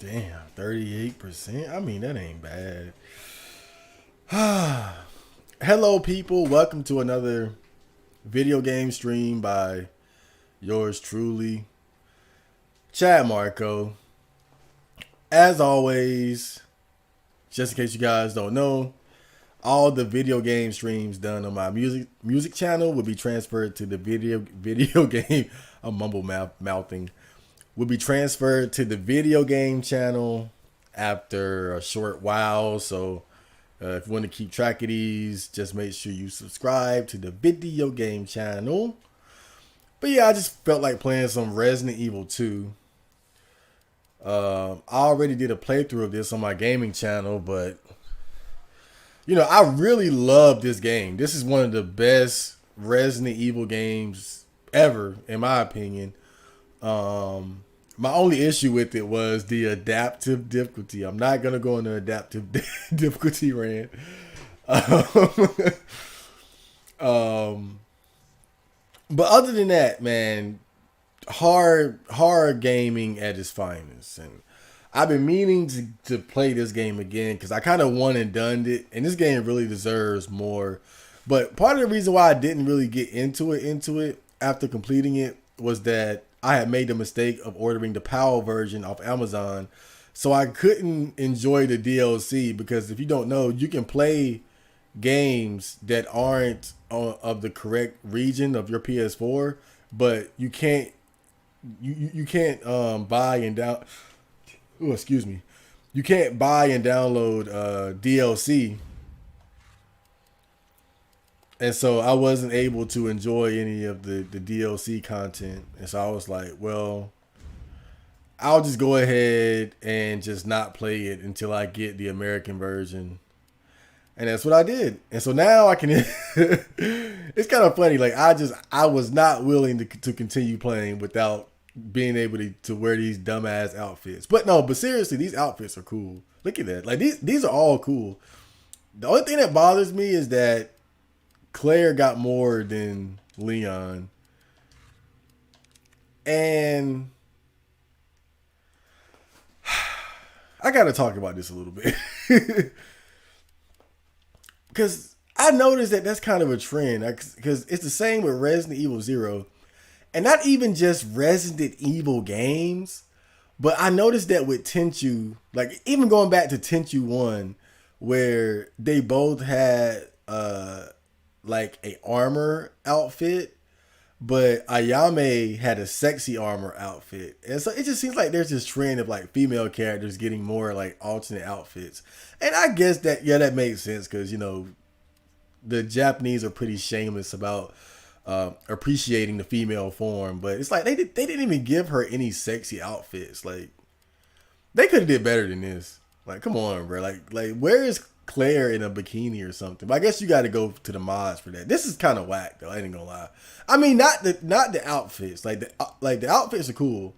Damn, 38%. I mean, that ain't bad. Hello, people. Welcome to another video game stream by yours truly, Chad Marco. As always, just in case you guys don't know, all the video game streams done on my music channel will be transferred to the video game. I'm mouthing. Will be transferred to the video game channel after a short while. So if you want to keep track of these, just make sure you subscribe to the video game channel. But yeah, I just felt like playing some Resident Evil 2. I already did a playthrough of this on my gaming channel, but I really love this game. This is one of the best Resident Evil games ever, in my opinion. My only issue with it was the adaptive difficulty. I'm not gonna go into adaptive difficulty rant. But other than that, man, horror gaming at its finest. And I've been meaning to play this game again because I kind of one and done it, and this game really deserves more. But part of the reason why I didn't really get into it after completing it was that I had made the mistake of ordering the PAL version off Amazon, so I couldn't enjoy the DLC because if you don't know, you can play games that aren't of the correct region of your PS4, but you can't buy and down. Oh, excuse me. You can't buy and download DLC. And so I wasn't able to enjoy any of the DLC content. And so I was like, well, I'll just go ahead and just not play it until I get the American version. And that's what I did. And so now I can, it's kind of funny. Like I was not willing to continue playing without being able to wear these dumbass outfits. But seriously, these outfits are cool. Look at that. Like these are all cool. The only thing that bothers me is that Claire got more than Leon. And I got to talk about this a little bit. Because I noticed that that's kind of a trend. Because it's the same with Resident Evil 0. And not even just Resident Evil games. But I noticed that with Tenchu, like even going back to Tenchu 1, where they both had like a armor outfit, but Ayame had a sexy armor outfit. And so it just seems like there's this trend of like female characters getting more like alternate outfits. And I guess that makes sense because, the Japanese are pretty shameless about appreciating the female form. But it's like they didn't even give her any sexy outfits. Like they could have did better than this. Like, come on, bro. Like where is Claire in a bikini or something? But I guess you got to go to the mods for that. This is kind of whack though. I ain't gonna lie. I mean, not the outfits. Like the outfits are cool,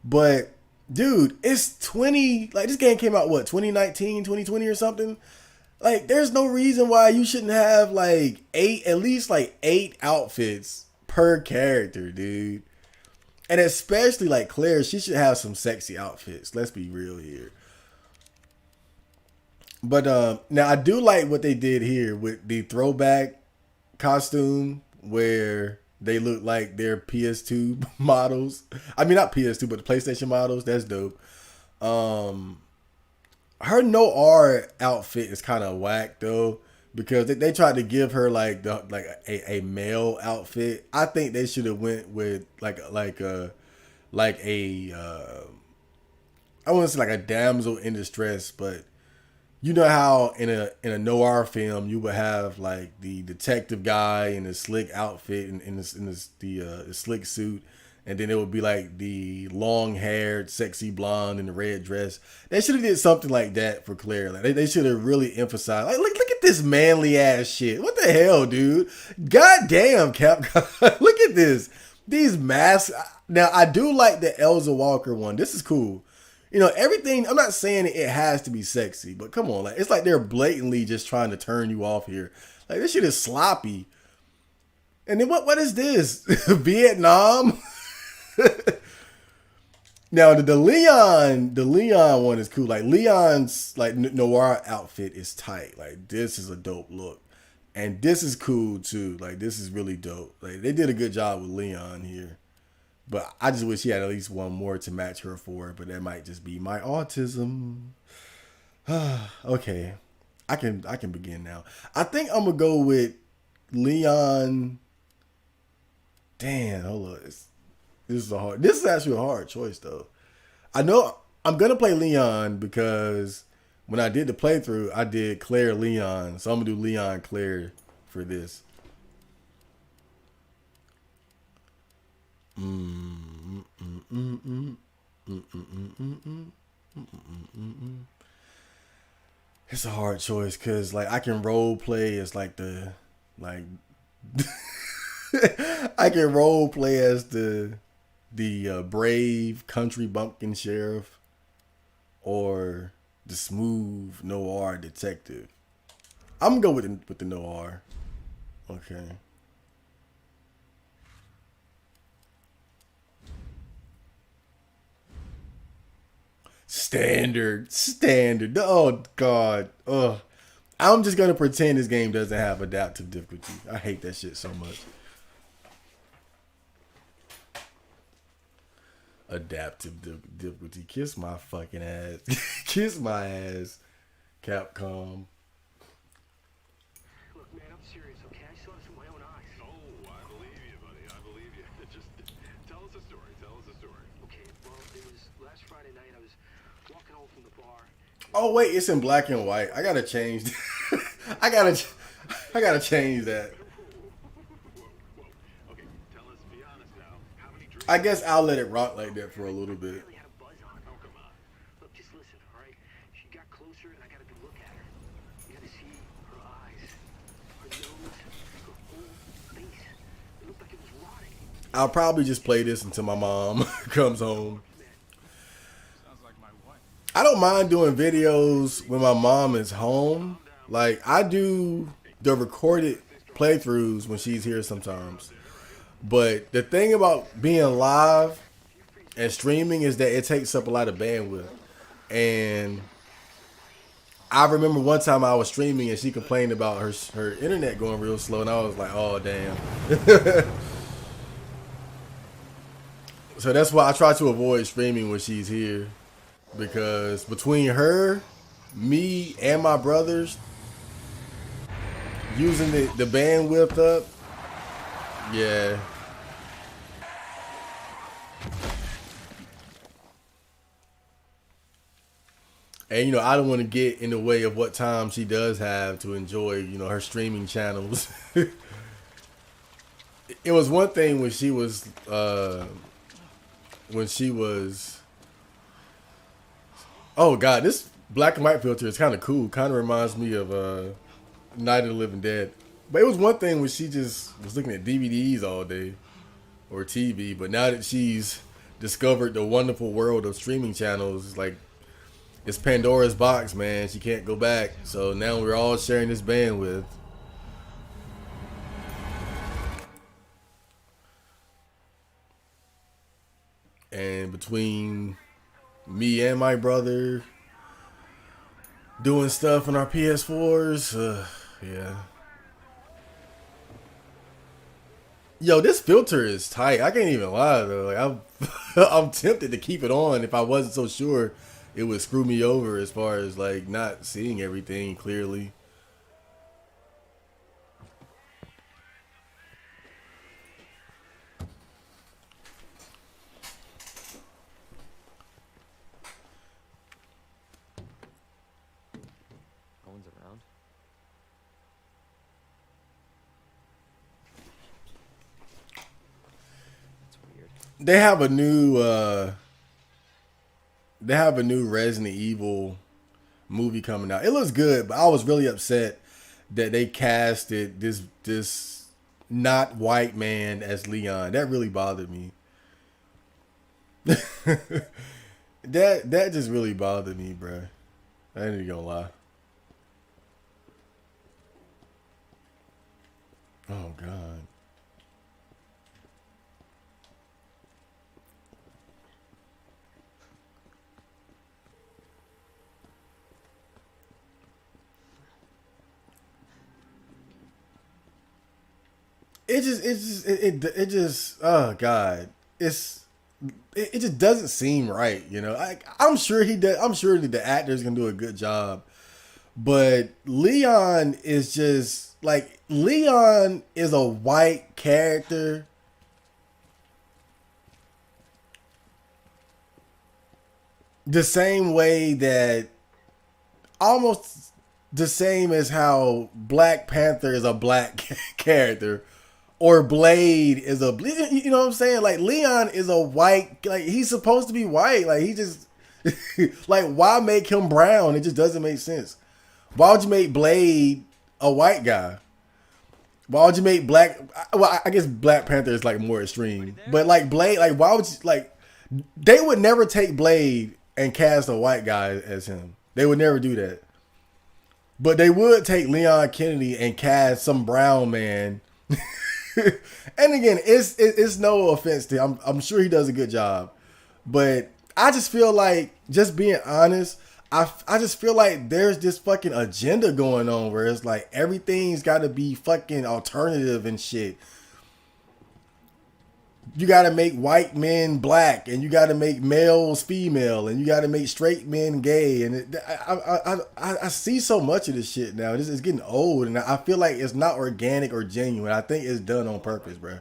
but dude, it's 20. Like this game came out 2019, 2020 or something. Like there's no reason why you shouldn't have like at least eight outfits per character, dude. And especially like Claire, she should have some sexy outfits. Let's be real here. But now I do like what they did here with the throwback costume where they look like they're PS2 models. I mean, not PS2, but the PlayStation models. That's dope. Her no-R outfit is kind of whack though because they tried to give her like a male outfit. I think they should have went with like a I wouldn't say like a damsel in distress, but you know how in a noir film you would have like the detective guy in the slick outfit and the slick suit, and then it would be like the long haired sexy blonde in the red dress. They should have did something like that for Claire. Like they should have really emphasized. Like look at this manly ass shit. What the hell, dude? God damn, Capcom. Look at this. These masks. Now I do like the Elza Walker one. This is cool. Everything, I'm not saying it has to be sexy, but come on, like it's like they're blatantly just trying to turn you off here. Like this shit is sloppy. And then what is this? Vietnam? Now the Leon one is cool. Like Leon's like noir outfit is tight. Like this is a dope look, and this is cool too. Like this is really dope. Like they did a good job with Leon here. But I just wish he had at least one more to match her for. But that might just be my autism. Okay, I can begin now. I think I'm gonna go with Leon. Damn, hold on. This is a hard. This is actually a hard choice though. I know I'm gonna play Leon because when I did the playthrough, I did Claire Leon, so I'm gonna do Leon Claire for this. It's a hard choice because like I can role play as like the like I can role play as the brave country bumpkin sheriff or the smooth noir detective. I'm gonna go with the noir. Okay. Standard. Oh God. Ugh. I'm just gonna pretend this game doesn't have adaptive difficulty. I hate that shit so much. Adaptive difficulty. Kiss my fucking ass. Kiss my ass. Capcom. Look, man, I'm serious, okay? I saw this with my own eyes. Oh, I believe you, buddy. I believe you. Just tell us a story. Tell us a story. Okay, well, it was last Friday night. I was walking home from the bar. Oh wait, it's in black and white. I gotta change. I gotta. I gotta change that. Whoa. Okay, tell us, be honest now. How many drinks? I guess I'll let it rock like that for a little bit. Really had a buzz on. Oh, come on. Look, just listen, all right? She got closer, and I got a good look at her. You gotta see her eyes, her nose, her whole face. It looked like it was rotting. I'll probably just play this until my mom comes home. Sounds like my wife. I don't mind doing videos when my mom is home. Like I do the recorded playthroughs when she's here sometimes. But the thing about being live and streaming is that it takes up a lot of bandwidth. And I remember one time I was streaming and she complained about her internet going real slow, and I was like, oh damn. So that's why I try to avoid streaming when she's here. Because between her, me, and my brothers using the bandwidth up, yeah. And I don't want to get in the way of what time she does have to enjoy, her streaming channels. It was one thing when she was oh god, this black and white filter is kind of cool. Kind of reminds me of Night of the Living Dead. But it was one thing when she just was looking at DVDs all day or TV. But now that she's discovered the wonderful world of streaming channels, like it's Pandora's box, man. She can't go back. So now we're all sharing this bandwidth. And between me and my brother doing stuff on our PS4s, yeah. Yo, this filter is tight. I can't even lie though. Like I'm tempted to keep it on if I wasn't so sure it would screw me over as far as like not seeing everything clearly. No one's around. That's weird. They have a new Resident Evil movie coming out. It looks good, but I was really upset that they casted this not white man as Leon. That really bothered me. that just really bothered me, bruh. I ain't even gonna lie. Oh god. it just oh god, it just doesn't seem right, you know. I'm sure he does. I'm sure that the actors can do a good job, but Leon is just like Leon is a white character the same way that almost the same as how Black Panther is a black character or Blade is a, you know what I'm saying? Like Leon is a white, like he's supposed to be white. Like he just like why make him brown? It just doesn't make sense. Why would you make Blade a white guy? Why would you make Black? Well, I guess Black Panther is like more extreme, but like Blade, like why would you like? They would never take Blade and cast a white guy as him. They would never do that. But they would take Leon Kennedy and cast some brown man. And again, it's no offense to him. I'm sure he does a good job. But I just feel like, just being honest, I just feel like there's this fucking agenda going on where it's like everything's got to be fucking alternative and shit. You got to make white men black, and you got to make males female, and you got to make straight men gay. And I see so much of this shit now. It's getting old, and I feel like it's not organic or genuine. I think it's done on purpose, bro.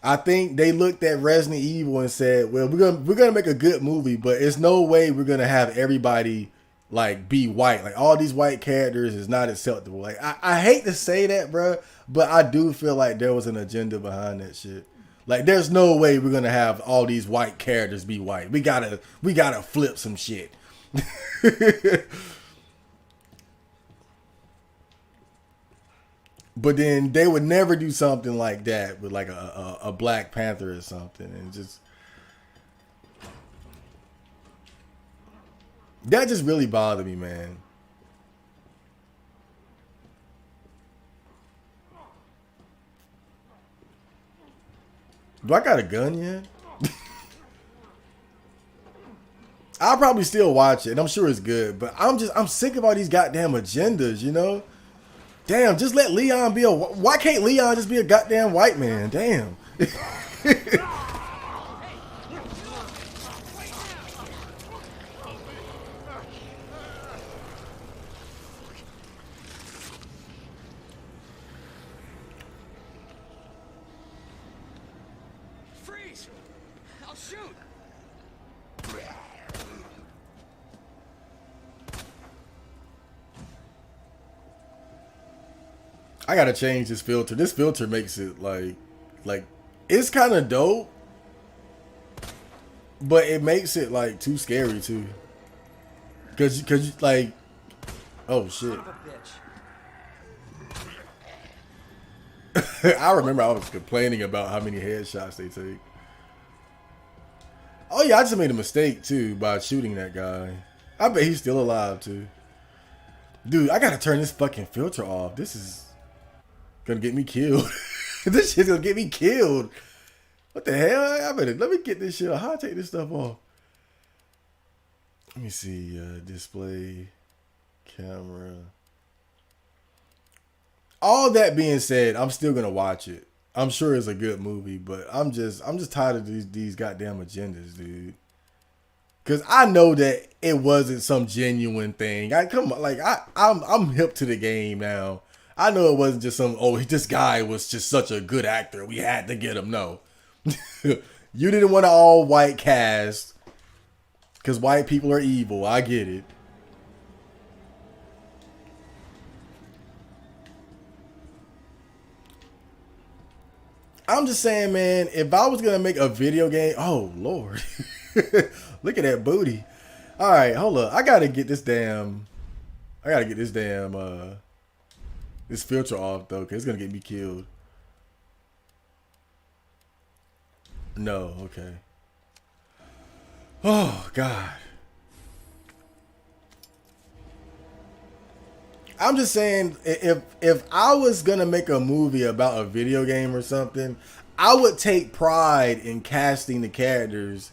I think they looked at Resident Evil and said, "Well, we're gonna make a good movie, but it's no way we're gonna have everybody like be white. Like all these white characters is not acceptable." Like I hate to say that, bro, but I do feel like there was an agenda behind that shit. Like there's no way we're gonna have all these white characters be white. We gotta flip some shit. But then they would never do something like that with like a Black Panther or something, and just that just really bothered me, man. Do I got a gun yet? I'll probably still watch it, and I'm sure it's good, but I'm sick of all these goddamn agendas, you know? Damn, just let Leon be why can't Leon just be a goddamn white man? Damn. Freeze! I'll shoot! I gotta change this filter. This filter makes it like it's kind of dope, but it makes it like too scary too. Cause like, oh shit. I remember I was complaining about how many headshots they take. Oh yeah, I just made a mistake too by shooting that guy. I bet he's still alive too. Dude, I gotta turn this fucking filter off. This is gonna get me killed. This shit's gonna get me killed. What the hell? I better let me get this shit. How I take this stuff off? Let me see. Display, camera. All that being said, I'm still gonna watch it. I'm sure it's a good movie, but I'm just tired of these goddamn agendas, dude. Cause I know that it wasn't some genuine thing. I'm hip to the game now. I know it wasn't just this guy was just such a good actor, we had to get him. No. You didn't want an all white cast because white people are evil. I get it. I'm just saying, man, if I was going to make a video game, oh, Lord. Look at that booty. All right, hold up. I got to get this damn this filter off, though, because it's going to get me killed. No, okay. Oh, God. I'm just saying, if I was going to make a movie about a video game or something, I would take pride in casting the characters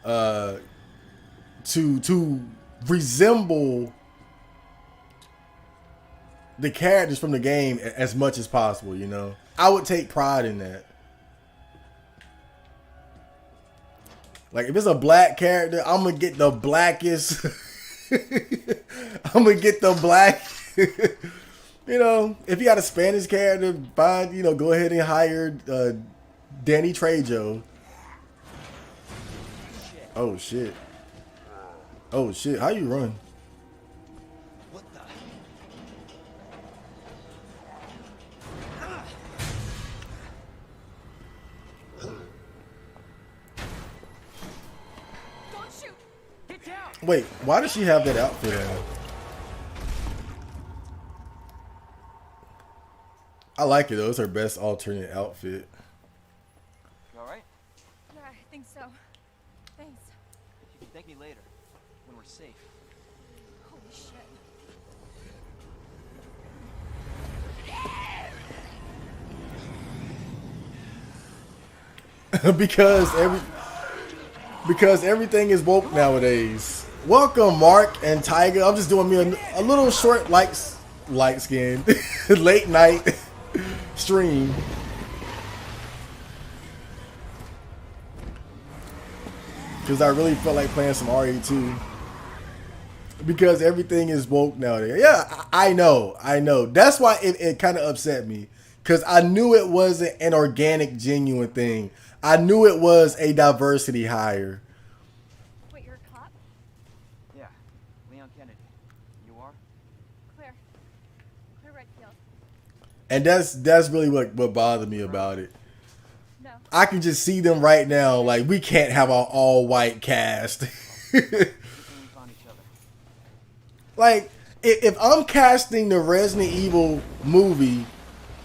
to resemble the characters from the game as much as possible, you know. I would take pride in that. Like, if it's a black character, I'm gonna get the blackest. I'm gonna get the black. You know, if you got a Spanish character, fine, you know, go ahead and hire Danny Trejo. Oh shit. Oh shit, how you run? What the? Don't shoot! Get down! Wait, why does she have that outfit on? I like it though. It's her best alternate outfit. You alright? Yeah, I think so. Thanks. You can thank me later, when we're safe. Holy shit. because everything is woke nowadays. Welcome, Mark and Tiger. I'm just doing me a little short light skin late night stream. Because I really felt like playing some RE2. Because everything is woke nowadays. Yeah, I know. That's why it kind of upset me. Because I knew it wasn't an organic, genuine thing. I knew it was a diversity hire. Wait, you're a cop? Yeah, Leon Kennedy. You are? Claire. Claire Redfield. And that's really what bothered me about it. No. I can just see them right now. Like, we can't have an all-white cast. We can lean on each other. Like, if I'm casting the Resident Evil movie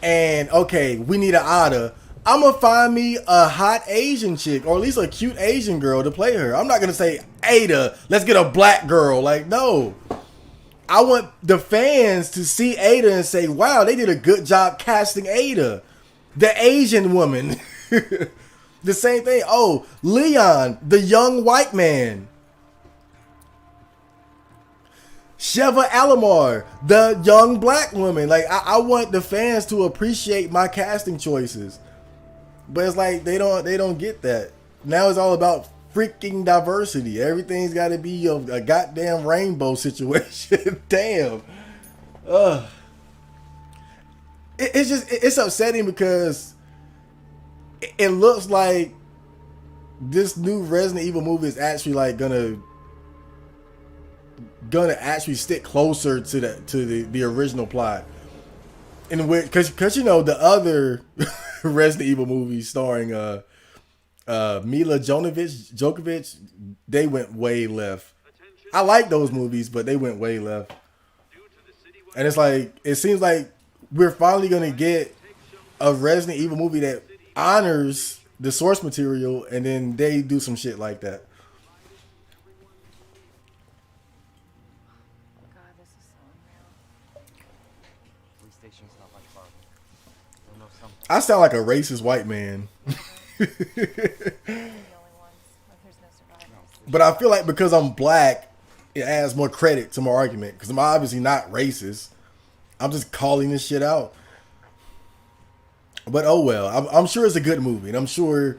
and, okay, we need an Ada, I'm going to find me a hot Asian chick or at least a cute Asian girl to play her. I'm not going to say, Ada, let's get a black girl. Like, no. I want the fans to see Ada and say, wow, they did a good job casting Ada. The Asian woman. The same thing. Oh, Leon, the young white man. Sheva Alomar, the young black woman. Like, I want the fans to appreciate my casting choices. But it's like they don't get that. Now it's all about freaking diversity. Everything's got to be a goddamn rainbow situation. Damn. It's upsetting because it looks like this new Resident Evil movie is actually like gonna actually stick closer to the original plot. In which, because you know the other Resident Evil movies starring Mila Jovovich, they went way left. I like those movies, but they went way left. And it's like, it seems like we're finally gonna get a Resident Evil movie that honors the source material, and then they do some shit like that. God, this is so unreal. Police station's not much farther. You'll know something. I sound like a racist white man. We're the only ones. Like, there's no survivors. But I feel like because I'm black, it adds more credit to my argument. Because I'm obviously not racist. I'm just calling this shit out. But oh well. I'm sure it's a good movie. And I'm sure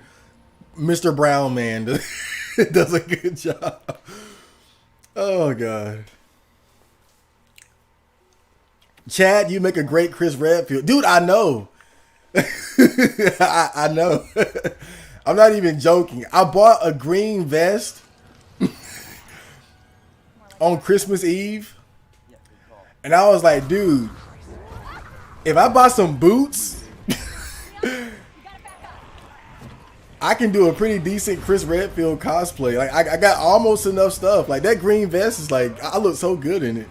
Mr. Brown Man does a good job. Oh, God. Chad, you make a great Chris Redfield. Dude, I know. I know. I'm not even joking. I bought a green vest on Christmas Eve, and I was like, dude, if I buy some boots, I can do a pretty decent Chris Redfield cosplay. Like, I got almost enough stuff. Like, that green vest is like, I look so good in it.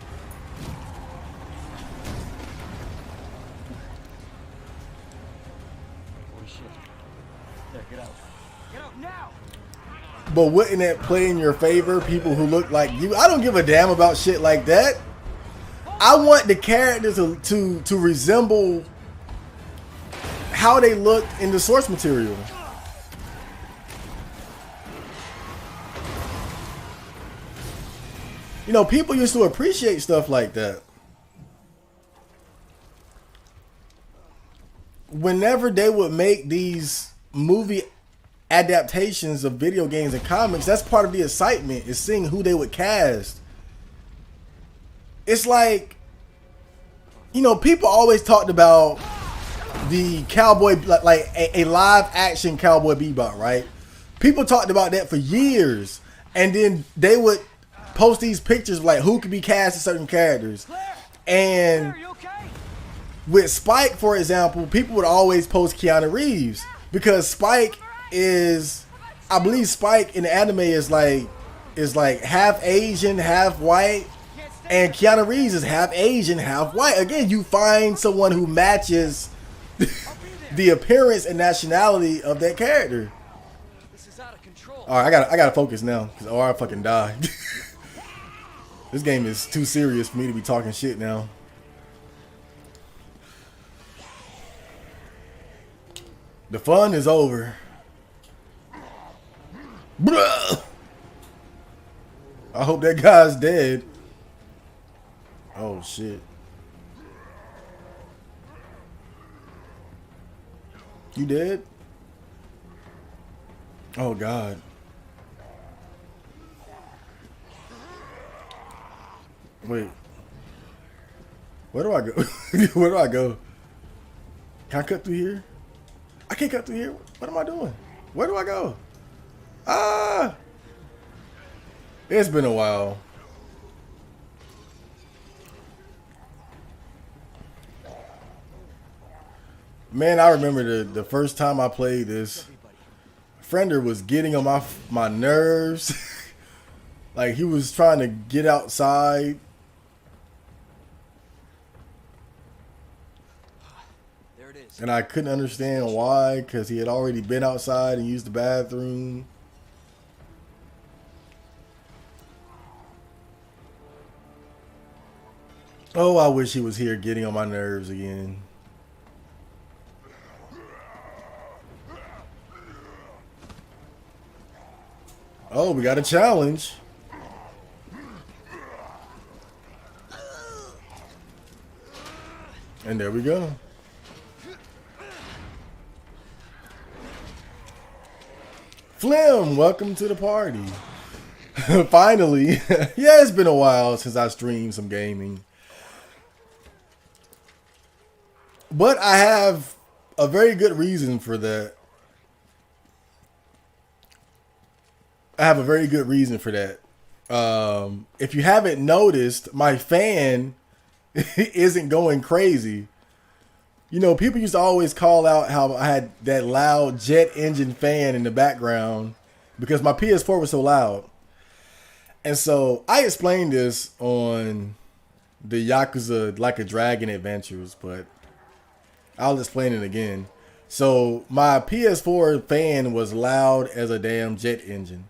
But wouldn't that play in your favor, people who look like you? I don't give a damn about shit like that. I want the characters to resemble how they look in the source material. You know, people used to appreciate stuff like that. whenever they would make these movie adaptations of video games and comics, that's part of the excitement, is seeing who they would cast. It's like, you know, people always talked about the cowboy, like a live action Cowboy Bebop, right? People talked about that for years, and then they would post these pictures of like who could be cast as certain characters. And with Spike, for example, people would always post Keanu Reeves because Spike is, I believe Spike in the anime is like half Asian, half white, and Keanu Reeves is half Asian, half white. Again, you find someone who matches the appearance and nationality of that character. This is out of control. All right, I gotta focus now because I fucking die. This game is too serious for me to be talking shit now. The fun is over. Bruh. I hope that guy's dead. Oh shit. You dead? Oh god. Wait. Where do I go? Where do I go? Can I cut through here? I can't cut through here. What am I doing? Where do I go? Ah! It's been a while. Man, I remember the first time I played this. Friender was getting on my nerves. Like he was trying to get outside. There it is. And I couldn't understand why, because he had already been outside and used the bathroom. Oh, I wish he was here getting on my nerves again. Oh, we got a challenge. And there we go. Flim, welcome to the party. Finally. Yeah, it's been a while since I streamed some gaming. But I have a very good reason for that. I have a very good reason for that. If you haven't noticed, my fan isn't going crazy. You know, people used to always call out how I had that loud jet engine fan in the background because my PS4 was so loud. And so I explained this on the Yakuza Like a Dragon Adventures, but I'll explain it again. So my PS4 fan was loud as a damn jet engine.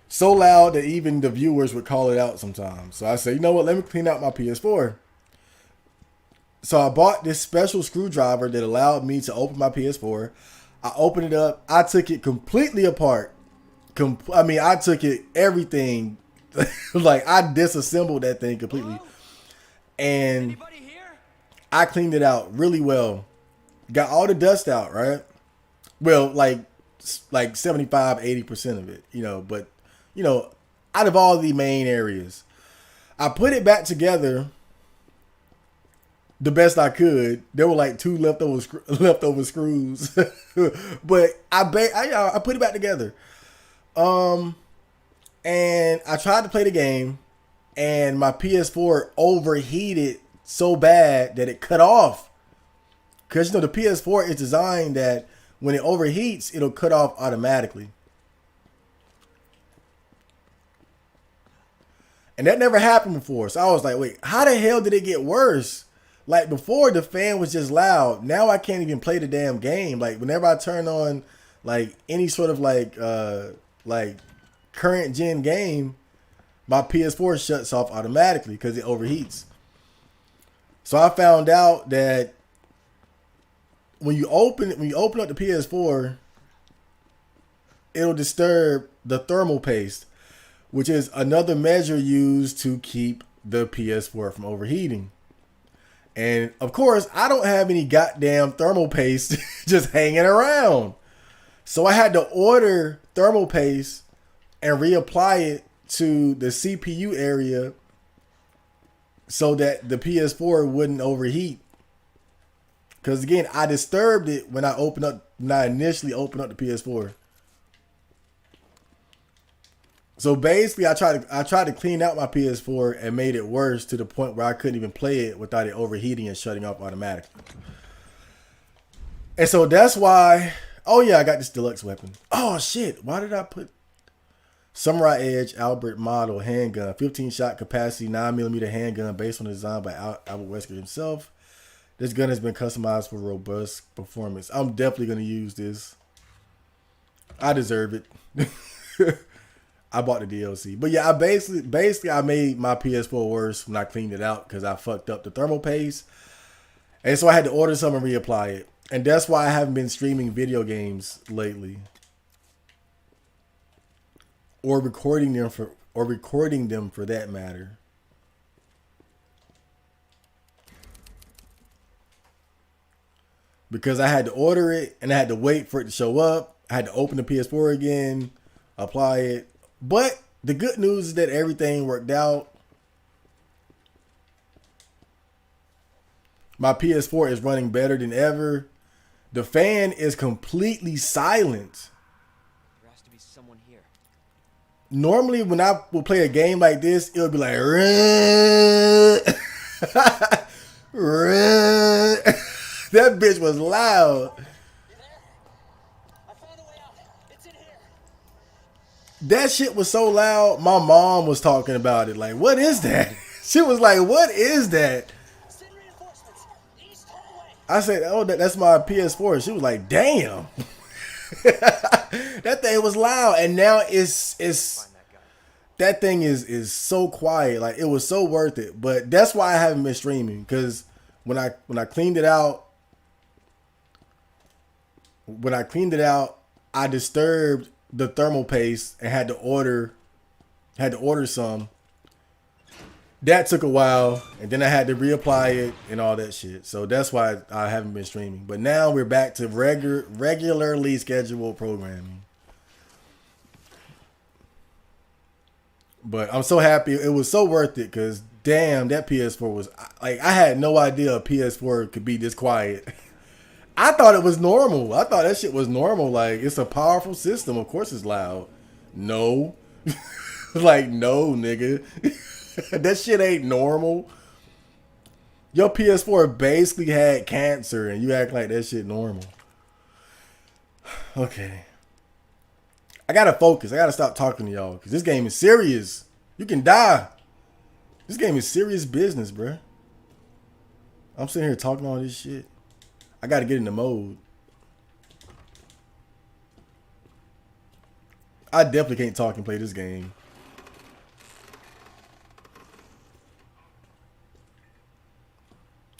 So loud that even the viewers would call it out sometimes. So I said, you know what, let me clean out my PS4. So I bought this special screwdriver that allowed me to open my PS4. I opened it up. I took it completely apart. I took it, everything. Like, I disassembled that thing completely. And I cleaned it out really well. Got all the dust out, right? Well, like 75, 80% of it, you know. But, you know, out of all the main areas. I put it back together the best I could. There were like 2 leftover screws, but I put it back together. And I tried to play the game, and my PS4 overheated so bad that it cut off. Because you know the PS4 is designed that when it overheats, it'll cut off automatically. And that never happened before. So I was like, wait, how the hell did it get worse? Like before the fan was just loud. Now I can't even play the damn game. Like whenever I turn on like any sort of like current gen game, my PS4 shuts off automatically because it overheats. So I found out that when you open up the PS4, it'll disturb the thermal paste, which is another measure used to keep the PS4 from overheating. And of course, I don't have any goddamn thermal paste just hanging around. So I had to order thermal paste and reapply it to the CPU area so that the PS4 wouldn't overheat. Because again, I disturbed it when I initially opened up the PS4. So basically, I tried to clean out my PS4 and made it worse to the point where I couldn't even play it without it overheating and shutting off automatically. And so that's why. Oh yeah, I got this deluxe weapon. Oh shit! Why did I put Samurai Edge Albert model handgun, 15 shot capacity, 9mm handgun based on the design by Albert Wesker himself. This gun has been customized for robust performance. I'm definitely gonna use this. I deserve it. I bought the DLC. But yeah, I basically I made my PS4 worse when I cleaned it out because I fucked up the thermal paste. And so I had to order some and reapply it. And that's why I haven't been streaming video games lately. Or recording them for that matter. Because I had to order it and I had to wait for it to show up. I had to open the PS4 again, apply it. But the good news is that everything worked out. My PS4 is running better than ever. The fan is completely silent. There has to be someone here. Normally, when I will play a game like this, it'll be like, that bitch was loud. That shit was so loud. My mom was talking about it. Like, what is that? She was like, what is that? I said, oh, that's my PS4. She was like, damn. That thing was loud. And now that thing is so quiet. Like, it was so worth it. But that's why I haven't been streaming. Because when I cleaned it out, I disturbed the thermal paste and had to order some. That took a while, and then I had to reapply it and all that shit. So that's why I haven't been streaming. But now we're back to regularly scheduled programming. But I'm so happy. It was so worth it because damn, that PS4 was like, I had no idea a PS4 could be this quiet. I thought it was normal. I thought that shit was normal. Like, it's a powerful system. Of course it's loud. No. Like, no, nigga. That shit ain't normal. Your PS4 basically had cancer and you act like that shit normal. Okay. I gotta focus. I gotta stop talking to y'all because this game is serious. You can die. This game is serious business, bruh. I'm sitting here talking all this shit. I gotta get in the mode. I definitely can't talk and play this game.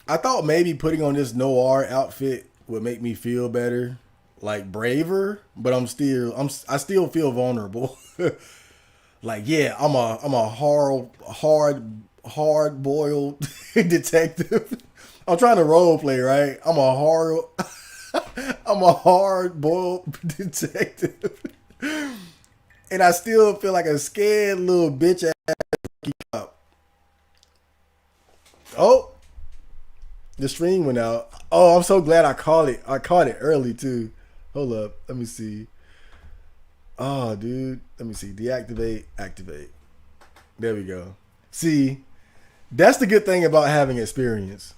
I thought maybe putting on this noir outfit would make me feel better, like braver, but I still feel vulnerable. Like, yeah, I'm a hard boiled detective. I'm trying to role play, right? I'm a hard boiled detective. And I still feel like a scared little bitch ass cop. Oh, the stream went out. Oh, I'm so glad I caught it. I caught it early too. Hold up. Let me see. Oh, dude. Let me see. Deactivate, activate. There we go. See, that's the good thing about having experience.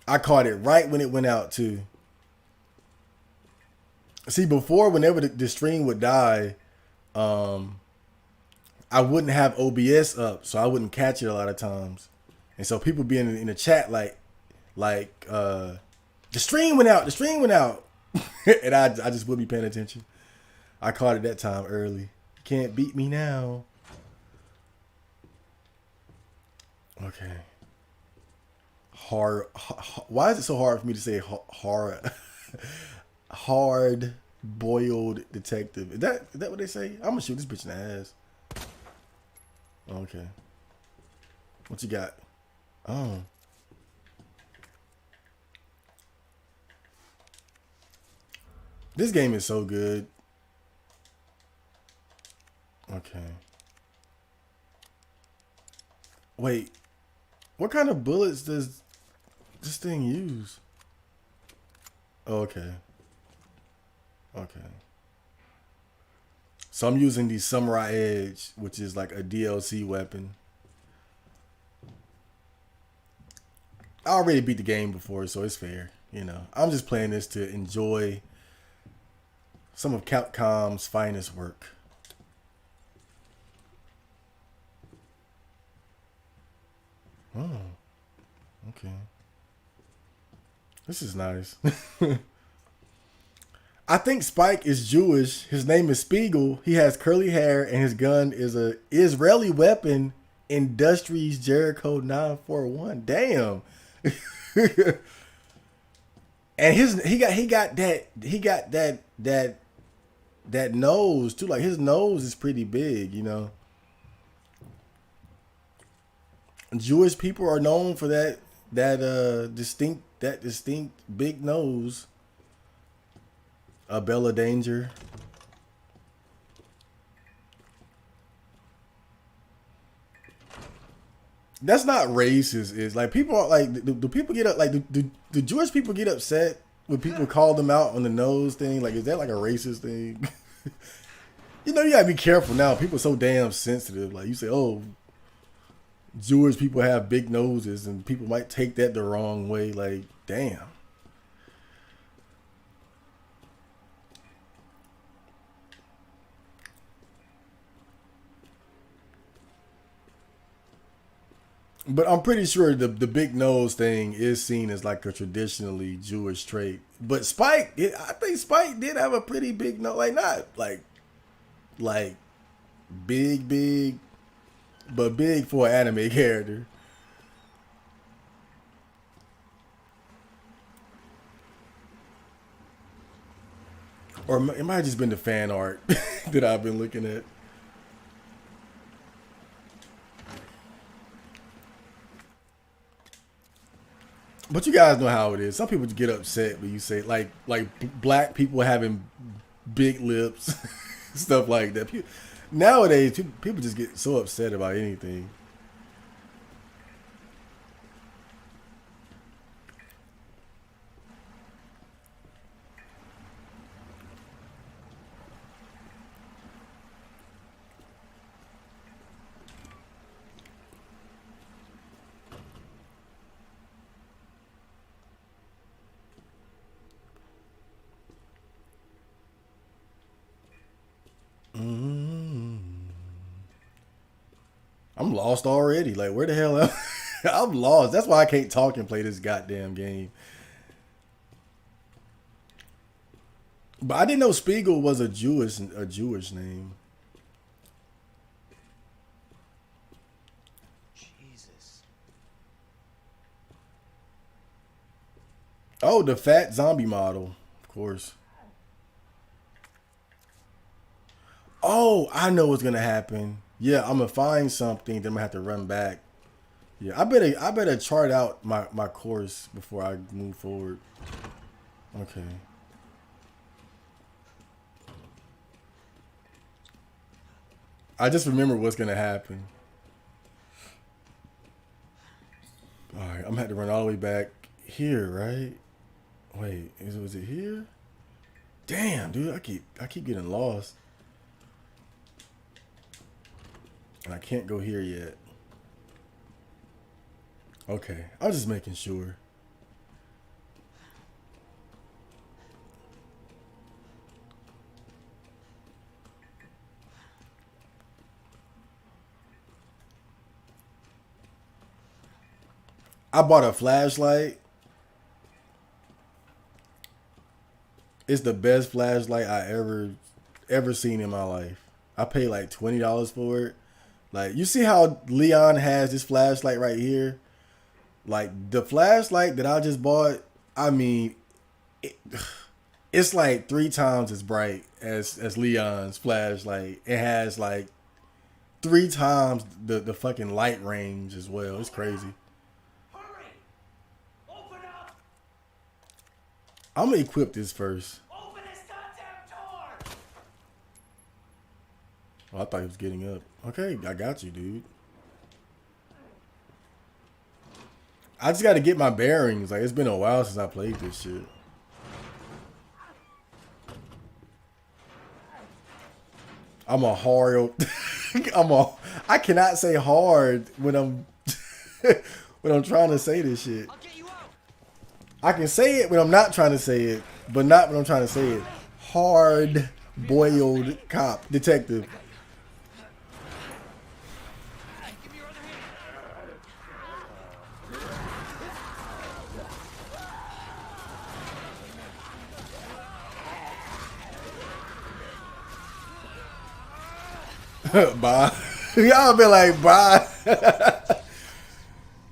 I caught it right when it went out too. See, before, whenever the stream would die, I wouldn't have OBS up, so I wouldn't catch it a lot of times. And so people be in the chat like the stream went out, and I just would be paying attention. I caught it that time early. You can't beat me now. Okay. Why is it so hard for me to say hard boiled detective? Is that what they say? I'm gonna shoot this bitch in the ass. Okay. What you got? Oh. This game is so good. Okay. Wait. What kind of bullets does this thing use? Oh, okay. Okay. So I'm using the Samurai Edge, which is like a DLC weapon. I already beat the game before, so it's fair. You know, I'm just playing this to enjoy some of Capcom's finest work. Oh, okay. This is nice. I think Spike is Jewish. His name is Spiegel. He has curly hair, and his gun is a Israeli weapon, Industries Jericho 941. Damn. And he got that nose too. Like his nose is pretty big, you know. Jewish people are known for that distinct big nose. A Bella Danger. That's not racist. Is like people are like do people get up like do Jewish people get upset when people call them out on the nose thing? Like is that like a racist thing? You know you gotta be careful now. People are so damn sensitive. Like you say, oh, Jewish people have big noses, and people might take that the wrong way. Like damn. But I'm pretty sure the big nose thing is seen as like a traditionally Jewish trait. But Spike, I think Spike did have a pretty big nose, like not like big, but big for an anime character. Or it might have just been the fan art that I've been looking at. But you guys know how it is. Some people just get upset when you say like black people having big lips, stuff like that. Nowadays, people just get so upset about anything. I'm lost already. Like, where the hell am I? I'm lost. That's why I can't talk and play this goddamn game. But I didn't know Spiegel was a Jewish name. Jesus. Oh, the fat zombie model, of course. Oh, I know what's gonna happen. Yeah, I'm gonna find something. Then I'm gonna have to run back. Yeah, I better chart out my course before I move forward. Okay. I just remember what's gonna happen. All right, I'm gonna have to run all the way back here, right? Wait, was it here? Damn, dude, I keep getting lost. And I can't go here yet. Okay, I was just making sure. I bought a flashlight. It's the best flashlight I ever seen in my life. I paid like $20 for it. Like, you see how Leon has this flashlight right here? Like, the flashlight that I just bought, I mean, it's like 3 times as bright as Leon's flashlight. It has like 3 times the fucking light range as well. It's crazy. Hurry! Open up! I'm gonna equip this first. Open this goddamn door! Oh, I thought he was getting up. Okay, I got you, dude. I just got to get my bearings. Like, it's been a while since I played this shit. I'm a hard. I cannot say hard when I'm when I'm trying to say this shit. I'll get you out. I can say it when I'm not trying to say it, but not when I'm trying to say it. Hard boiled cop detective. Give me your other hand. Bye. Y'all be like, bye.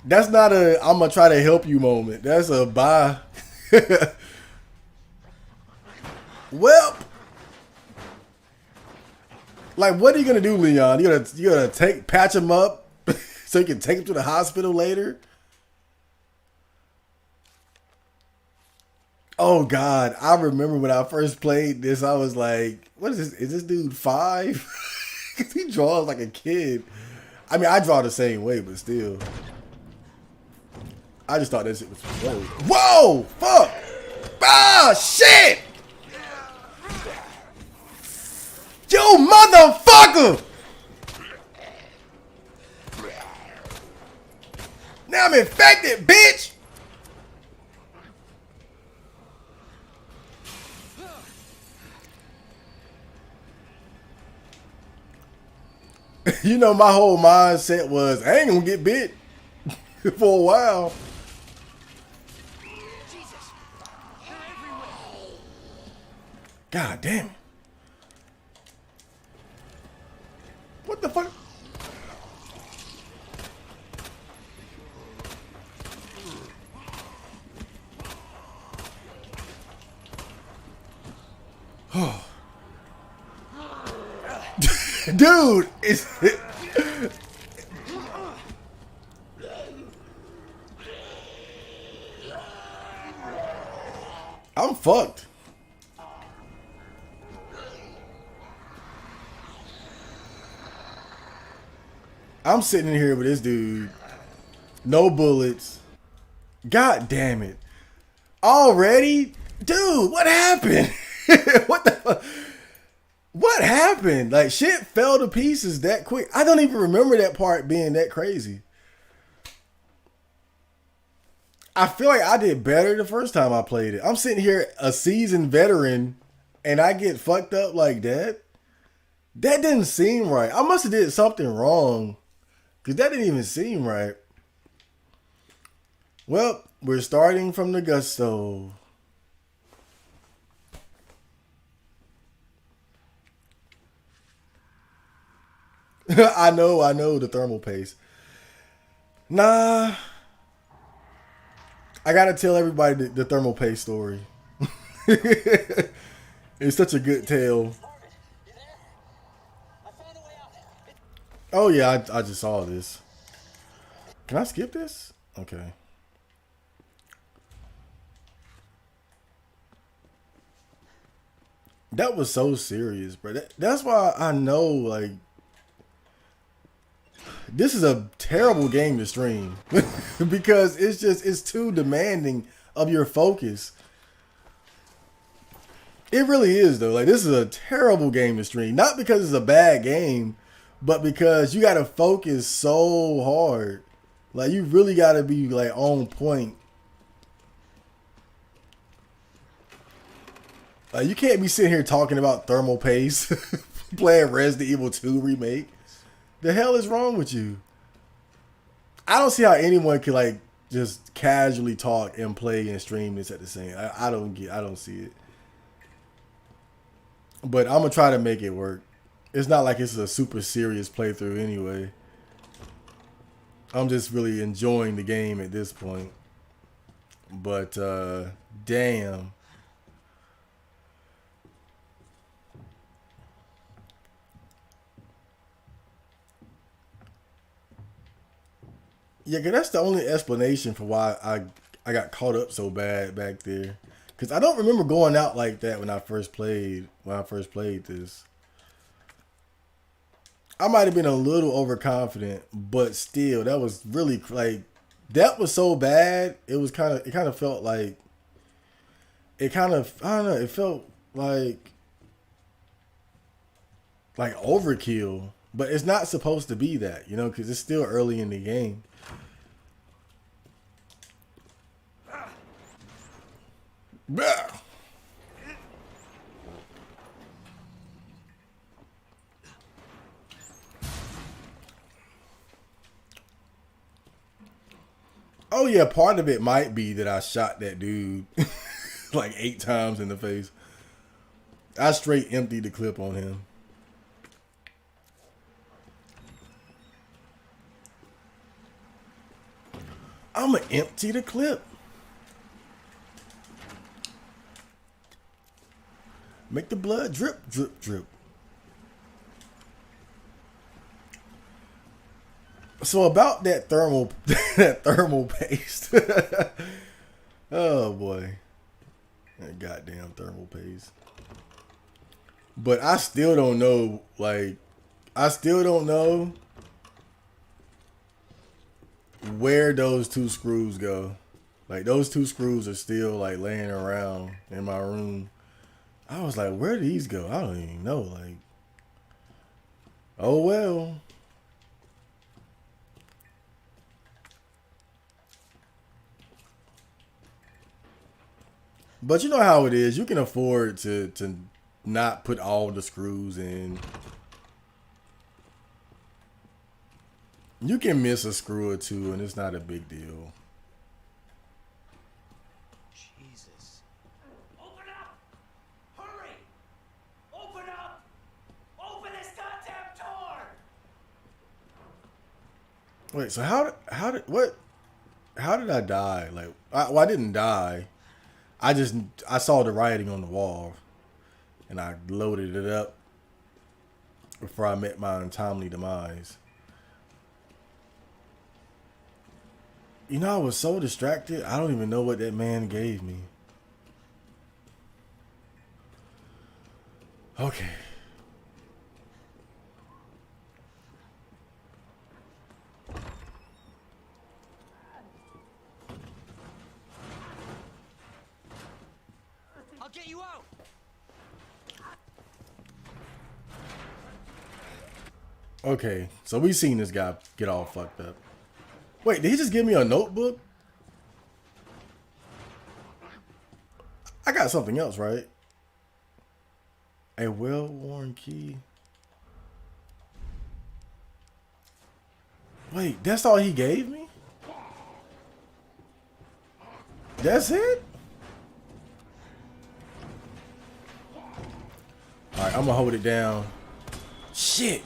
That's not a I'm gonna try to help you moment. That's a bye. Well, like, what are you gonna do, Leon? You gonna patch him up so you can take him to the hospital later? Oh God, I remember when I first played this, I was like, "What is this? Is this dude 5?" Because he draws like a kid. I mean, I draw the same way, but still, I just thought that shit was whoa, fuck, ah, shit, you motherfucker! Now I'm infected, bitch. You know, my whole mindset was, I ain't gonna get bit for a while. Jesus. They're everywhere. God damn it. What the fuck? Dude, I'm fucked. I'm sitting in here with this dude. No bullets. God damn it. Already? Dude, what happened? What the fuck? What happened? Like, shit fell to pieces that quick. I don't even remember that part being that crazy. I feel like I did better the first time I played it. I'm sitting here, a seasoned veteran, and I get fucked up like that. That didn't seem right. I must have did something wrong, because that didn't even seem right. Well, we're starting from the gusto. I know the thermal paste. Nah. I gotta tell everybody the thermal paste story. It's such a good tale. Oh yeah, I just saw this. Can I skip this? Okay. That was so serious, bro. That's why I know, like, this is a terrible game to stream because it's too demanding of your focus. It really is though. Like, this is a terrible game to stream. Not because it's a bad game, but because you gotta focus so hard. Like, you really gotta be like on point. You can't be sitting here talking about thermal paste, playing Resident Evil 2 remake. The hell is wrong with you? I don't see how anyone can like just casually talk and play and stream this at the same. I don't see it. But I'm gonna try to make it work. It's not like it's a super serious playthrough anyway. I'm just really enjoying the game at this point. But damn. Yeah, cause that's the only explanation for why I got caught up so bad back there. Cause I don't remember going out like that when I first played this. I might have been a little overconfident, but still, that was really like that was so bad. It kind of felt like I don't know. It felt like overkill, but it's not supposed to be that, because it's still early in the game. Bah! Oh yeah, part of it might be that I shot that dude like 8 times in the face. I straight emptied the clip on him. I'ma empty the clip. Make the blood drip, drip, drip. So about that thermal paste. Oh boy. That goddamn thermal paste. But I still don't know, where those 2 screws go. Like those 2 screws are still like laying around in my room. I was like, where do these go? I don't even know. Like, oh well. But you know how it is. You can afford to not put all the screws in. You can miss a screw or 2 and it's not a big deal. Jesus. Open up! Hurry! Open up! Open this goddamn door! Wait, so how did I die? Like, I didn't die. I saw the writing on the wall, and I loaded it up before I met my untimely demise. I was so distracted. I don't even know what that man gave me. Okay. I'll get you out. Okay, so we seen this guy get all fucked up. Wait, did he just give me a notebook? I got something else, right? A well-worn key. Wait, that's all he gave me? That's it? Alright, I'm gonna hold it down. Shit.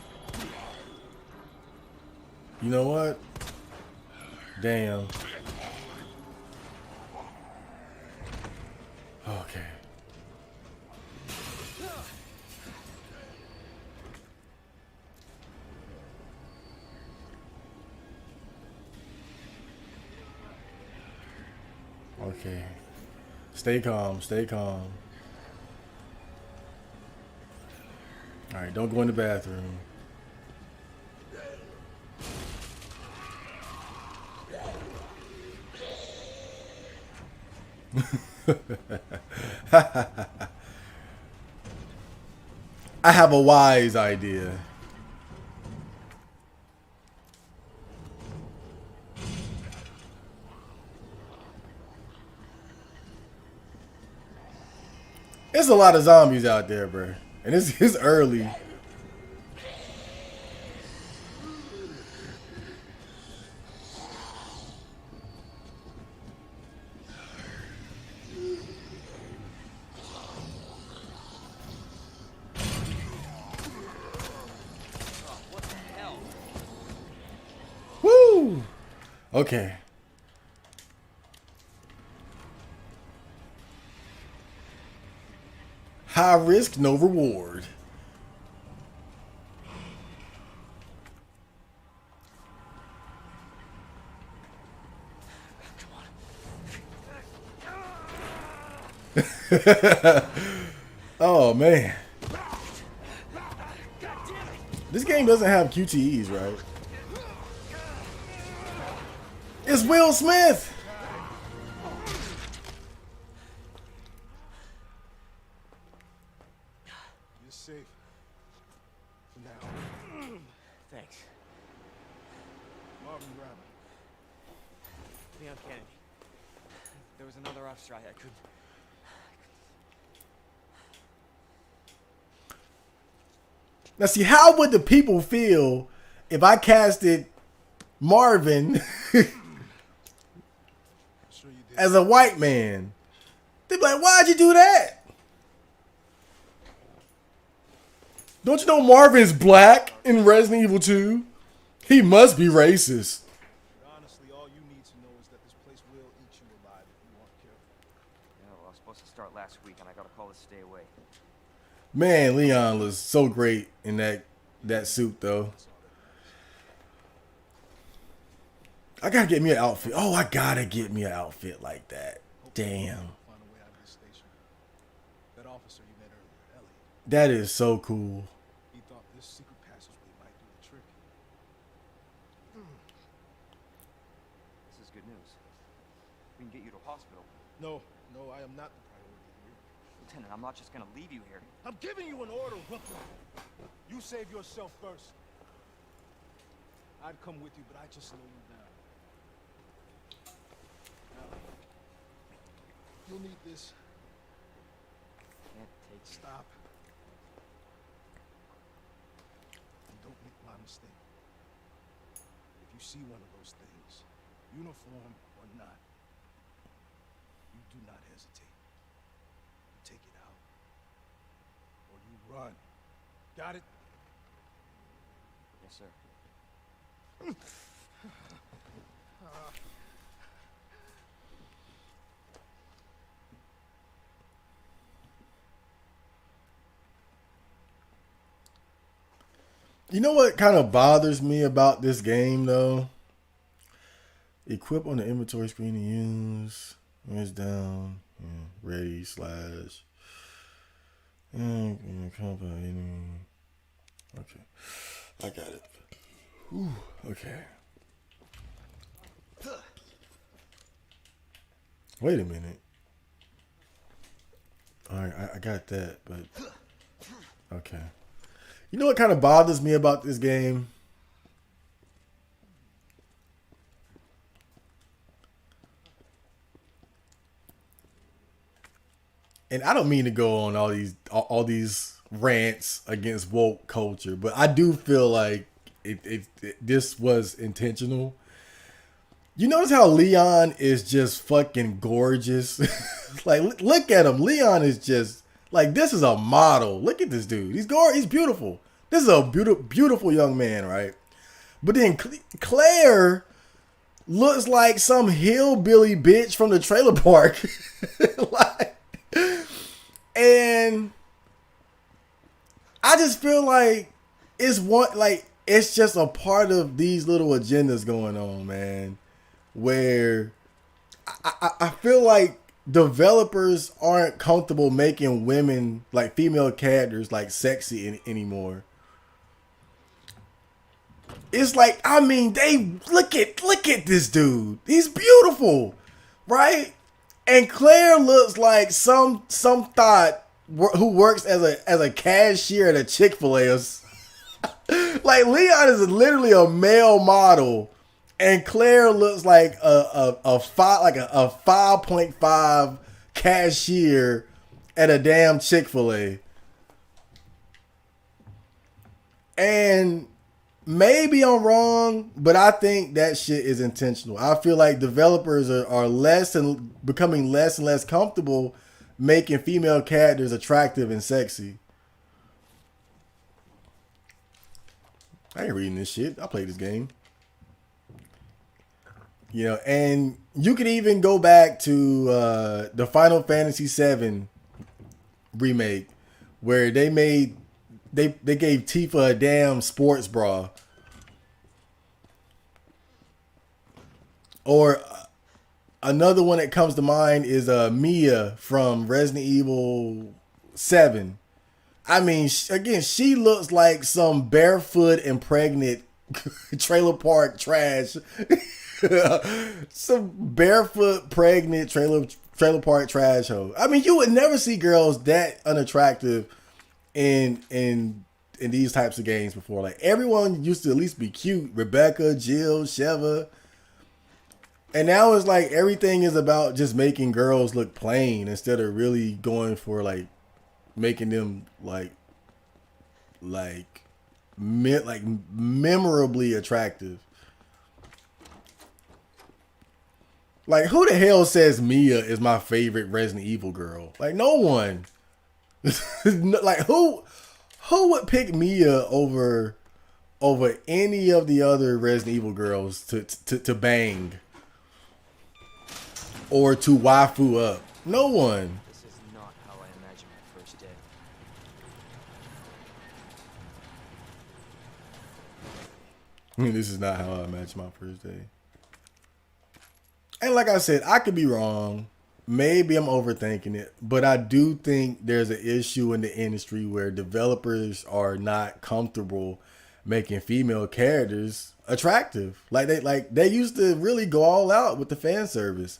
You know what? Damn. Okay. Okay. Stay calm, stay calm. Alright, don't go in the bathroom. I have a wise idea. There's a lot of zombies out there, bro. And it's early. What the hell? Woo! Okay. High risk, no reward. Oh man. This game doesn't have QTEs, right? It's Will Smith. You're safe. For now. Thanks. Marvin Brown. Leon Kennedy. There was another officer I couldn't. Now, see, how would the people feel if I casted Marvin Sure you did. as a white man? They'd be like, why'd you do that? Don't you know Marvin's black in Resident Evil 2? He must be racist. Honestly, all you need to know is that this place will eat you alive if you aren't careful. Yeah, well, I was supposed to start last week, and I got a call to stay away. Man, Leon was so great in that suit, though. I gotta get me an outfit. Oh, I gotta get me an outfit like that. Damn. Find a way out of this station. That officer you met earlier, Elliot, That is so cool. he thought this secret passageway might do the trick. This is good news. We can get you to a hospital. No, I am not the priority here. Lieutenant, I'm not just gonna leave you here. I'm giving you an order, Rooker. You save yourself first. I'd come with you, but I just slow you down. Now, you'll need this. Can't take it. Stop. And don't make my mistake. If you see one of those things, uniform or not, you do not hesitate. You take it out. Or you run. Got it? Yes, sir. You know what kind of bothers me about this game, though? Equip on the inventory screen to use. When it's down. Yeah, ready, slash. Okay. I got it. Whew, okay. Wait a minute. Alright, I got that, but... Okay. You know what kind of bothers me about this game? And I don't mean to go on all these rants against woke culture, but I do feel like this was intentional. You notice how Leon is just fucking gorgeous? Like, look at him. Leon is just like, this is a model. Look at this dude. He's beautiful. This is a beautiful young man, right? But then Claire looks like some hillbilly bitch from the trailer park. Like, and I just feel like it's just a part of these little agendas going on, man, where I feel like developers aren't comfortable making women, like female characters, like sexy anymore. It's like, I mean, they look at this dude. He's beautiful, right? And Claire looks like some thought who works as a cashier at a Chick-fil-A. Like, Leon is literally a male model, and Claire looks like a 5.5 cashier at a damn Chick-fil-A. And maybe I'm wrong, but I think that shit is intentional. I feel like developers are becoming less and less comfortable making female characters attractive and sexy. I ain't reading this shit. I played this game. You know, and you could even go back to the Final Fantasy VII remake, where they gave Tifa a damn sports bra. Another one that comes to mind is Mia from Resident Evil 7. I mean, again, she looks like some barefoot and pregnant trailer park trash. Some barefoot pregnant trailer park trash hoe. I mean, you would never see girls that unattractive in these types of games before. Like, everyone used to at least be cute. Rebecca, Jill, Sheva. And now it's like everything is about just making girls look plain instead of really going for like making them like memorably attractive. Like, who the hell says Mia is my favorite Resident Evil girl? Like, no one. Like, who would pick Mia over any of the other Resident Evil girls to bang or to waifu up? No one. This is not how I imagined my first day. I mean, this is not how I imagined my first day. And like I said, I could be wrong. Maybe I'm overthinking it, but I do think there's an issue in the industry where developers are not comfortable making female characters attractive. Like they used to really go all out with the fan service.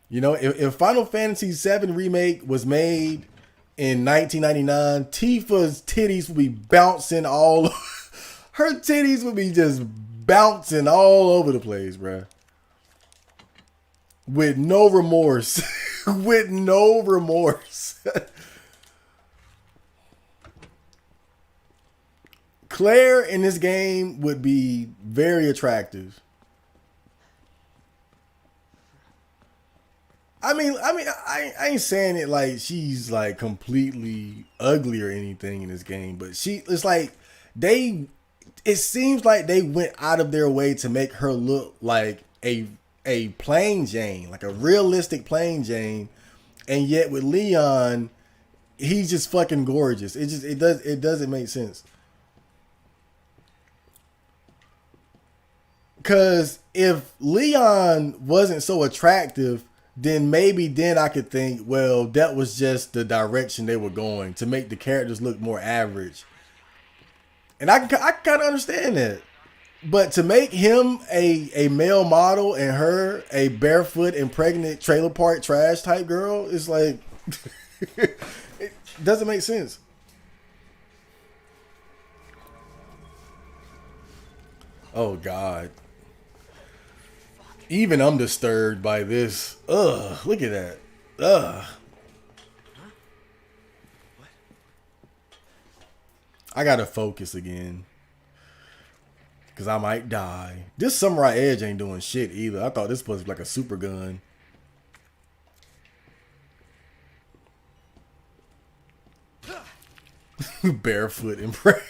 You know, if Final Fantasy VII Remake was made in 1999, Tifa's titties would be bouncing all. Her titties would be just bouncing all over the place, bruh. With no remorse. With no remorse. Claire in this game would be very attractive. I ain't saying it like she's like completely ugly or anything in this game, but it's like it seems like they went out of their way to make her look like a plain Jane, like a realistic plain Jane, and yet with Leon, he's just fucking gorgeous. It doesn't make sense. Cause if Leon wasn't so attractive, then I could think, well, that was just the direction they were going to make the characters look more average. And I kind of understand that. But to make him a male model and her a barefoot and pregnant trailer park trash type girl is like, it doesn't make sense. Oh God. Even I'm disturbed by this. Ugh, look at that. Ugh. I gotta focus again. Cause I might die. This Samurai Edge ain't doing shit either. I thought this was like a super gun. Barefoot and pregnant.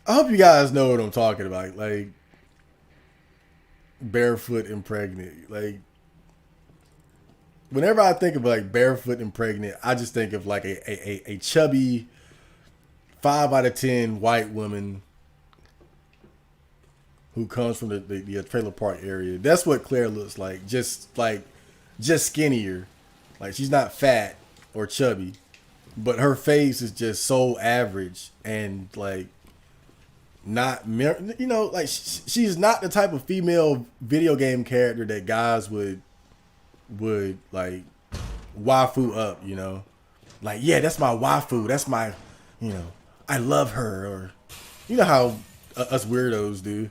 I hope you guys know what I'm talking about. Like, barefoot and pregnant. Like, whenever I think of like barefoot and pregnant, I just think of like a chubby 5 out of 10 white woman who comes from the trailer park area. That's what Claire looks like. Just skinnier. Like, she's not fat or chubby, but her face is just so average and like not, you know, like she's not the type of female video game character that guys would like waifu up, you know? Like, yeah, that's my waifu. That's my, you know, I love her, or you know how us weirdos do.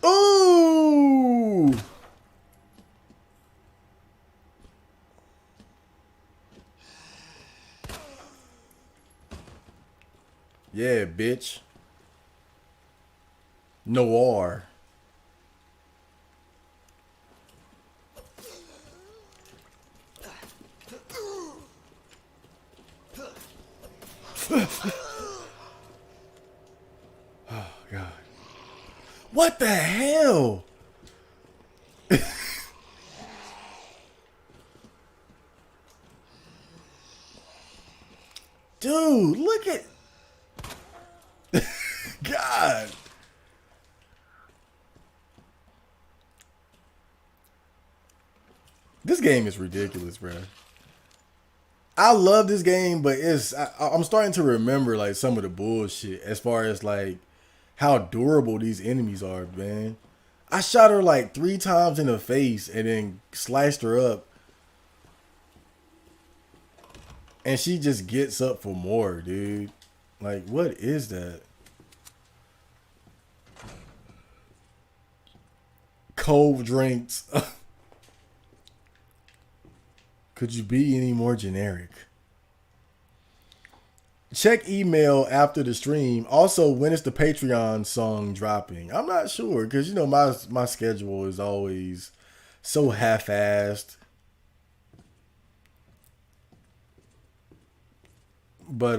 Ooh! Yeah, bitch. Noir. Oh, God. What the hell? Dude, look at... God. This game is ridiculous, bro. I love this game, but I'm starting to remember like some of the bullshit as far as like how durable these enemies are, man. I shot her like 3 times in the face and then sliced her up. And she just gets up for more, dude. Like, what is that? Cold drinks. Could you be any more generic? Check email after the stream. Also, when is the Patreon song dropping? I'm not sure because you know my schedule is always so half-assed. But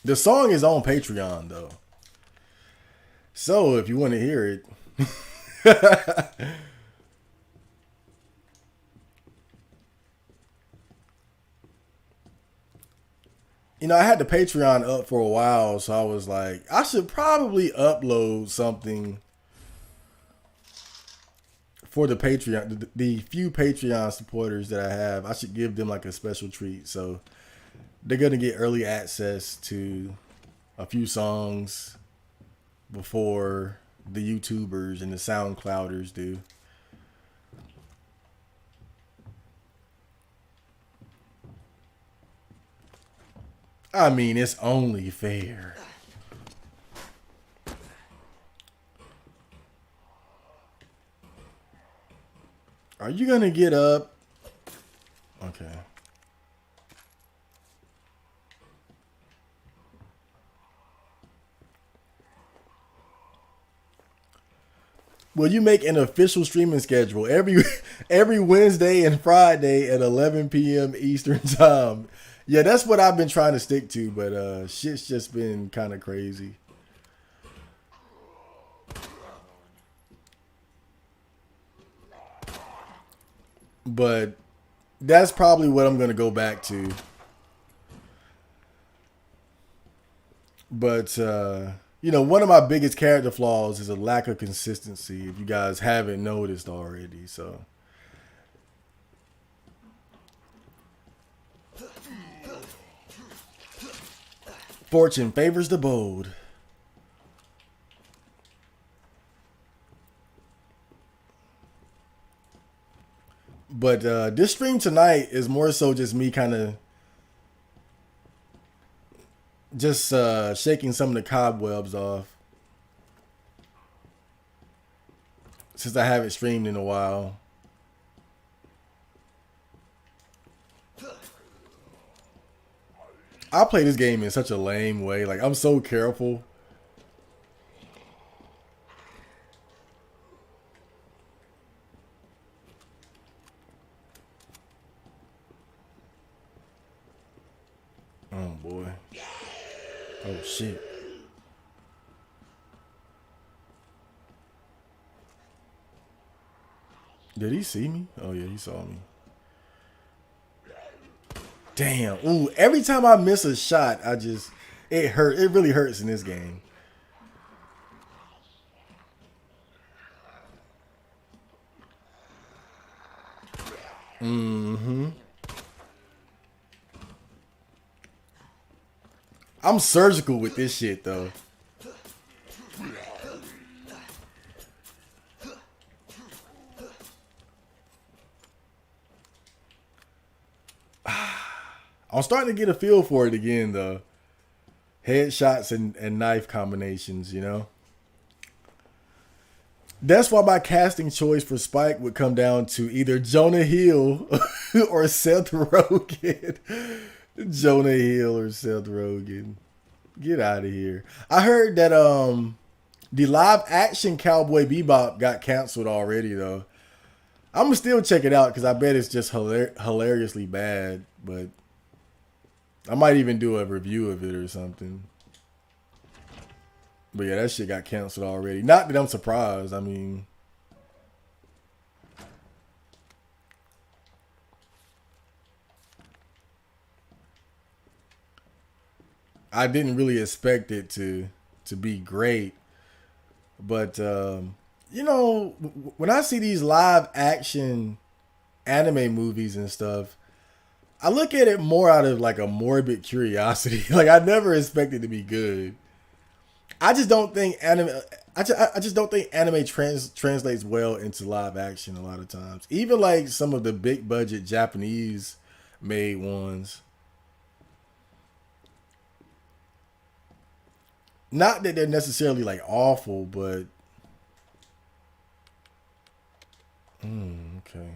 the song is on Patreon though. So if you want to hear it. You know, I had the Patreon up for a while, so I was like, I should probably upload something for the Patreon. The few Patreon supporters that I have, I should give them like a special treat. So they're going to get early access to a few songs before the YouTubers and the SoundClouders do. I mean, it's only fair. Are you gonna get up? Okay. Will you make an official streaming schedule every Wednesday and Friday at 11 p.m. Eastern time? Yeah, that's what I've been trying to stick to, but shit's just been kind of crazy. But that's probably what I'm going to go back to. But, you know, one of my biggest character flaws is a lack of consistency, if you guys haven't noticed already, so... Fortune favors the bold. But this stream tonight is more so just me kind of just shaking some of the cobwebs off. Since I haven't streamed in a while. I play this game in such a lame way. Like, I'm so careful. Oh, boy. Oh, shit. Did he see me? Oh, yeah, he saw me. Damn. Ooh, every time I miss a shot, it hurt. It really hurts in this game. Mm-hmm. I'm surgical with this shit, though. I'm starting to get a feel for it again, though. Headshots and knife combinations, you know? That's why my casting choice for Spike would come down to either Jonah Hill or Seth Rogen. Jonah Hill or Seth Rogen. Get out of here. I heard that the live action Cowboy Bebop got canceled already, though. I'm going to still check it out because I bet it's just hilariously bad, but I might even do a review of it or something. But yeah, that shit got canceled already. Not that I'm surprised. I mean, I didn't really expect it to be great, but you know, when I see these live action anime movies and stuff, I look at it more out of like a morbid curiosity. Like I never expected it to be good. I just don't think anime. I just don't think anime translates well into live action a lot of times. Even like some of the big budget Japanese made ones. Not that they're necessarily like awful, but okay.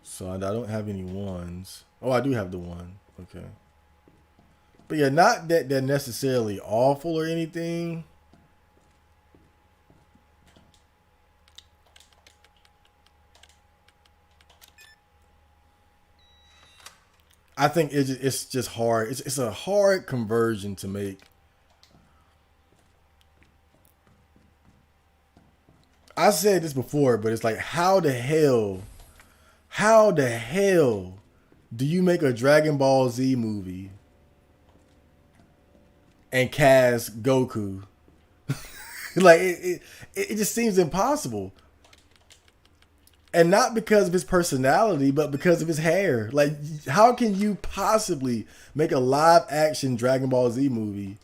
So I don't have any ones. Oh, I do have the one. Okay. But yeah, not that they're necessarily awful or anything. I think it's just hard. It's a hard conversion to make. I said this before, but it's like how the hell do you make a Dragon Ball Z movie and cast Goku? Like it just seems impossible. And not because of his personality, but because of his hair. Like, how can you possibly make a live action Dragon Ball Z movie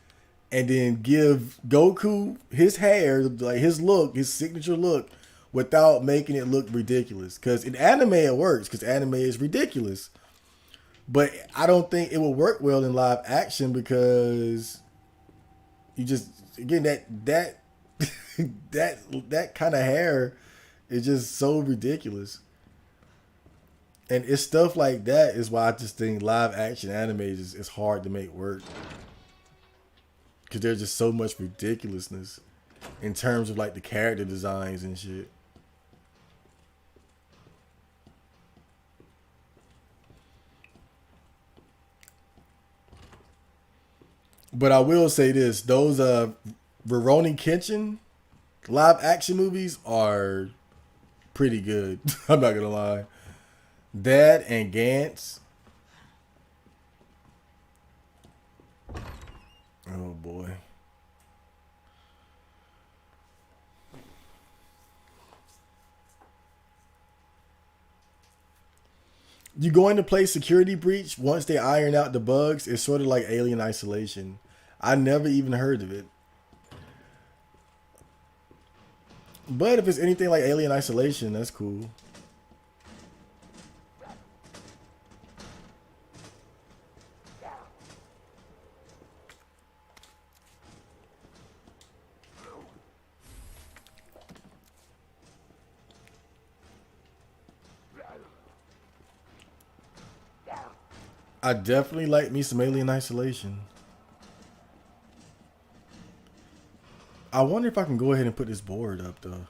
and then give Goku his hair, like his look, his signature look, without making it look ridiculous? Because in anime it works, because anime is ridiculous. But I don't think it will work well in live action because you just, again, that that kind of hair is just so ridiculous. And it's stuff like that is why I just think live action anime is hard to make work. Because there's just so much ridiculousness in terms of like the character designs and shit. But I will say this, those Rurouni Kenshin live action movies are pretty good. I'm not gonna lie. That and Gantz. Oh boy. You going to play Security Breach once they iron out the bugs? It's sort of like Alien Isolation. I never even heard of it. But if it's anything like Alien Isolation, that's cool. I definitely like me some Alien Isolation. I wonder if I can go ahead and put this board up though.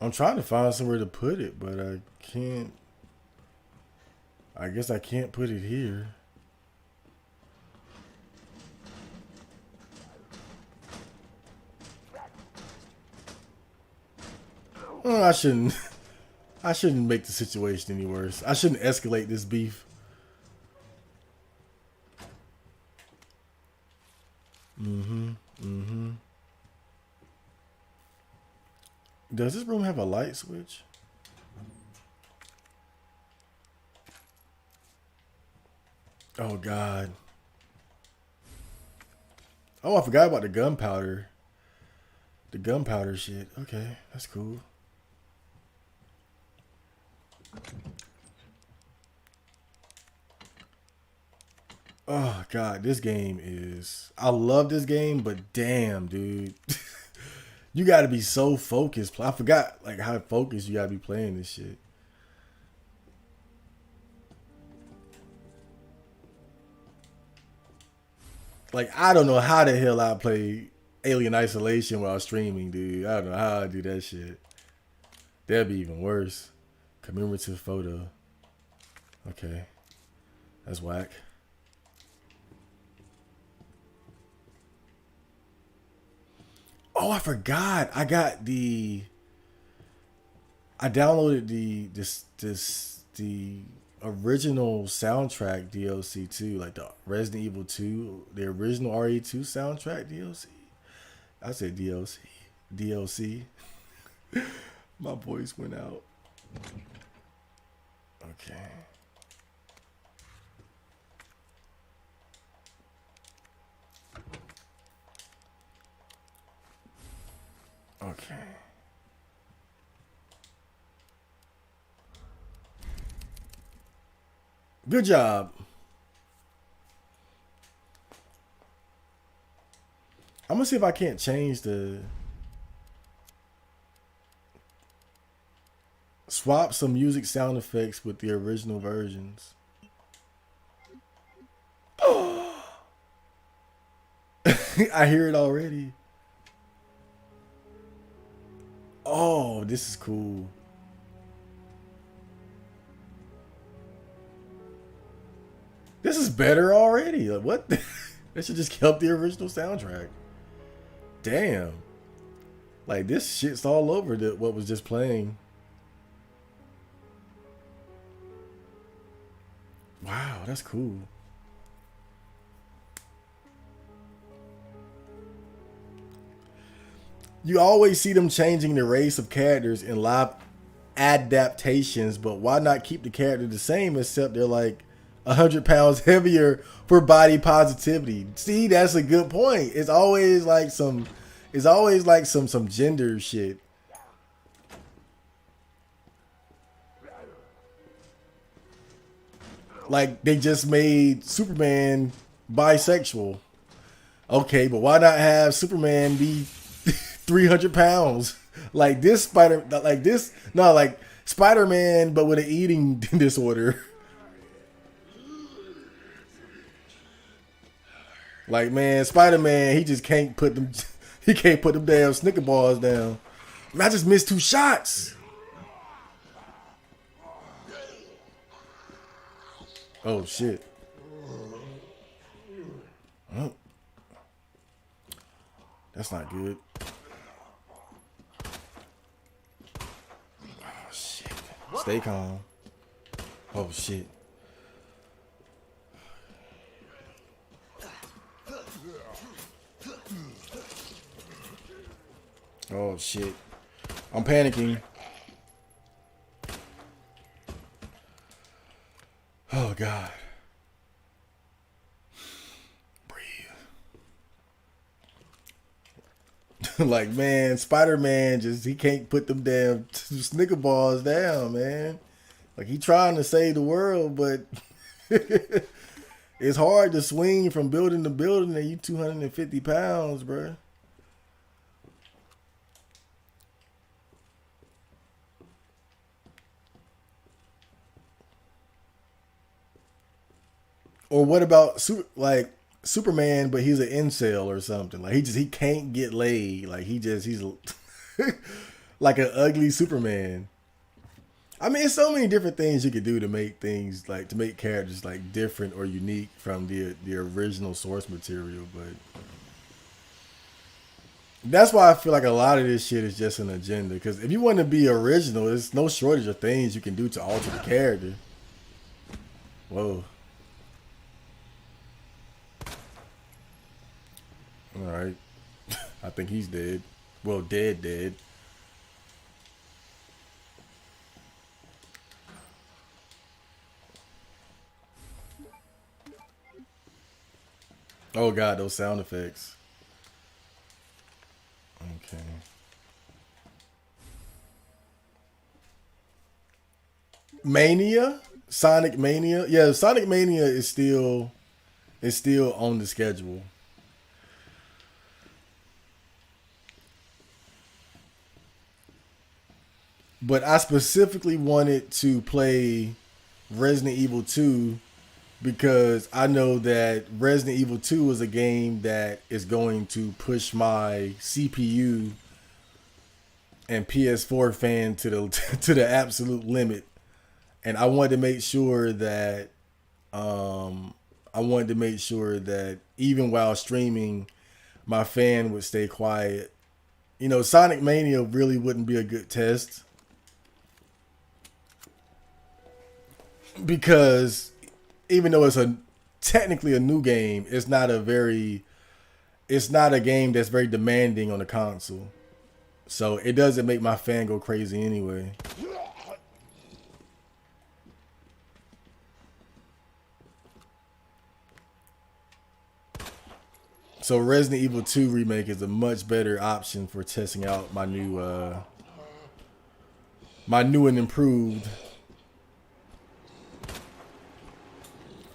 I'm trying to find somewhere to put it, but I can't. I guess I can't put it here. Oh, I shouldn't. I shouldn't make the situation any worse. I shouldn't escalate this beef. Does this room have a light switch? Oh God. Oh, I forgot about the gunpowder. The gunpowder shit. Okay, that's cool. Oh God, this game is. I love this game, but damn, dude, you got to be so focused. I forgot like how focused you got to be playing this shit. Like I don't know how the hell I play Alien Isolation while streaming, dude. I don't know how I do that shit. That'd be even worse. Commemorative photo. Okay. That's whack. Oh, I forgot. I downloaded the original soundtrack DLC too, like the Resident Evil 2, the original RE2 soundtrack DLC. I said DLC. DLC. My voice went out. Okay. Okay. Good job. I'm gonna see if I can't change the swap some music sound effects with the original versions. I hear it already. Oh, this is cool. This is better already. Like, what? They should just kept the original soundtrack. Damn. Like, this shit's all over what was just playing. Wow, that's cool. You always see them changing the race of characters in live adaptations, but why not keep the character the same except they're like 100 pounds heavier for body positivity? See, that's a good point. It's always like some gender shit. Like they just made Superman bisexual. Okay, but why not have Superman be 300 pounds? Like this Spider-Man, but with an eating disorder. Like, man, Spider-Man, he can't put them damn Snicker bars down. Man, I just missed 2 shots. Oh shit. Oh. That's not good. Oh shit. Stay calm. Oh shit. Oh shit. I'm panicking. Oh God. Breathe. Like, man, Spider-Man he can't put them damn Snicker bars down, man. Like, he trying to save the world, but it's hard to swing from building to building and you 250 pounds, bruh. Or what about Superman, but he's an incel or something? Like he can't get laid. Like he's like an ugly Superman. I mean, it's so many different things you could do to make characters like different or unique from the original source material. But that's why I feel like a lot of this shit is just an agenda. Because if you want to be original, there's no shortage of things you can do to alter the character. Whoa. All right. I think he's dead. Well, dead. Oh, God, those sound effects. Okay. Mania? Sonic Mania? Yeah, Sonic Mania is still on the schedule. But I specifically wanted to play Resident Evil 2 because I know that Resident Evil 2 is a game that is going to push my CPU and PS4 fan to the to the absolute limit. And I wanted to make sure that even while streaming, my fan would stay quiet. You know, Sonic Mania really wouldn't be a good test because even though it's technically a new game, it's not a game that's very demanding on the console. So it doesn't make my fan go crazy anyway. So Resident Evil 2 Remake is a much better option for testing out my new and improved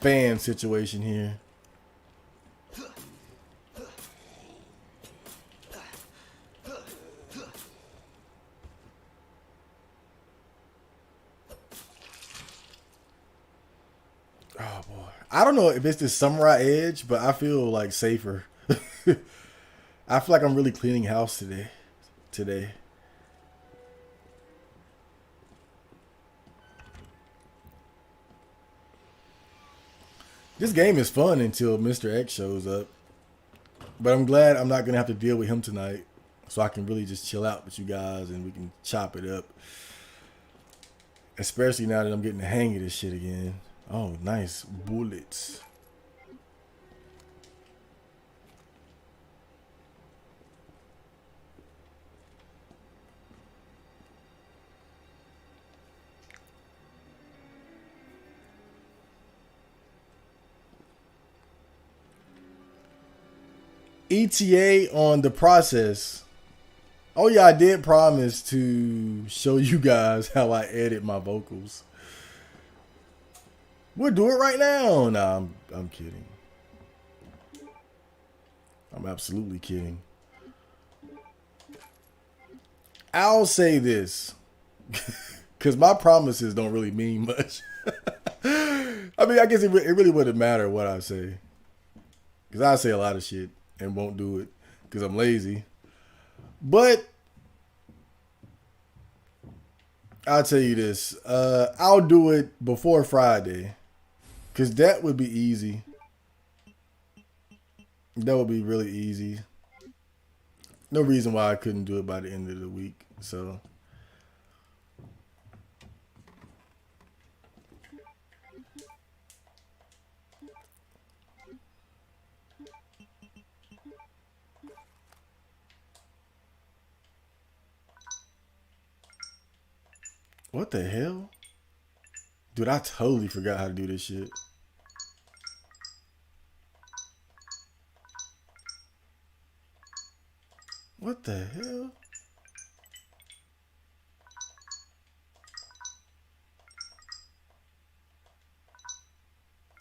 fan situation here. Oh boy. I don't know if it's the Samurai Edge, but I feel like safer. I feel like I'm really cleaning house today. This game is fun until Mr. X shows up. But I'm glad I'm not going to have to deal with him tonight. So I can really just chill out with you guys and we can chop it up. Especially now that I'm getting the hang of this shit again. Oh, nice. Bullets. ETA on the process. Oh yeah, I did promise to show you guys how I edit my vocals. We'll do it right now. Nah, I'm kidding. I'm absolutely kidding. I'll say this, because my promises don't really mean much. I mean, I guess it really wouldn't matter what I say, because I say a lot of shit and won't do it because I'm lazy. But I'll tell you this. I'll do it before Friday because that would be easy. That would be really easy. No reason why I couldn't do it by the end of the week. So what the hell? Dude, I totally forgot how to do this shit. What the hell?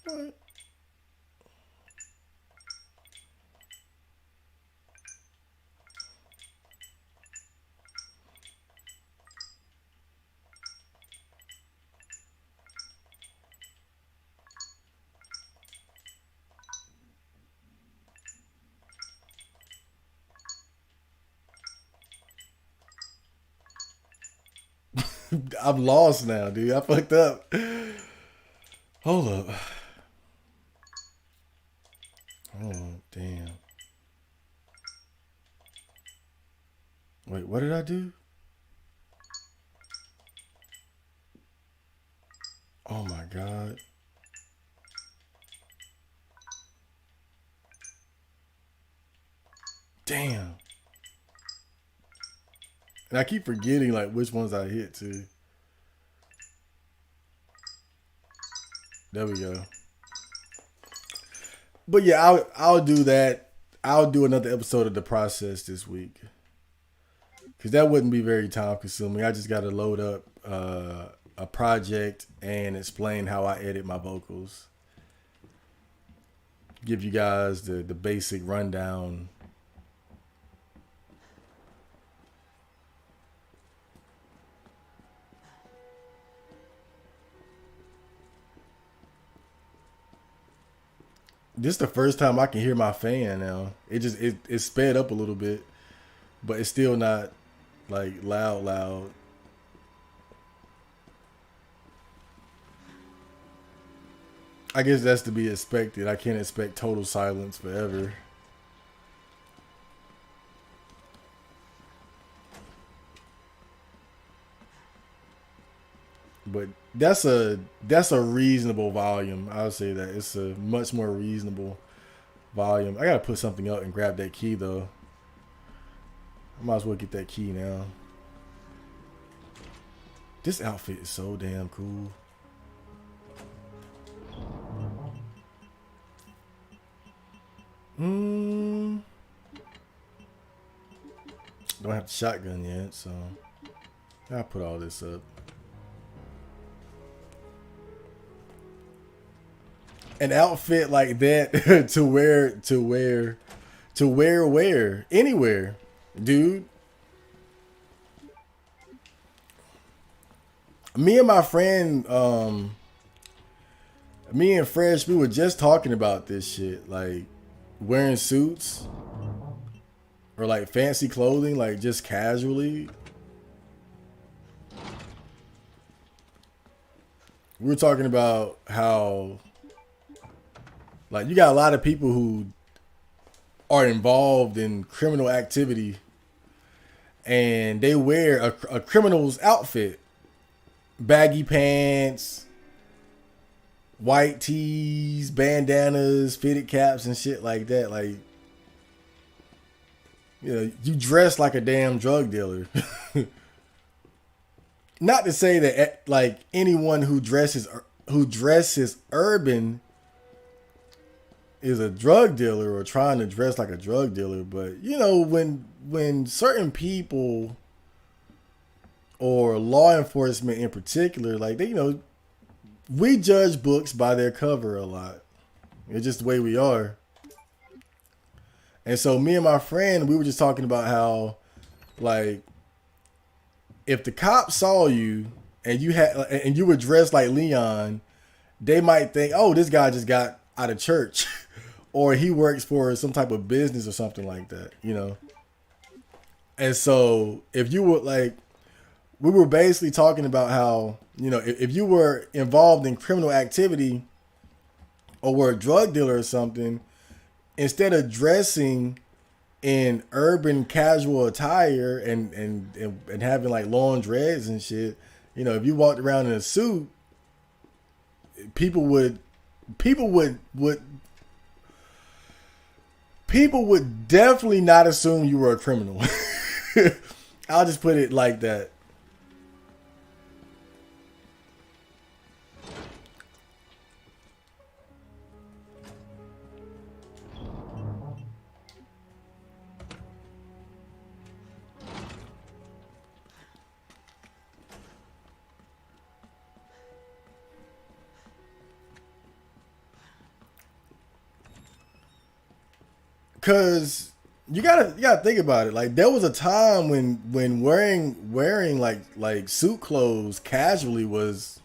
What? I'm lost now, dude. I fucked up. Hold up. Oh, damn. Wait, what did I do? Oh my God. Damn. And I keep forgetting like which ones I hit too. There we go. But yeah, I'll do that. I'll do another episode of The Process this week. Because that wouldn't be very time consuming. I just got to load up a project and explain how I edit my vocals. Give you guys the basic rundown. This is the first time I can hear my fan now. It sped up a little bit, but it's still not Like loud, loud. I guess that's to be expected. I can't expect total silence forever. But that's a reasonable volume. I would say that it's a much more reasonable volume. I gotta put something up and grab that key though. I might as well get that key now. This outfit is so damn cool. Don't have the shotgun yet, so I'll put all this up. An outfit like that to wear anywhere, dude. Me and my friend, me and Fresh, we were just talking about this shit, like wearing suits or like fancy clothing, like just casually. We were talking about how, like, you got a lot of people who are involved in criminal activity and they wear a criminal's outfit. Baggy pants, white tees, bandanas, fitted caps, and shit like that. Like, you know, you dress like a damn drug dealer. Not to say that, like, anyone who dresses urban is a drug dealer or trying to dress like a drug dealer, but you know, when certain people or law enforcement in particular, like, they, you know, we judge books by their cover a lot. It's just the way we are. And so me and my friend, we were just talking about how, like, if the cops saw you and you were dressed like Leon, they might think, oh, this guy just got out of church or he works for some type of business or something like that, you know? And so if you were like, we were basically talking about how, you know, if you were involved in criminal activity or were a drug dealer or something, instead of dressing in urban casual attire and having like long dreads and shit, you know, if you walked around in a suit, people would definitely not assume you were a criminal. I'll just put it like that. Cause you gotta think about it. Like, there was a time when wearing like suit clothes casually was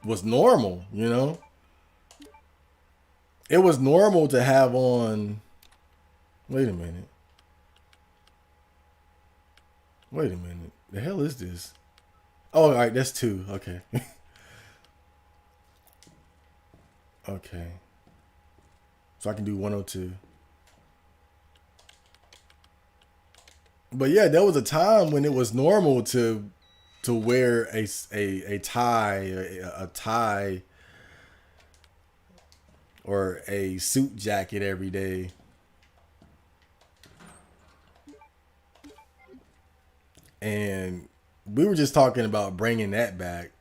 normal, you know? It was normal to have on. Wait a minute. The hell is this? Oh, all right, that's 2. Okay. Okay. So I can do 102. But yeah, there was a time when it was normal to wear a tie or a suit jacket every day. And we were just talking about bringing that back.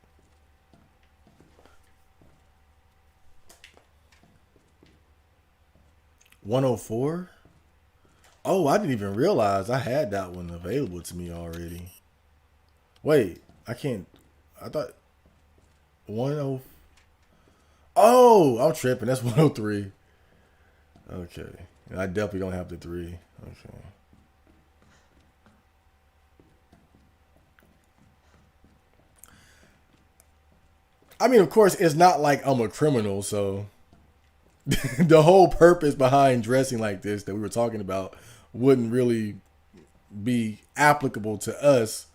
$104? Oh, I didn't even realize I had that one available to me already. Wait, I can't. I thought 10. Oh, I'm tripping. That's 103. Okay. And I definitely don't have the 3. Okay. I mean, of course, it's not like I'm a criminal, so the whole purpose behind dressing like this that we were talking about wouldn't really be applicable to us,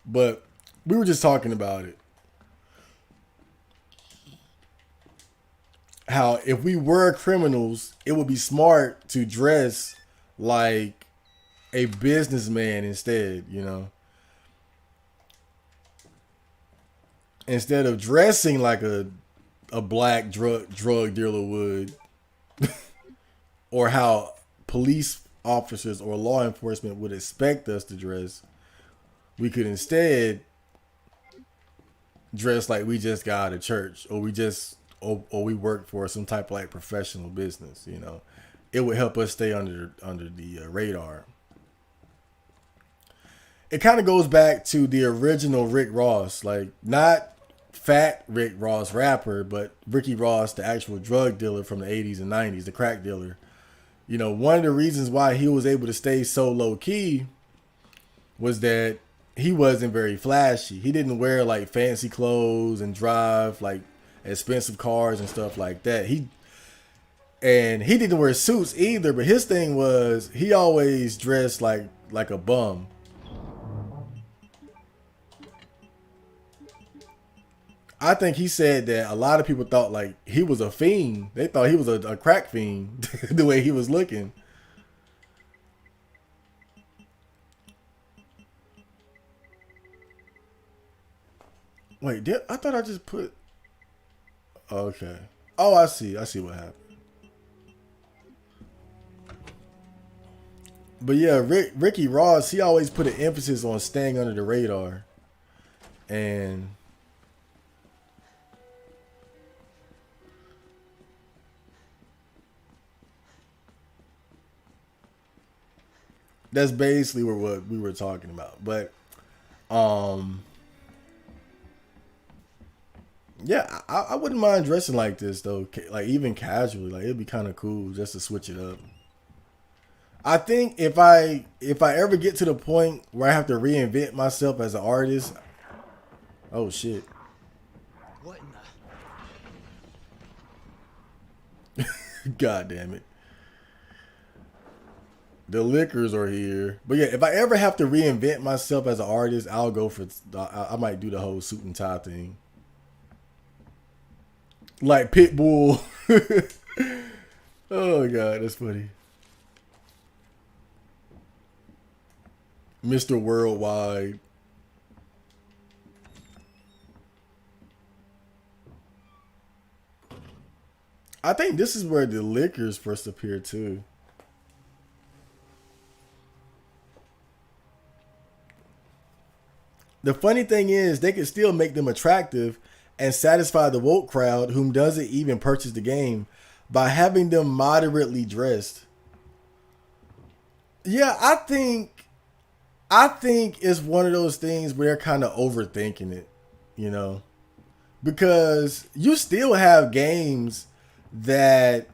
but we were just talking about it. How if we were criminals, it would be smart to dress like a businessman instead, you know. Instead of dressing like a black drug dealer would, or how police officers or law enforcement would expect us to dress, we could instead dress like we just got out of church, or we work for some type of like professional business. You know, it would help us stay under the radar. It kind of goes back to the original Rick Ross, like not fat Rick Ross rapper, but Ricky Ross, the actual drug dealer from the 80s and 90s, the crack dealer. You know, one of the reasons why he was able to stay so low key was that he wasn't very flashy. He didn't wear like fancy clothes and drive like expensive cars and stuff like that. He didn't wear suits either, but his thing was he always dressed like a bum. I think he said that a lot of people thought like he was a fiend. They thought he was a crack fiend the way he was looking. Wait, I thought I just put... Okay. Oh, I see what happened. But yeah, Ricky Ross, he always put an emphasis on staying under the radar. And that's basically what we were talking about. But yeah, I wouldn't mind dressing like this though, like even casually. Like it'd be kind of cool just to switch it up. I think if I ever get to the point where I have to reinvent myself as an artist, oh shit. What in the... God damn it. The liquors are here. But yeah, if I ever have to reinvent myself as an artist, I'll go for... I might do the whole suit and tie thing. Like Pitbull. Oh, God, that's funny. Mr. Worldwide. I think this is where the liquors first appeared, too. The funny thing is, they can still make them attractive and satisfy the woke crowd whom doesn't even purchase the game by having them moderately dressed. Yeah, I think it's one of those things where they're kind of overthinking it, you know, because you still have games that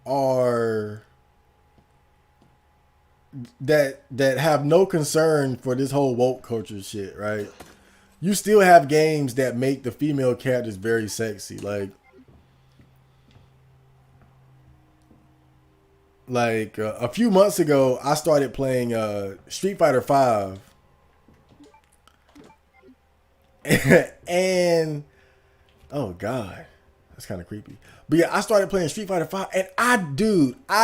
are that have no concern for this whole woke culture shit, right? You still have games that make the female characters very sexy, like a few months ago, I started playing Street Fighter 5, and oh god, that's kind of creepy. But yeah, I started playing Street Fighter 5, and I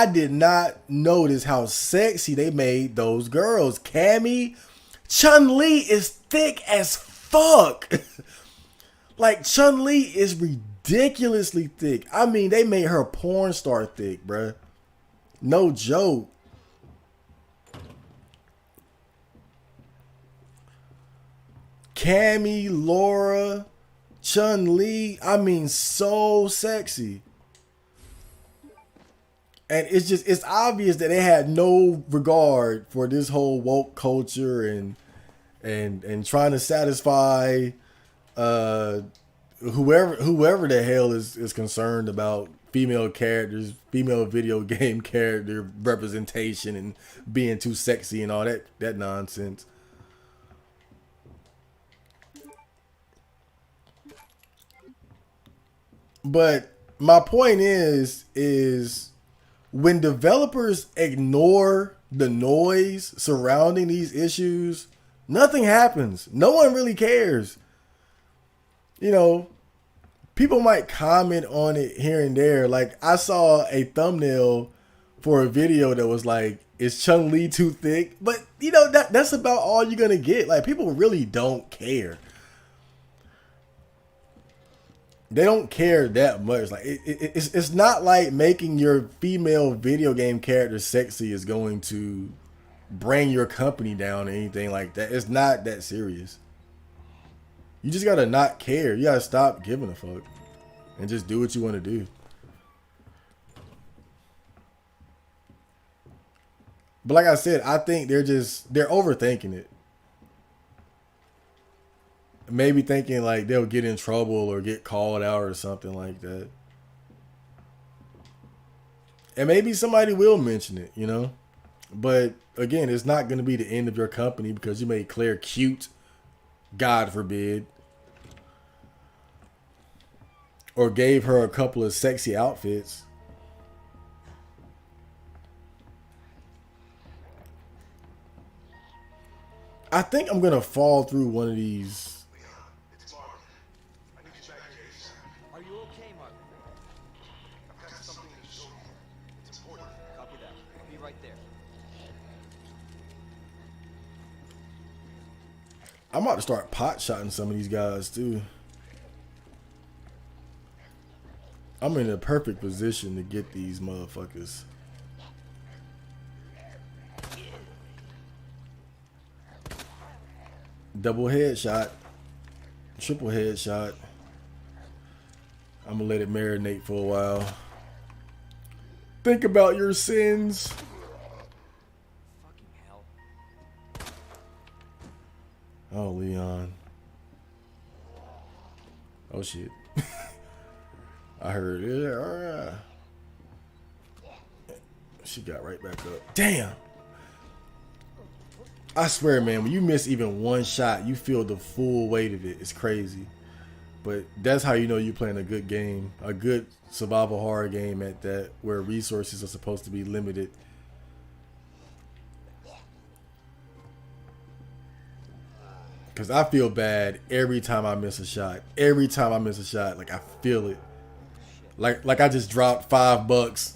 did not notice how sexy they made those girls. Cammy, Chun-Li is thick as fuck. Like Chun-Li is ridiculously thick. I mean, they made her porn star thick, bruh. No joke. Cammy, Laura, Chun-Li, I mean, so sexy. And it's obvious that they had no regard for this whole woke culture and trying to satisfy whoever the hell is concerned about female characters, female video game character representation and being too sexy and all that nonsense. But my point is when developers ignore the noise surrounding these issues, nothing happens. No one really cares. You know, people might comment on it here and there. Like, I saw a thumbnail for a video that was like, is Chun-Li too thick? But, you know, that's about all you're going to get. Like, people really don't care. They don't care that much. Like, it's not like making your female video game character sexy is going to bring your company down or anything like that. It's not that serious. You just got to not care. You got to stop giving a fuck and just do what you want to do. But like I said, I think they're overthinking it. Maybe thinking like they'll get in trouble or get called out or something like that. And maybe somebody will mention it, you know? But again, it's not going to be the end of your company because you made Claire cute, God forbid. Or gave her a couple of sexy outfits. I think I'm going to fall through one of these. It's Marvin. I need you back here ASAP. Are you okay, Marvin? I've got something to show you. It's important. Copy that. I'll be right there. I'm about to start pot shotting some of these guys too. I'm in a perfect position to get these motherfuckers. Double headshot. Triple headshot. I'm gonna let it marinate for a while. Think about your sins. Fucking hell. Oh, Leon. Oh, shit. I heard it. She got right back up. Damn. I swear, man, when you miss even one shot, you feel the full weight of it. It's crazy. But that's how you know you're playing a good game. A good survival horror game at that, where resources are supposed to be limited. Because I feel bad every time I miss a shot. Every time I miss a shot, like I feel it. Like I just dropped $5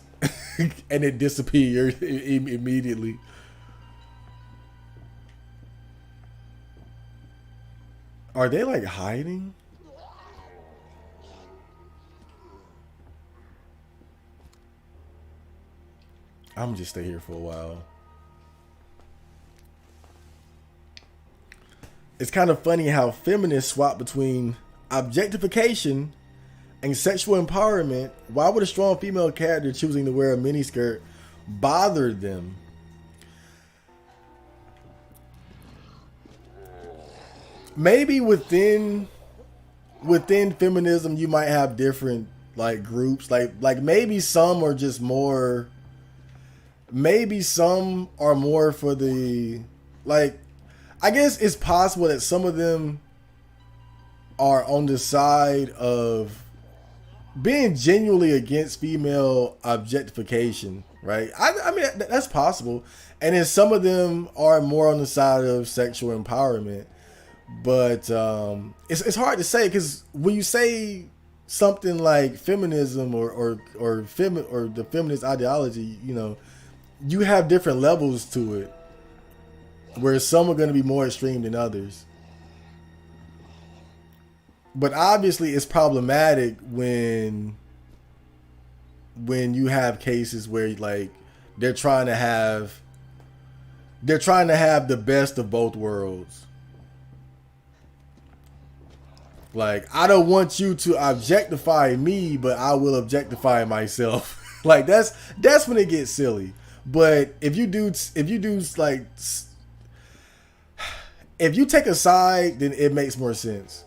and it disappeared immediately. Are they like hiding? I'm just stay here for a while. It's kind of funny how feminists swap between objectification and sexual empowerment. Why would a strong female character choosing to wear a miniskirt bother them? Maybe within feminism you might have different like groups. Like maybe some are just more, maybe some are more for the, like, I guess it's possible that some of them are on the side of being genuinely against female objectification, right? I mean, that's possible. And then some of them are more on the side of sexual empowerment. But it's hard to say, because when you say something like feminism or the feminist ideology, you know, you have different levels to it, where some are going to be more extreme than others. But obviously it's problematic when you have cases where like they're trying to have the best of both worlds. Like, I don't want you to objectify me, but I will objectify myself. Like, that's when it gets silly. But if you take a side, then it makes more sense.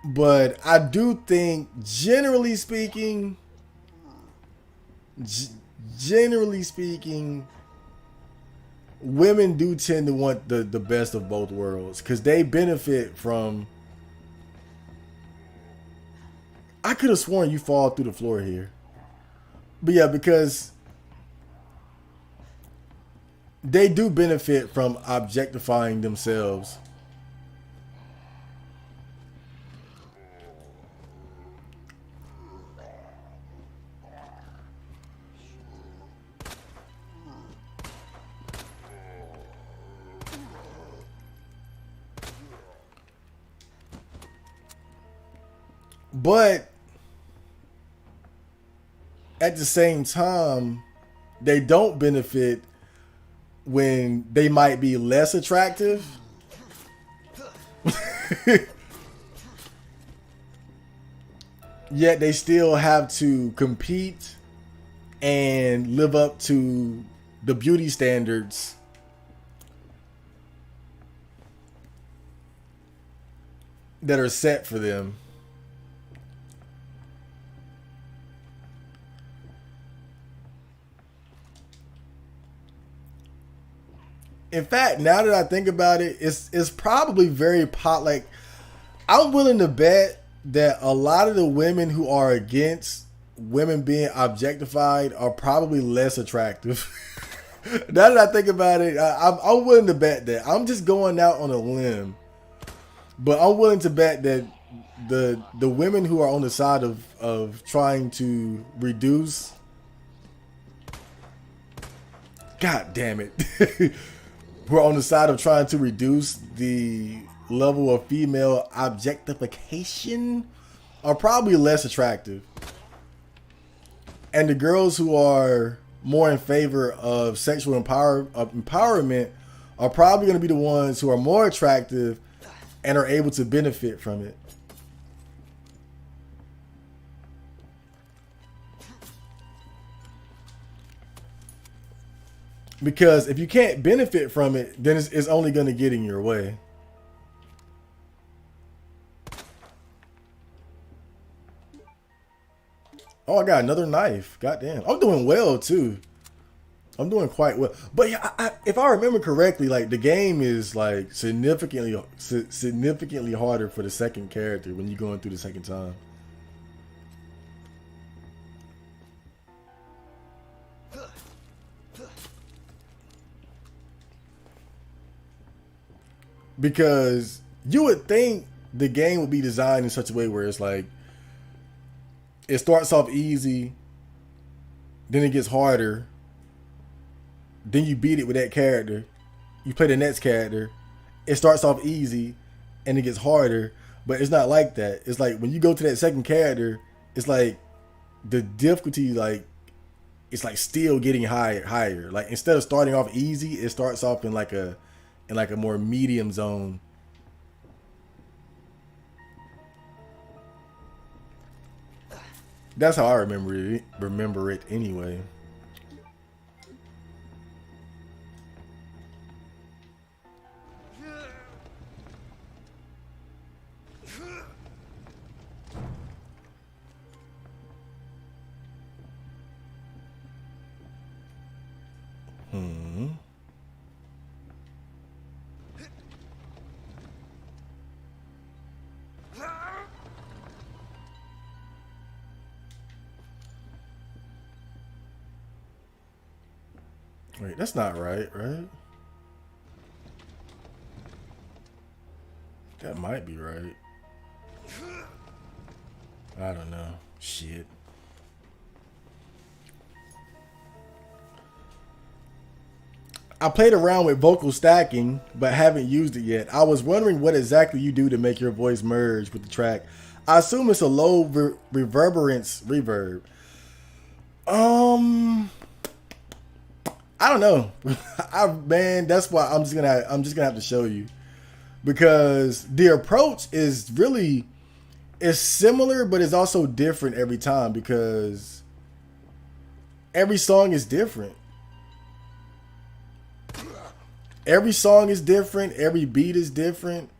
But I do think, generally speaking, women do tend to want the best of both worlds, because they benefit from I could have sworn you fall through the floor here. But yeah, because they do benefit from objectifying themselves. But at the same time, they don't benefit when they might be less attractive. Yet they still have to compete and live up to the beauty standards that are set for them. In fact, now that I think about it, it's probably very pot. Like, I'm willing to bet that a lot of the women who are against women being objectified are probably less attractive. Now that I think about it, I'm willing to bet that. I'm just going out on a limb, but I'm willing to bet that the women who are on the side of trying to reduce. God damn it. Who are on the side of trying to reduce the level of female objectification are probably less attractive. And the girls who are more in favor of sexual empowerment are probably going to be the ones who are more attractive and are able to benefit from it. Because if you can't benefit from it, then it's only going to get in your way. Oh, I got another knife. Goddamn. I'm doing well, too. I'm doing quite well. But yeah, if I remember correctly, like, the game is, like, significantly harder for the second character when you're going through the second time. Because you would think the game would be designed in such a way where it's like, it starts off easy, then it gets harder, then you beat it with that character, you play the next character, it starts off easy, and it gets harder, but it's not like that. It's like, when you go to that second character, it's like, the difficulty, like, it's like still getting higher. Like, instead of starting off easy, it starts off in like a more medium zone. That's how I remember it anyway. Wait, that's not right? That might be right. I don't know. Shit. I played around with vocal stacking, but haven't used it yet. I was wondering what exactly you do to make your voice merge with the track. I assume it's a low reverberance reverb. I don't know. Man, that's why I'm just gonna have to show you, because the approach is really, it's similar, but it's also different every time, because every song is different. Every song is different. Every beat is different.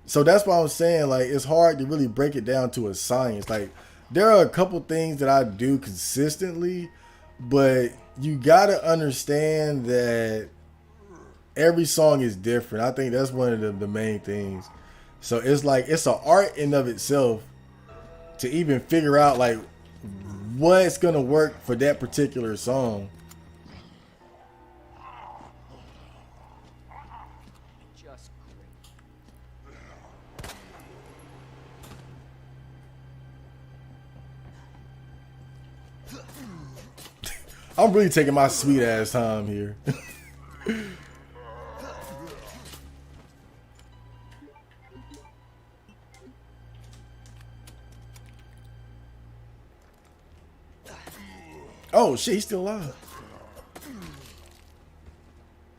So that's why I'm saying, like, it's hard to really break it down to a science. Like, there are a couple things that I do consistently, but you gotta understand that every song is different. I think that's one of the main things. So it's like, it's an art in of itself to even figure out like what's gonna work for that particular song. Just great. I'm really taking my sweet ass time here. Oh shit, he's still alive.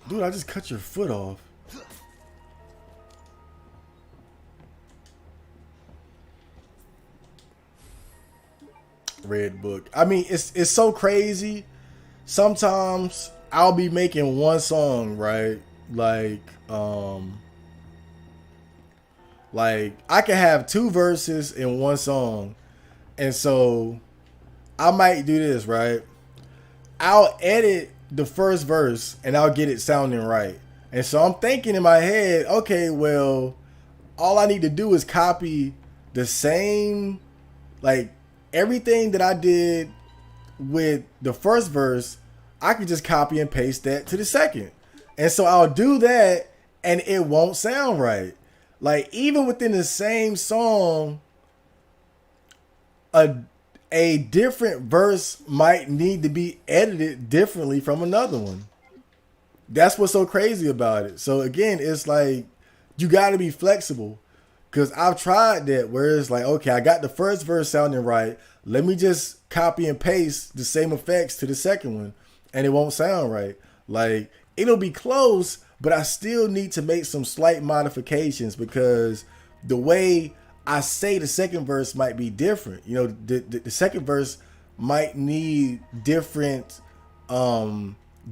Dude, I just cut your foot off. Red book. I mean, it's so crazy. Sometimes I'll be making one song, right? Like I can have two verses in one song. And so I might do this, right? I'll edit the first verse and I'll get it sounding right. And so I'm thinking in my head, okay, well, all I need to do is copy the same, like everything that I did with the first verse, I could just copy and paste that to the second. And so I'll do that and it won't sound right. Like even within the same song, a different verse might need to be edited differently from another one. That's what's so crazy about it. So again, it's like you got to be flexible, because I've tried that where it's like, okay, I got the first verse sounding right. Let me just copy and paste the same effects to the second one and it won't sound right. Like it'll be close, but I still need to make some slight modifications because the way I say the second verse might be different. You know, the second verse might need different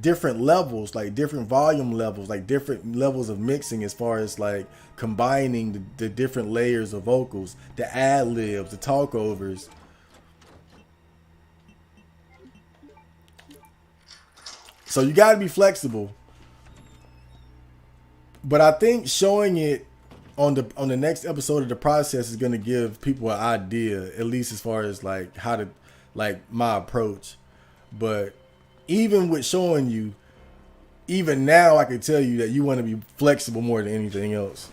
different levels, like different volume levels, like different levels of mixing as far as like combining the different layers of vocals, the ad libs, the talkovers. So you got to be flexible. But I think showing it on the next episode of the process is going to give people an idea, at least as far as like how to, like my approach. But even with showing you, even now I can tell you that you want to be flexible more than anything else.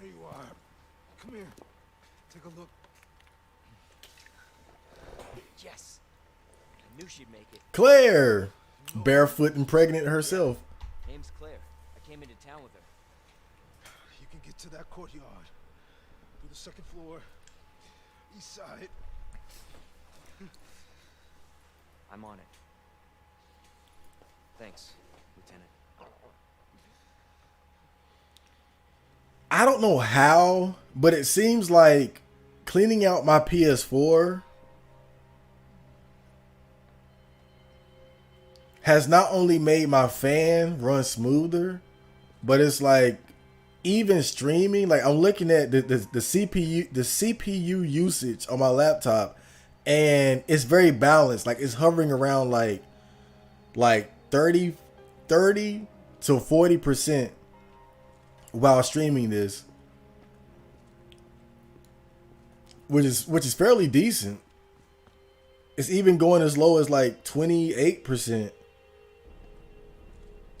There you are. Come here. Take a look. Yes. I knew she'd make it. Claire, barefoot and pregnant herself. Name's Claire. I came into town with her. You can get to that courtyard. Through the second floor. East side. I'm on it. Thanks, Lieutenant. I don't know how, but it seems like cleaning out my PS4 has not only made my fan run smoother, but it's like even streaming, like I'm looking at the CPU usage on my laptop, and it's very balanced. Like it's hovering around like 30 to 40% while streaming this, which is fairly decent. It's even going as low as like 28%.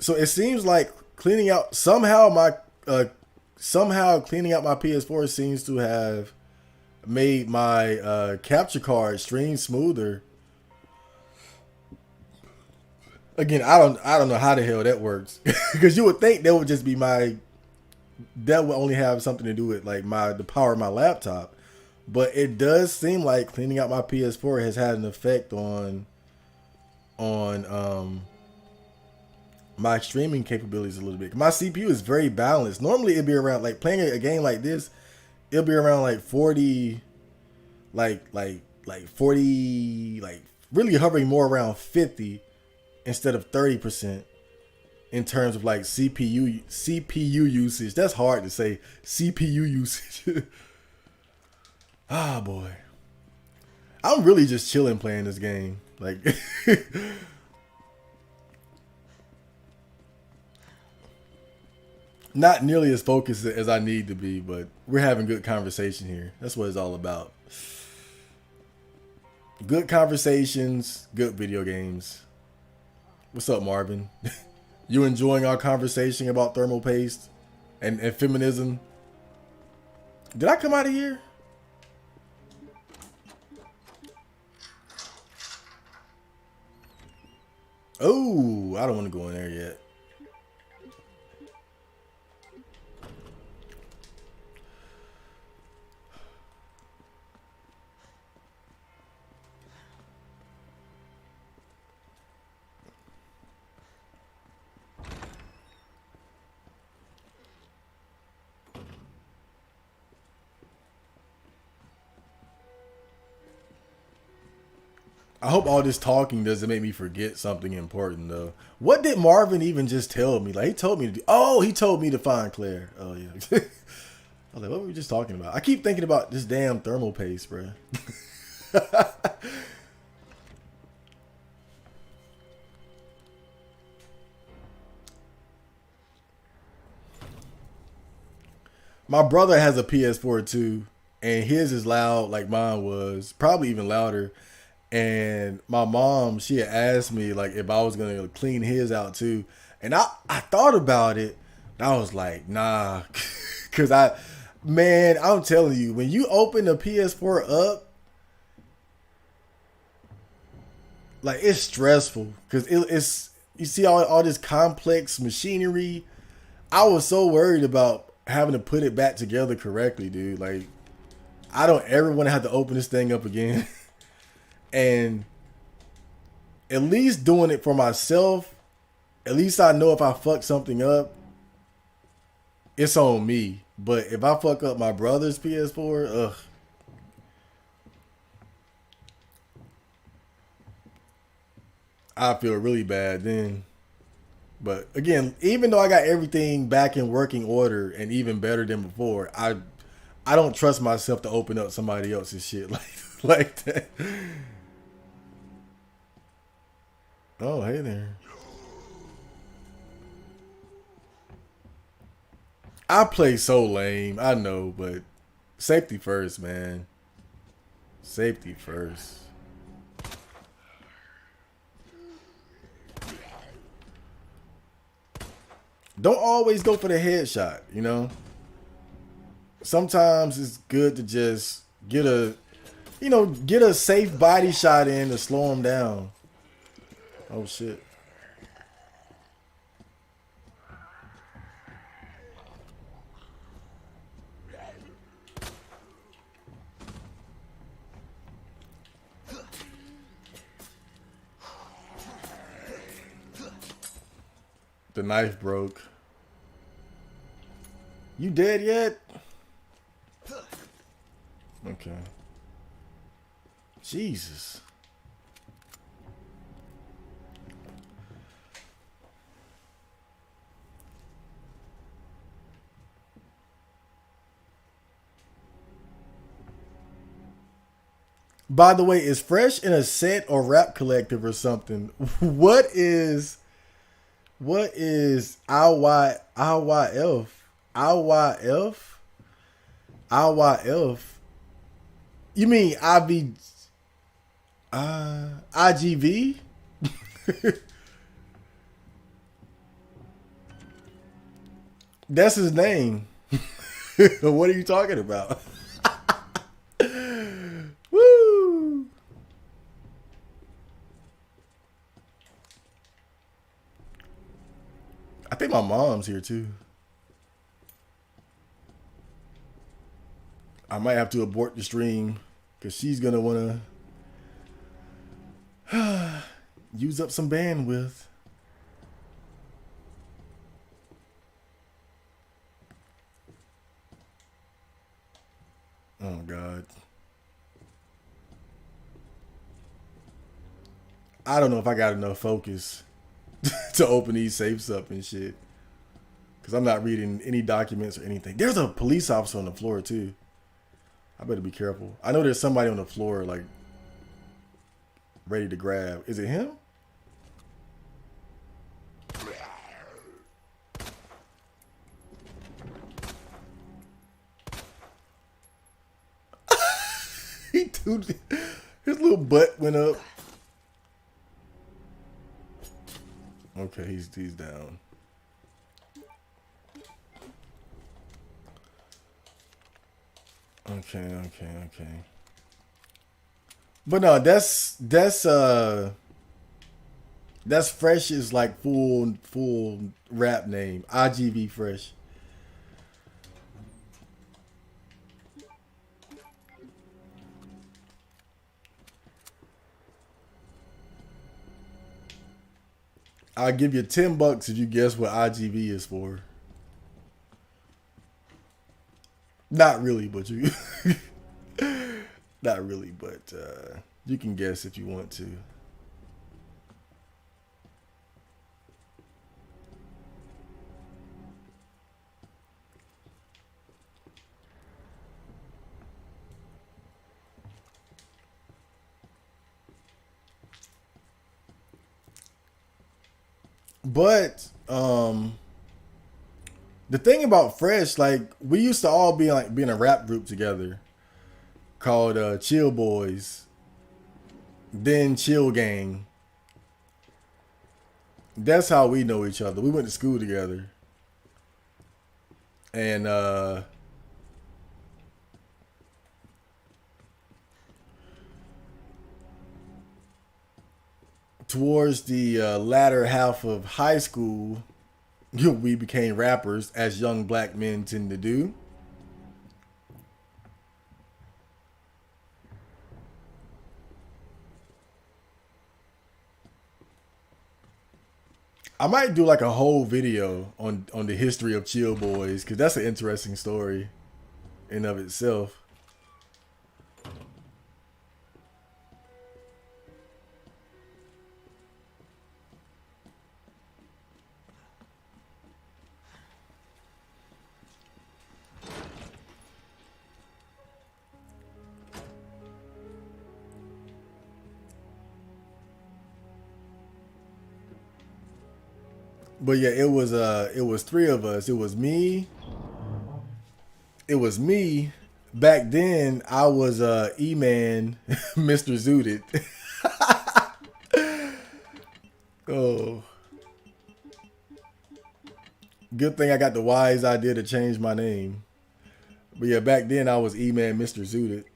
So it seems like cleaning out somehow cleaning out my PS4 seems to have made my capture card stream smoother. Again, I don't know how the hell that works, because you would think that would just be that would only have something to do with like the power of my laptop, but it does seem like cleaning out my PS4 has had an effect on my streaming capabilities a little bit. My CPU is very balanced. Normally it'd be around, like playing a game like this, it'll be around like 40, like 40, like really hovering more around 50 instead of 30% in terms of like CPU usage. That's hard to say. CPU usage. Ah, boy. I'm really just chilling playing this game. Like Not nearly as focused as I need to be, but we're having good conversation here. That's what it's all about. Good conversations, good video games. What's up, Marvin? You enjoying our conversation about thermal paste and feminism? Did I come out of here? Oh, I don't want to go in there yet. I hope all this talking doesn't make me forget something important, though. What did Marvin even just tell me? Like, he told me to do... Oh, he told me to find Claire. Oh, yeah. I was like, what were we just talking about? I keep thinking about this damn thermal paste, bro. My brother has a PS4, too. And his is loud like mine was. Probably even louder. And my mom, she had asked me like if I was gonna clean his out too, and I thought about it. And I was like, nah, cause I'm telling you, when you open the PS4 up, like it's stressful, cause it's you see all this complex machinery. I was so worried about having to put it back together correctly, dude. Like I don't ever want to have to open this thing up again. And at least doing it for myself, at least I know if I fuck something up, it's on me. But if I fuck up my brother's PS4, ugh. I feel really bad then. But again, even though I got everything back in working order and even better than before, I don't trust myself to open up somebody else's shit like that. Oh, hey there. I play so lame. I know, but safety first, man. Safety first. Don't always go for the headshot, you know? Sometimes it's good to just get a safe body shot in to slow them down. Oh shit. The knife broke. You dead yet? Okay. Jesus. By the way, is Fresh in a set or rap collective or something? What is IYF? IYF? You mean IGV? That's his name. What are you talking about? Woo! I think my mom's here too. I might have to abort the stream because she's gonna wanna use up some bandwidth. Oh God. I don't know if I got enough focus to open these safes up and shit. Because I'm not reading any documents or anything. There's a police officer on the floor too. I better be careful. I know there's somebody on the floor like ready to grab. Is it him? Dude, his little butt went up. Okay, he's down. Okay. But no, that's Fresh's like full rap name. IGV Fresh. I'll give you $10 if you guess what IGV is for. Not really, but you not really, but you can guess if you want to. But the thing about Fresh, like we used to all be in a rap group together called Chill Boys, then Chill Gang. That's how we know each other. We went to school together. And towards the latter half of high school, we became rappers, as young black men tend to do. I might do like a whole video on the history of Chill Boys, because that's an interesting story in of itself. But yeah, it was three of us. It was me. Back then, I was E-Man, Mr. Zooted. Oh. Good thing I got the wise idea to change my name. But yeah, back then I was E-Man, Mr. Zooted.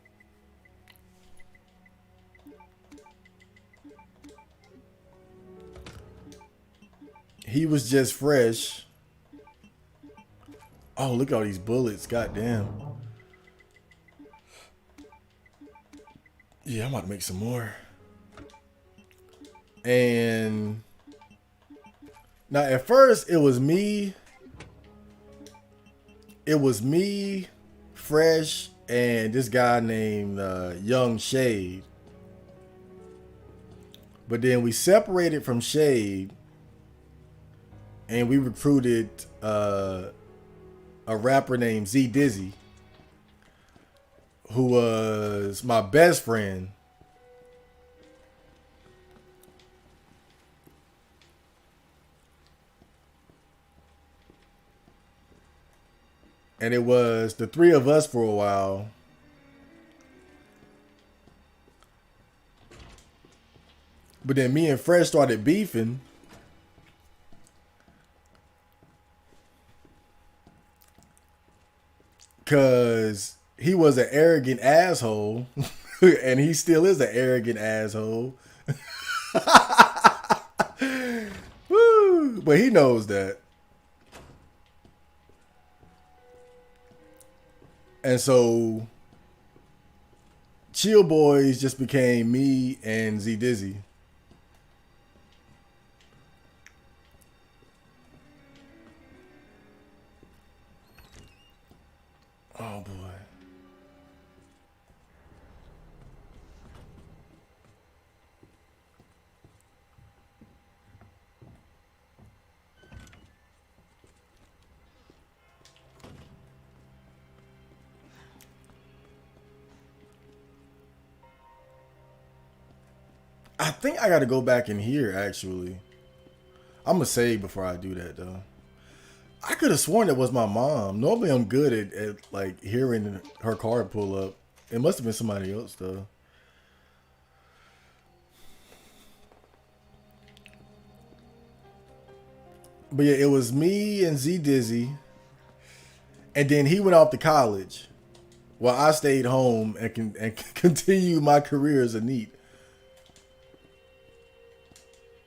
He was just Fresh. Oh, look at all these bullets. Goddamn. Yeah, I'm about to make some more. And now at first it was me. It was me, Fresh, and this guy named Young Shade. But then we separated from Shade. And we recruited a rapper named Z Dizzy, who was my best friend. And it was the three of us for a while. But then me and Fresh started beefing. Cause he was an arrogant asshole, and he still is an arrogant asshole. Woo, but he knows that. And so Chill Boys just became me and Z Dizzy. Oh boy. I think I got to go back in here, actually. I'm going to save before I do that, though. I could have sworn it was my mom. Normally I'm good at like hearing her car pull up. It must have been somebody else, though. But yeah, it was me and Z Dizzy, and then he went off to college, while I stayed home and continued my career as a NEET.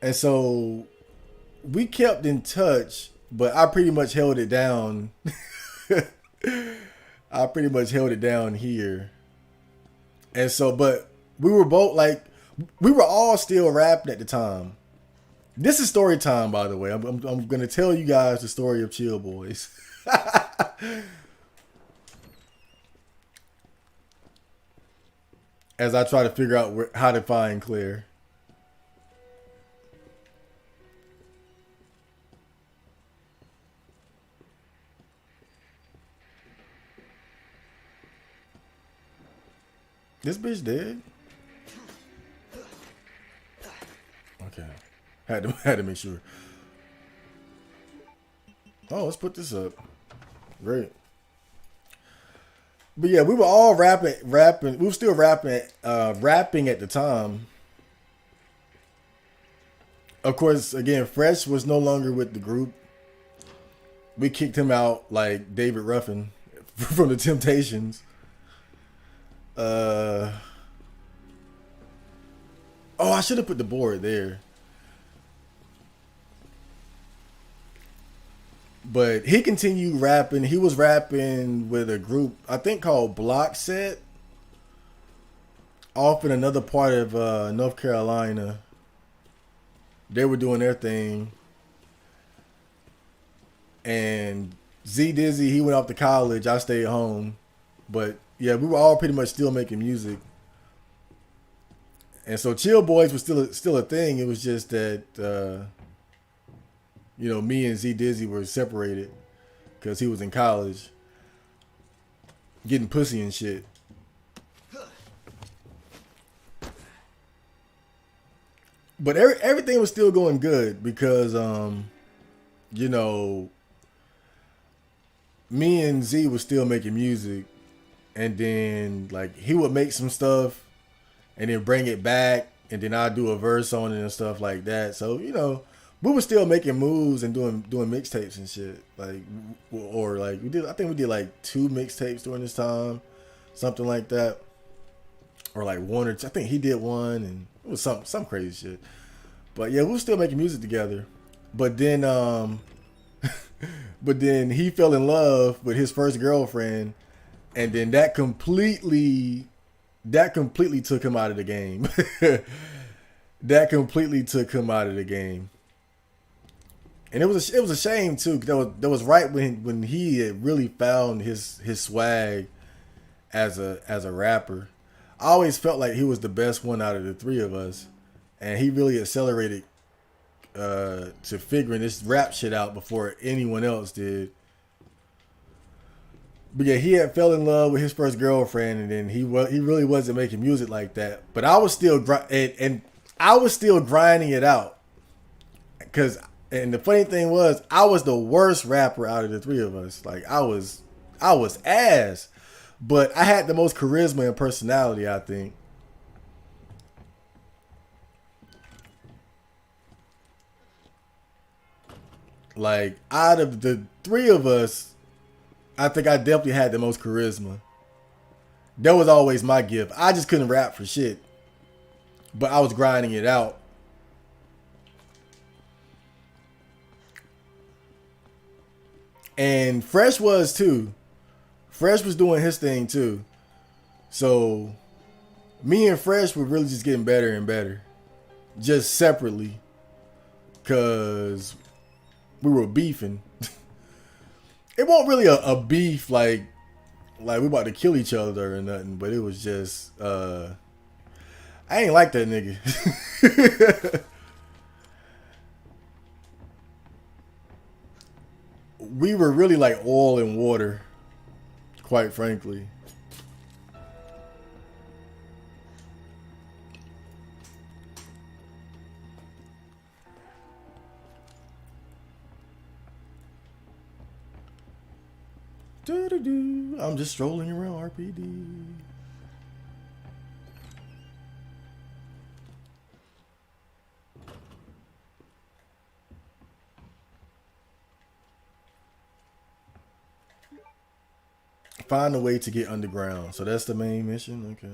And so we kept in touch, but I pretty much held it down. I pretty much held it down here. And so, but we were both like, we were all still rapping at the time. This is story time, by the way. I'm going to tell you guys the story of Chill Boys. As I try to figure out how to find Claire. This bitch dead? Okay. Had to make sure. Oh, let's put this up. Great. But yeah, we were all rapping. We were still rapping at the time. Of course, again, Fresh was no longer with the group. We kicked him out like David Ruffin from the Temptations. Oh, I should have put the board there. But he continued rapping. He was rapping with a group, I think called Block Set, off in another part of North Carolina. They were doing their thing. And Z Dizzy, he went off to college. I stayed home. But yeah, we were all pretty much still making music. And so Chill Boys was still a thing. It was just that, me and Z Dizzy were separated because he was in college getting pussy and shit. But everything was still going good because, me and Z was still making music. And then, like, he would make some stuff and then bring it back. And then I'd do a verse on it and stuff like that. So, we were still making moves and doing mixtapes and shit. Like, or like, I think we did like 2 mixtapes during this time. Something like that. Or like 1 or 2. I think he did 1 and it was some crazy shit. But yeah, we were still making music together. But then, he fell in love with his first girlfriend. And then that completely took him out of the game. That completely took him out of the game. And it was a shame too, because that was right when he had really found his swag as a rapper. I always felt like he was the best one out of the 3 of us, and he really accelerated to figuring this rap shit out before anyone else did. But yeah, he had fell in love with his first girlfriend, and then he really wasn't making music like that. But I was still grinding it out, and the funny thing was, I was the worst rapper out of the 3 of us. Like I was ass, but I had the most charisma and personality, I think. Like out of the 3 of us, I think I definitely had the most charisma. That was always my gift. I just couldn't rap for shit, but I was grinding it out. And Fresh was too. Fresh was doing his thing too. So me and Fresh were really just getting better and better. Just separately. Cause we were beefing. It wasn't really a beef like we about to kill each other or nothing, but it was just I ain't like that nigga. We were really like oil and water, quite frankly. I'm just strolling around RPD. Find a way to get underground. So that's the main mission? Okay.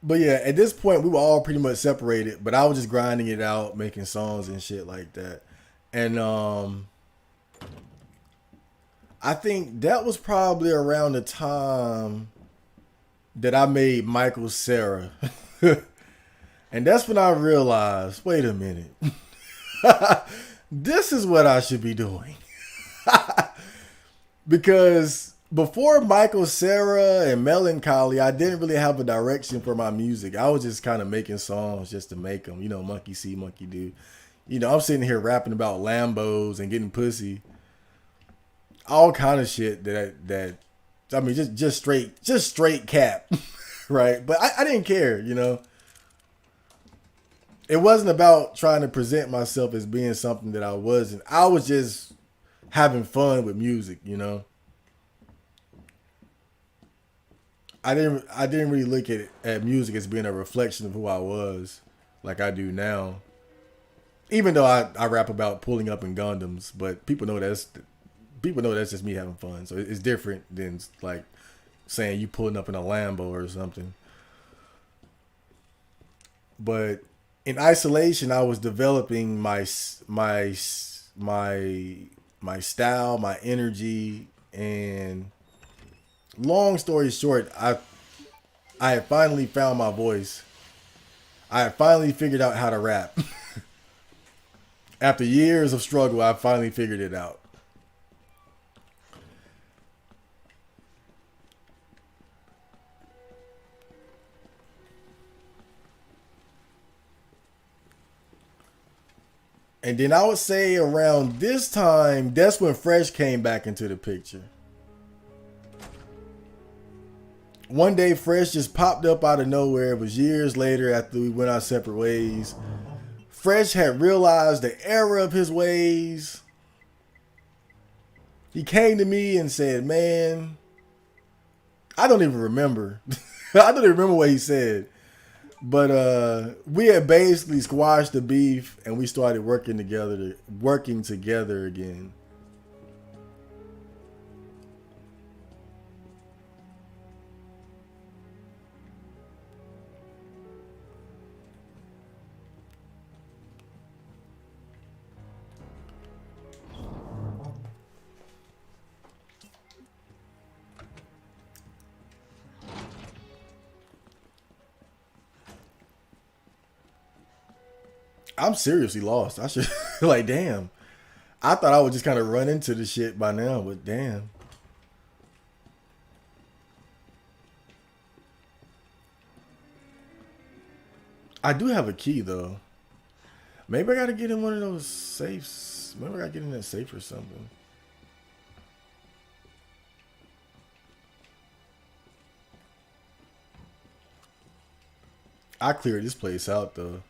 But yeah, at this point, we were all pretty much separated. But I was just grinding it out, making songs and shit like that. And I think that was probably around the time that I made Michael Sarah. And that's when I realized, wait a minute. This is what I should be doing. Because before Michael Sarah and Melancholy, I didn't really have a direction for my music. I was just kind of making songs just to make them. You know, monkey see, monkey do. You know, I'm sitting here rapping about Lambos and getting pussy. All kind of shit that I mean, just straight cap. Right? But I didn't care, you know. It wasn't about trying to present myself as being something that I wasn't. I was just having fun with music, you know. I didn't really look at music as being a reflection of who I was like I do now. Even though I rap about pulling up in Gundams, but people know that's just me having fun. So it's different than like saying you pulling up in a Lambo or something. But in isolation, I was developing my style, my energy, and long story short, I had finally found my voice. I had finally figured out how to rap. After years of struggle, I finally figured it out. And then I would say around this time, that's when Fresh came back into the picture. One day, Fresh just popped up out of nowhere. It was years later after we went our separate ways. Fresh had realized the error of his ways. He came to me and said, man, I don't even remember. I don't even remember what he said. But we had basically squashed the beef and we started working together again. I'm seriously lost. I should like, damn. I thought I would just kind of run into the shit by now, but damn. I do have a key though. Maybe I gotta get in one of those safes. Maybe I gotta get in that safe or something. I cleared this place out though.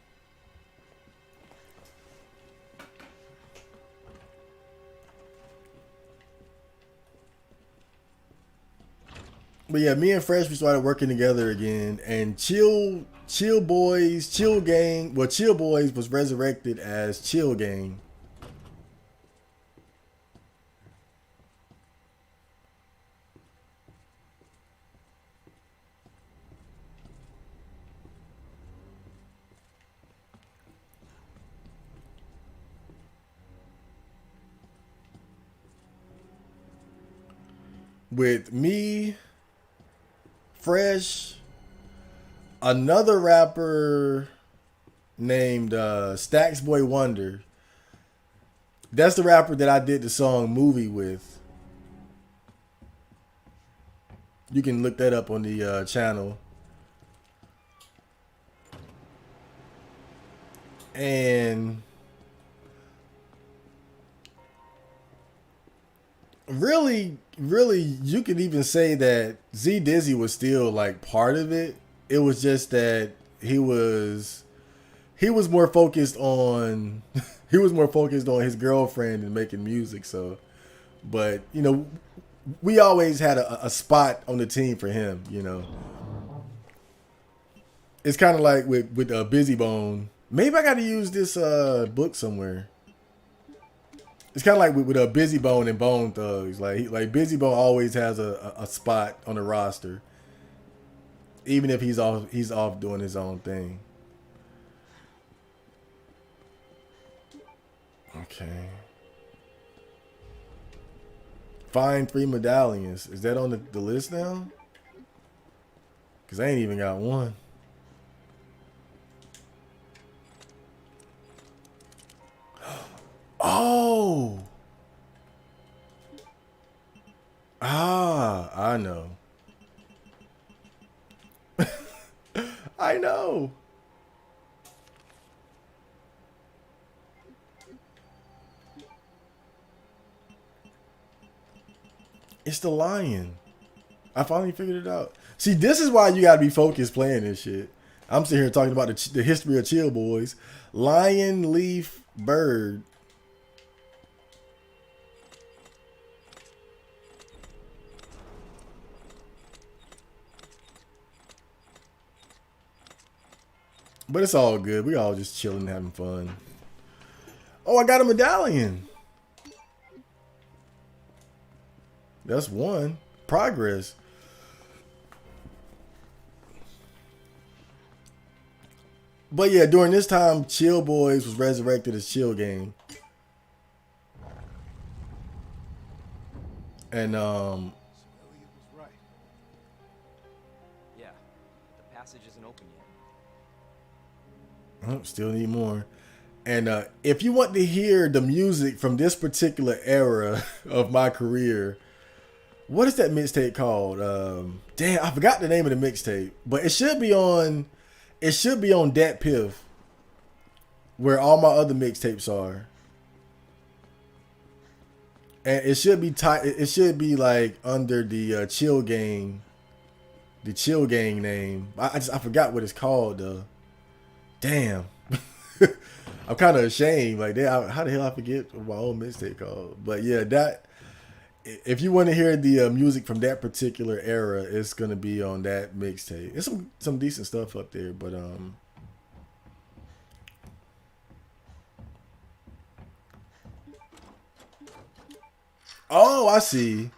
But yeah, me and Fresh, we started working together again, and Chill Boys was resurrected as Chill Gang. With me, Fresh, another rapper named Stax Boy Wonder. That's the rapper that I did the song Movie with. You can look that up on the channel. And really, you could even say that Z Dizzy was still like part of it. It was just that he was more focused on his girlfriend and making music. So, but you know, we always had a spot on the team for him. You know, it's kind of like with Busy Bone. Maybe I got to use this book somewhere. It's kind of like with a Busy Bone and Bone Thugs. Like Busy Bone always has a spot on the roster, even if he's off doing his own thing. Okay. Find 3 medallions. Is that on the list now? Because I ain't even got one. Oh. Ah, I know. I know. It's the lion. I finally figured it out. See, this is why you gotta be focused playing this shit. I'm sitting here talking about the history of Chill Boys. Lion, leaf, bird. But it's all good. We all just chilling, having fun. Oh, I got a medallion. That's one. Progress. But yeah, during this time, Chill Boys was resurrected as Chill Gang. And So Elliot was right. Yeah, the passage isn't open yet. oh, still need more. And if you want to hear the music from this particular era of my career, what is that mixtape called? Damn, I forgot the name of the mixtape, but it should be on. It should be on Dat Piff, where all my other mixtapes are, and it should be it should be like under the Chill Gang, the Chill Gang name. I forgot what it's called though. Damn, I'm kind of ashamed. Like, how the hell I forget what my own mixtape called? But yeah, that. If you want to hear the music from that particular era, it's gonna be on that mixtape. It's some decent stuff up there, but oh, I see.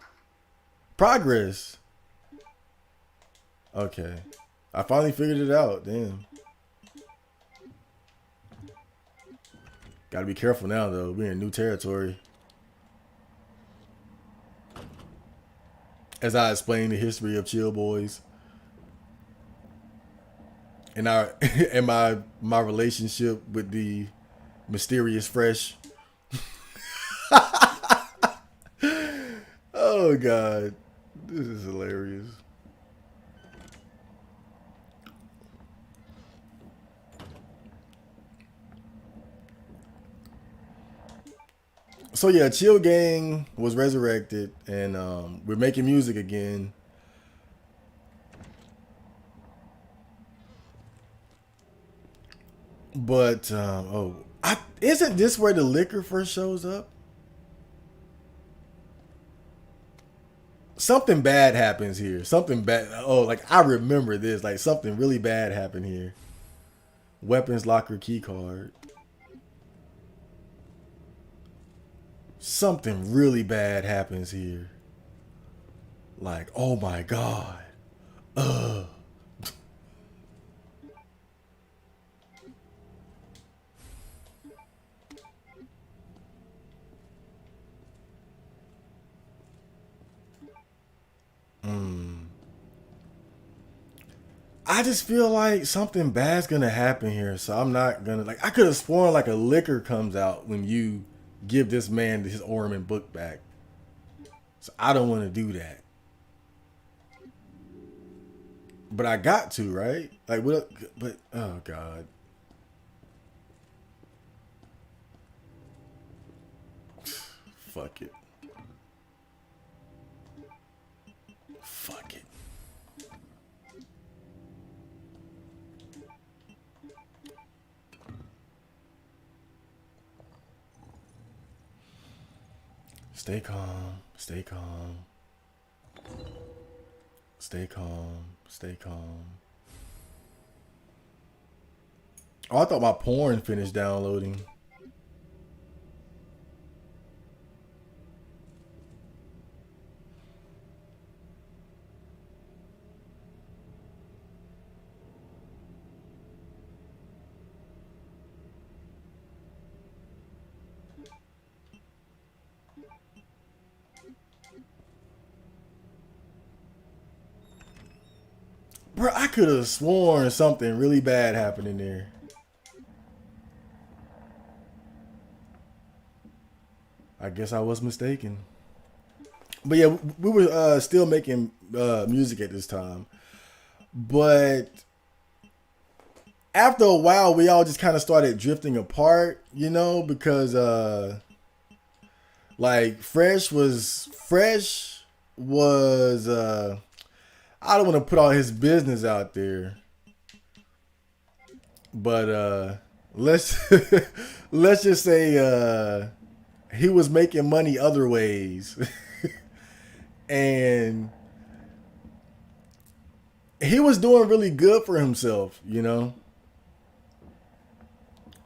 Progress. Okay, I finally figured it out. Damn. Gotta be careful now, though. We're in new territory. As I explain the history of Chill Boys and and my relationship with the mysterious Fresh. Oh God, this is hilarious. So yeah, Chill Gang was resurrected, and we're making music again. But isn't this where the liquor first shows up? Something bad happens here. Something bad. Oh, like I remember this. Like something really bad happened here. Weapons locker key card. Something really bad happens here. Like, oh my God. Ugh. I just feel like something bad's gonna happen here, so I'm not gonna like. I could have sworn like a liquor comes out when you give this man his Orman book back, so I don't want to do that. But I got to, right? Like what? But oh God, fuck it, fuck it. Stay calm. Stay calm. Stay calm. Stay calm. Oh, I thought my porn finished downloading. Bro, I could have sworn something really bad happened in there. I guess I was mistaken. But yeah, we were still making music at this time. But after a while, we all just kind of started drifting apart, you know, because like Fresh was I don't want to put all his business out there, but let's let's just say he was making money other ways. And he was doing really good for himself, you know.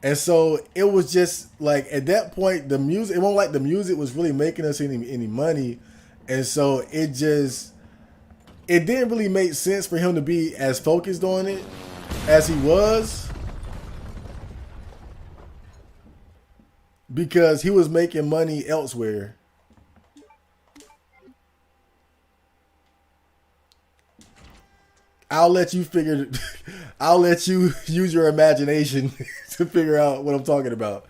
And so it was just like at that point the music, it wasn't like the music was really making us any money. And so it didn't really make sense for him to be as focused on it as he was, because he was making money elsewhere. I'll let you I'll let you use your imagination to figure out what I'm talking about.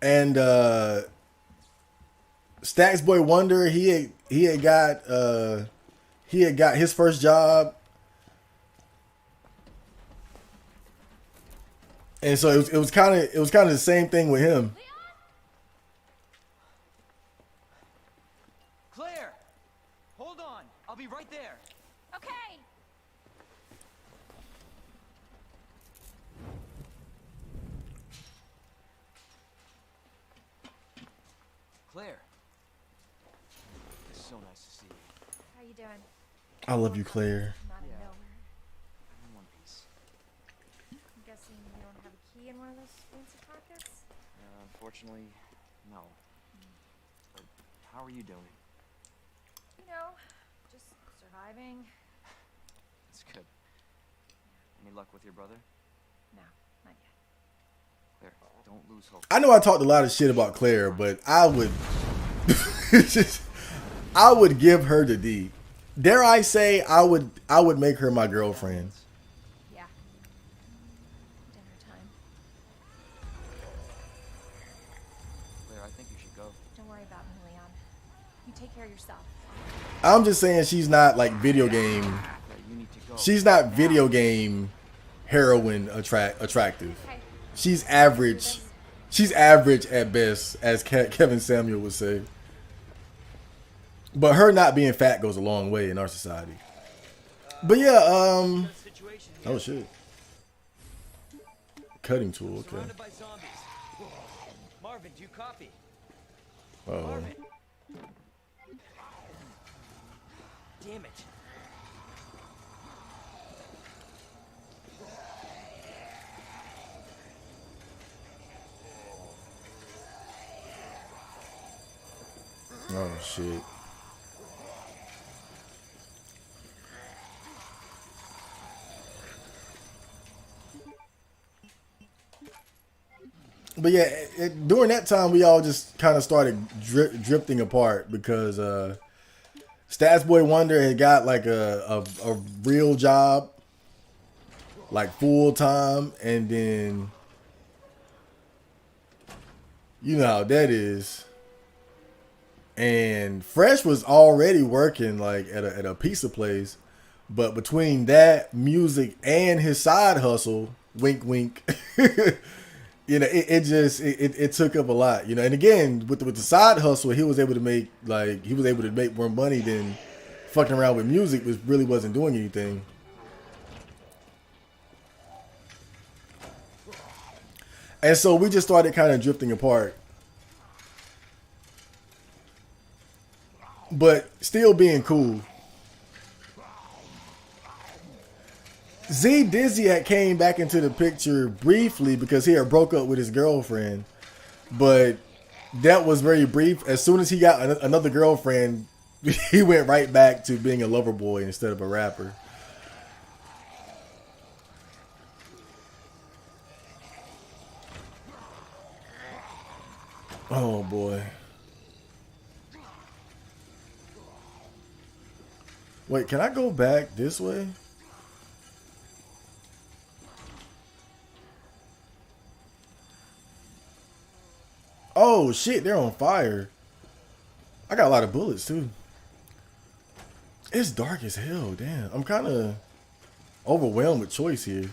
And Stax Boy Wonder, he had got his first job. And so it was kind of the same thing with him. Claire, hold on. I'll be right there. Okay. Claire, it's so nice to see you. How you doing? I love you, Claire. I'm out of Yeah. nowhere. I'm in one piece. I'm guessing you don't have a key in one of those fancy pockets? Unfortunately, no. But how are you doing? You know, just surviving. That's good. Any luck with your brother? No, not yet. Claire, don't lose hope. I know I talked a lot of shit about Claire, but I would I would give her the D. Dare I say I would make her my girlfriend. Yeah. Dinner time. Claire, I think you should go. Don't worry about me, Leon. You take care of yourself. I'm just saying she's not like video game. Claire, you need to go. She's not video game heroine attractive. Okay. She's average. She's average at best, as Kevin Samuel would say. But her not being fat goes a long way in our society. But yeah, oh shit. Cutting tool, okay. Surrounded by zombies. Marvin, do you copy? Oh. Marvin. Damn it. Oh shit. But yeah, during that time, we all just kind of started drifting apart because Stats Boy Wonder had got like a real job, like full time, and then you know how that is. And Fresh was already working like at a pizza place, but between that music and his side hustle, wink wink. You know, it took up a lot, you know. And again, with the side hustle, he was able to make more money than fucking around with music, which really wasn't doing anything. And so we just started kind of drifting apart. But still being cool. Z Dizzy had came back into the picture briefly because he had broke up with his girlfriend. But that was very brief. As soon as he got another girlfriend, he went right back to being a lover boy instead of a rapper. Oh boy. Wait, can I go back this way? Oh shit, they're on fire. I got a lot of bullets too. It's dark as hell, damn. I'm kind of overwhelmed with choice here.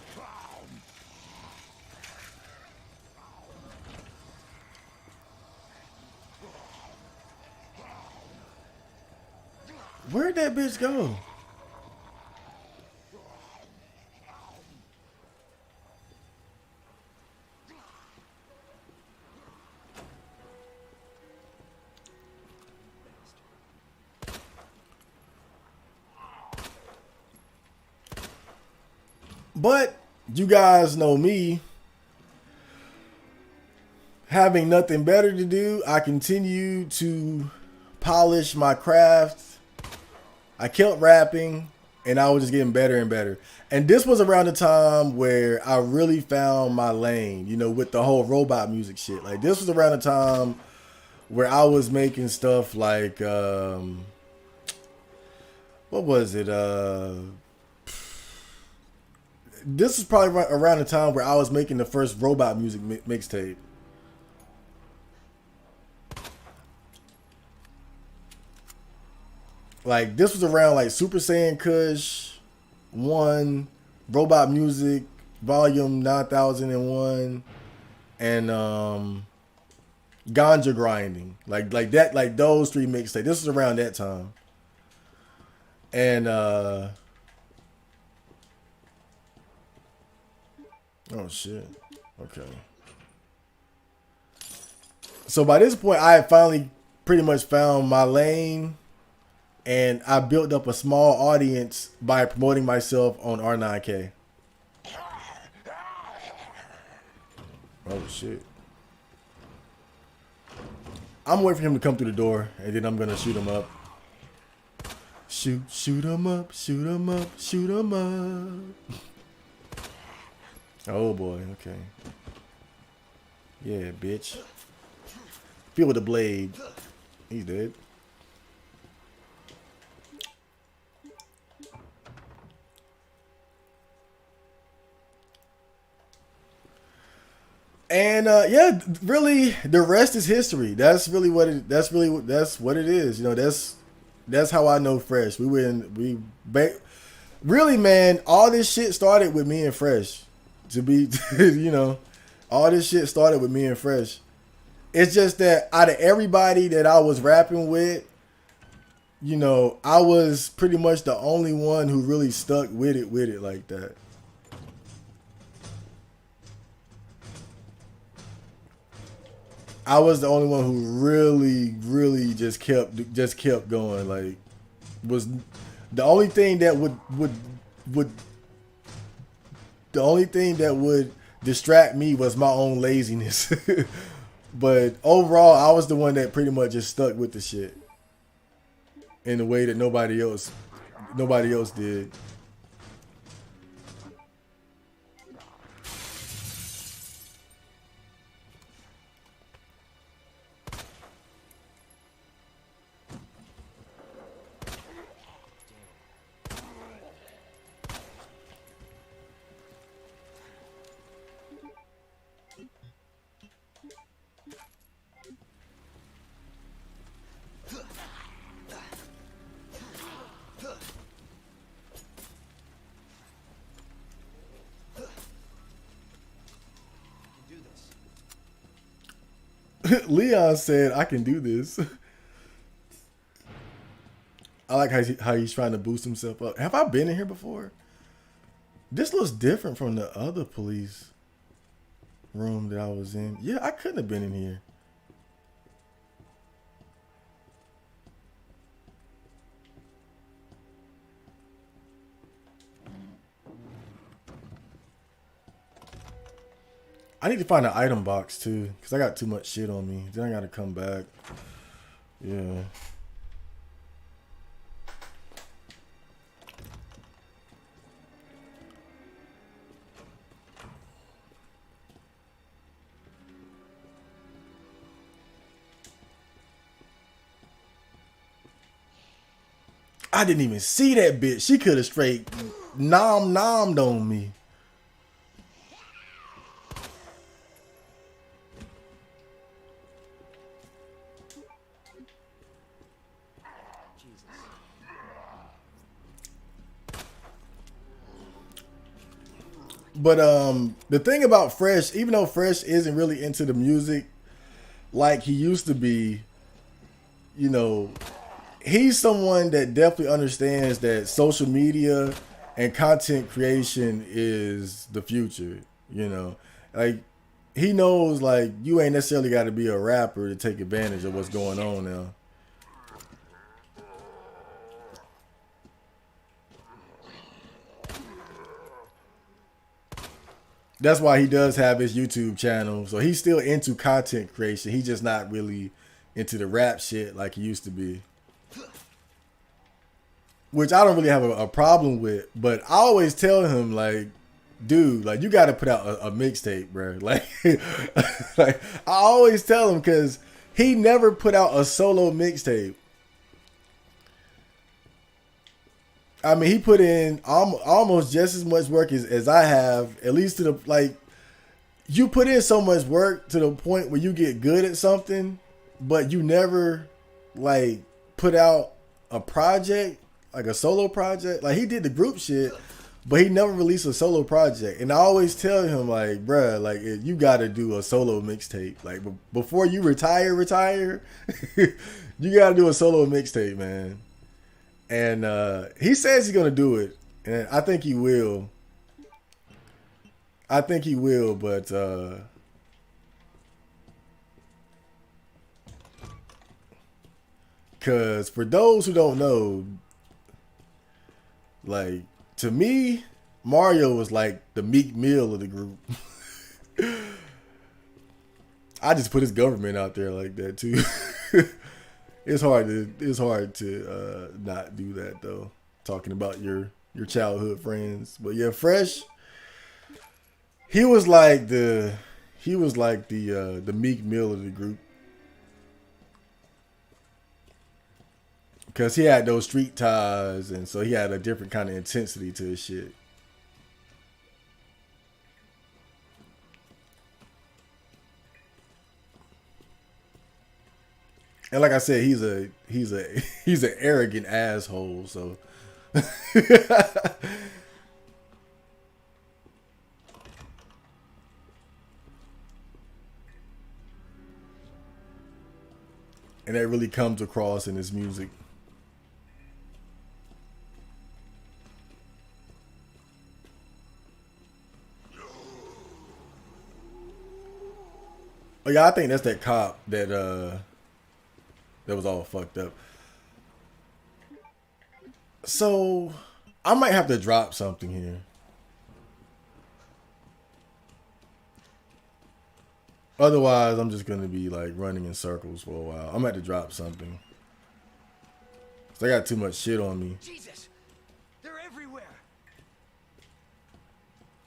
Where'd that bitch go? But you guys know me. Having nothing better to do, I continue to polish my craft. I kept rapping, and I was just getting better and better. And this was around the time where I really found my lane, you know, with the whole robot music shit. Like, this was around the time where I was making stuff like, what was it? This is probably around the time where I was making the first robot music mixtape. Like, this was around like Super Saiyan Kush 1, Robot Music, Volume 9001, and Ganja Grinding. Like that, like those three mixtapes. This was around that time. And oh shit. Okay. So by this point I had finally pretty much found my lane. And I built up a small audience by promoting myself on R9K. Oh, shit. I'm waiting for him to come through the door, and then I'm going to shoot him up. Shoot him up, shoot him up, shoot him up. Oh, boy, okay. Yeah, bitch. Feel the blade. He's dead. And yeah, really, the rest is history. That's really what it. That's what it is. You know, that's how I know Fresh. Really, man. All this shit started with me and Fresh. To be, you know, all this shit started with me and Fresh. It's just that out of everybody that I was rapping with, you know, I was pretty much the only one who really stuck with it like that. I was the only one who really just kept going. Like, was the only thing that would distract me was my own laziness. But overall, I was the one that pretty much just stuck with the shit in a way that nobody else did. Leon said, "I can do this." I like how he's trying to boost himself up. Have I been in here before? This looks different from the other police. room that I was in. Yeah, I couldn't have been in here. I need to find an item box too, because I got too much shit on me. Then I gotta come back. Yeah. I didn't even see that bitch. She could have straight nommed on me. But the thing about Fresh, even though Fresh isn't really into the music like he used to be, you know, he's someone that definitely understands that social media and content creation is the future, you know. Like, he knows, like, you ain't necessarily got to be a rapper to take advantage of what's going on now. That's why he does have his YouTube channel. So he's still into content creation. He's just not really into the rap shit like he used to be. Which I don't really have a problem with. But I always tell him, like, dude, like, you got to put out a mixtape, bro. Like, like, I always tell him, because he never put out a solo mixtape. I mean, he put in almost just as much work as I have, at least to the, like, you put in so much work to the point where you get good at something, but you never, like, put out a project, like a solo project. Like, he did the group shit, but he never released a solo project. And I always tell him, like, bruh, like, you got to do a solo mixtape. Like, before you retire, you got to do a solo mixtape, man. And he says he's going to do it. And I think he will. But because for those who don't know, like, to me, Mario was like the Meek Mill of the group. I just put his government out there like that too. It's hard to not do that though. Talking about your childhood friends, but yeah, Fresh. He was like the Meek Mill of the group, because he had those street ties, and so he had a different kind of intensity to his shit. And like I said, he's an arrogant asshole. So, and that really comes across in his music. Oh yeah, I think that's that cop that was all fucked up. So I might have to drop something here. Otherwise, I'm just gonna be like running in circles for a while. I'm gonna have to drop something. So I got too much shit on me. Jesus, they're everywhere.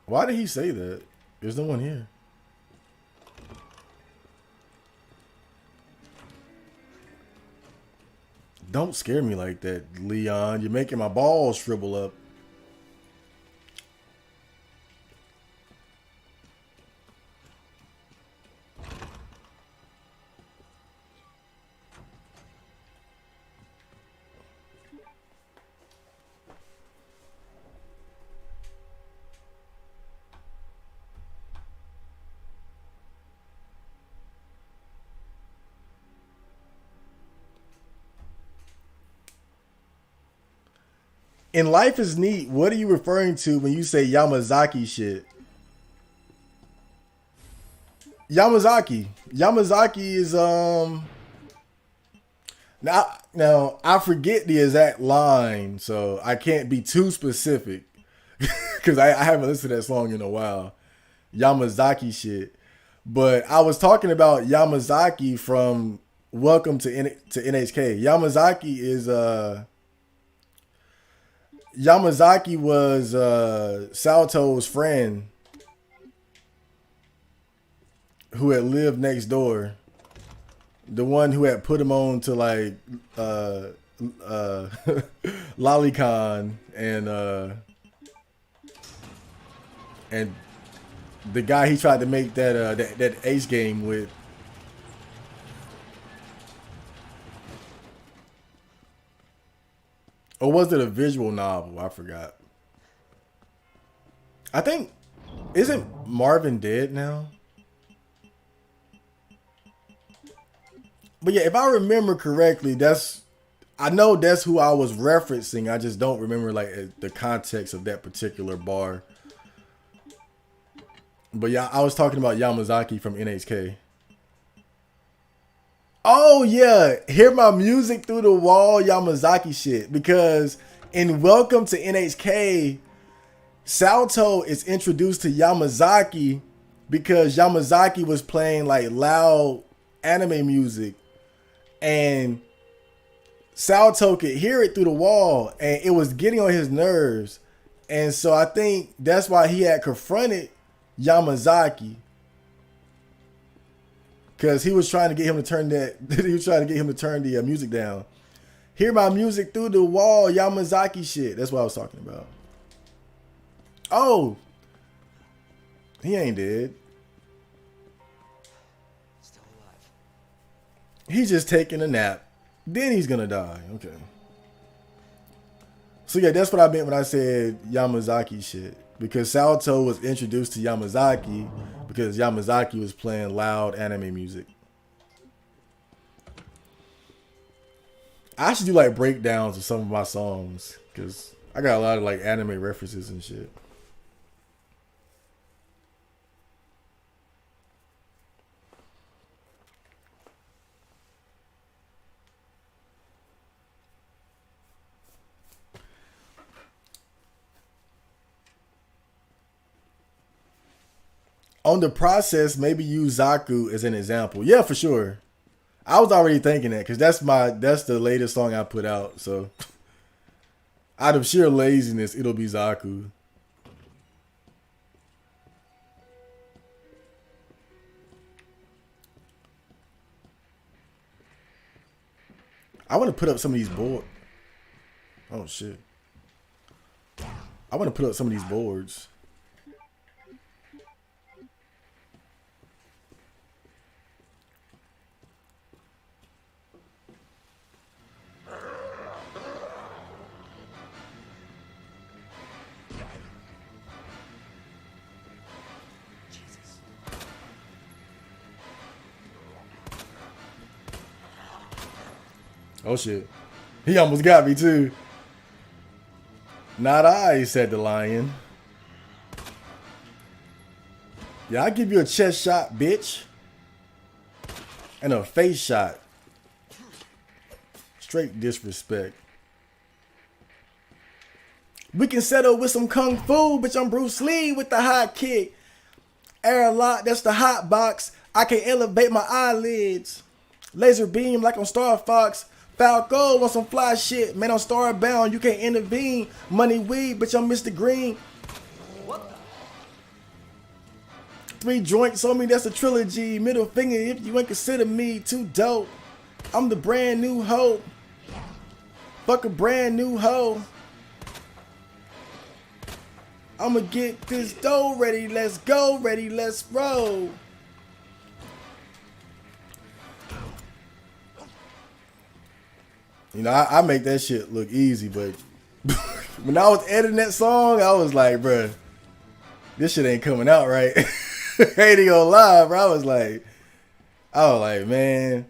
Why did he say that? There's no one here. Don't scare me like that, Leon. You're making my balls shrivel up. In Life is Neat, what are you referring to when you say Yamazaki shit? Yamazaki. Yamazaki is now I forget the exact line, so I can't be too specific because I haven't listened to that song in a while. Yamazaki shit. But I was talking about Yamazaki from Welcome to NHK. Yamazaki was Salto's friend who had lived next door. The one who had put him on to like Lolicon and the guy he tried to make that Ace game with. Or was it a visual novel? I forgot. I think, isn't Marvin dead now? But yeah, if I remember correctly, I know that's who I was referencing. I just don't remember like the context of that particular bar. But yeah, I was talking about Yamazaki from NHK. Oh yeah, hear my music through the wall, Yamazaki shit. Because in Welcome to NHK, Salto is introduced to Yamazaki because Yamazaki was playing like loud anime music. And Salto could hear it through the wall and it was getting on his nerves. And so I think that's why he had confronted Yamazaki. Cause he was trying to get him to turn the music down. Hear my music through the wall, Yamazaki shit. That's what I was talking about. Oh, he ain't dead. Still alive. He's just taking a nap. Then he's gonna die. Okay. So yeah, that's what I meant when I said Yamazaki shit. Because Salto was introduced to Yamazaki because Yamazaki was playing loud anime music. I should do like breakdowns of some of my songs because I got a lot of like anime references and shit. On the process, maybe use Zaku as an example. Yeah, for sure. I was already thinking that because that's the latest song I put out. So out of sheer laziness, it'll be Zaku. I want to put up some of these boards. Oh shit. I want to put up some of these boards. Oh shit. He almost got me too. Not I, said the lion. Yeah, I'll give you a chest shot, bitch. And a face shot. Straight disrespect. We can settle with some kung fu, bitch. I'm Bruce Lee with the high kick. Airlock, that's the hot box. I can elevate my eyelids. Laser beam like on Star Fox. Falco on some fly shit. Man, I'm starbound. You can't intervene. Money weed, bitch. I'm Mr. Green. What the? 3 joints on me, that's a trilogy. Middle finger if you ain't consider me too dope. I'm the brand new hoe. Fuck a brand new hoe. I'ma get this dough ready. Let's go. Ready, let's roll. You know, I make that shit look easy, but when I was editing that song, I was like, bruh, this shit ain't coming out right. Ain't gonna lie, bro. I was like, man,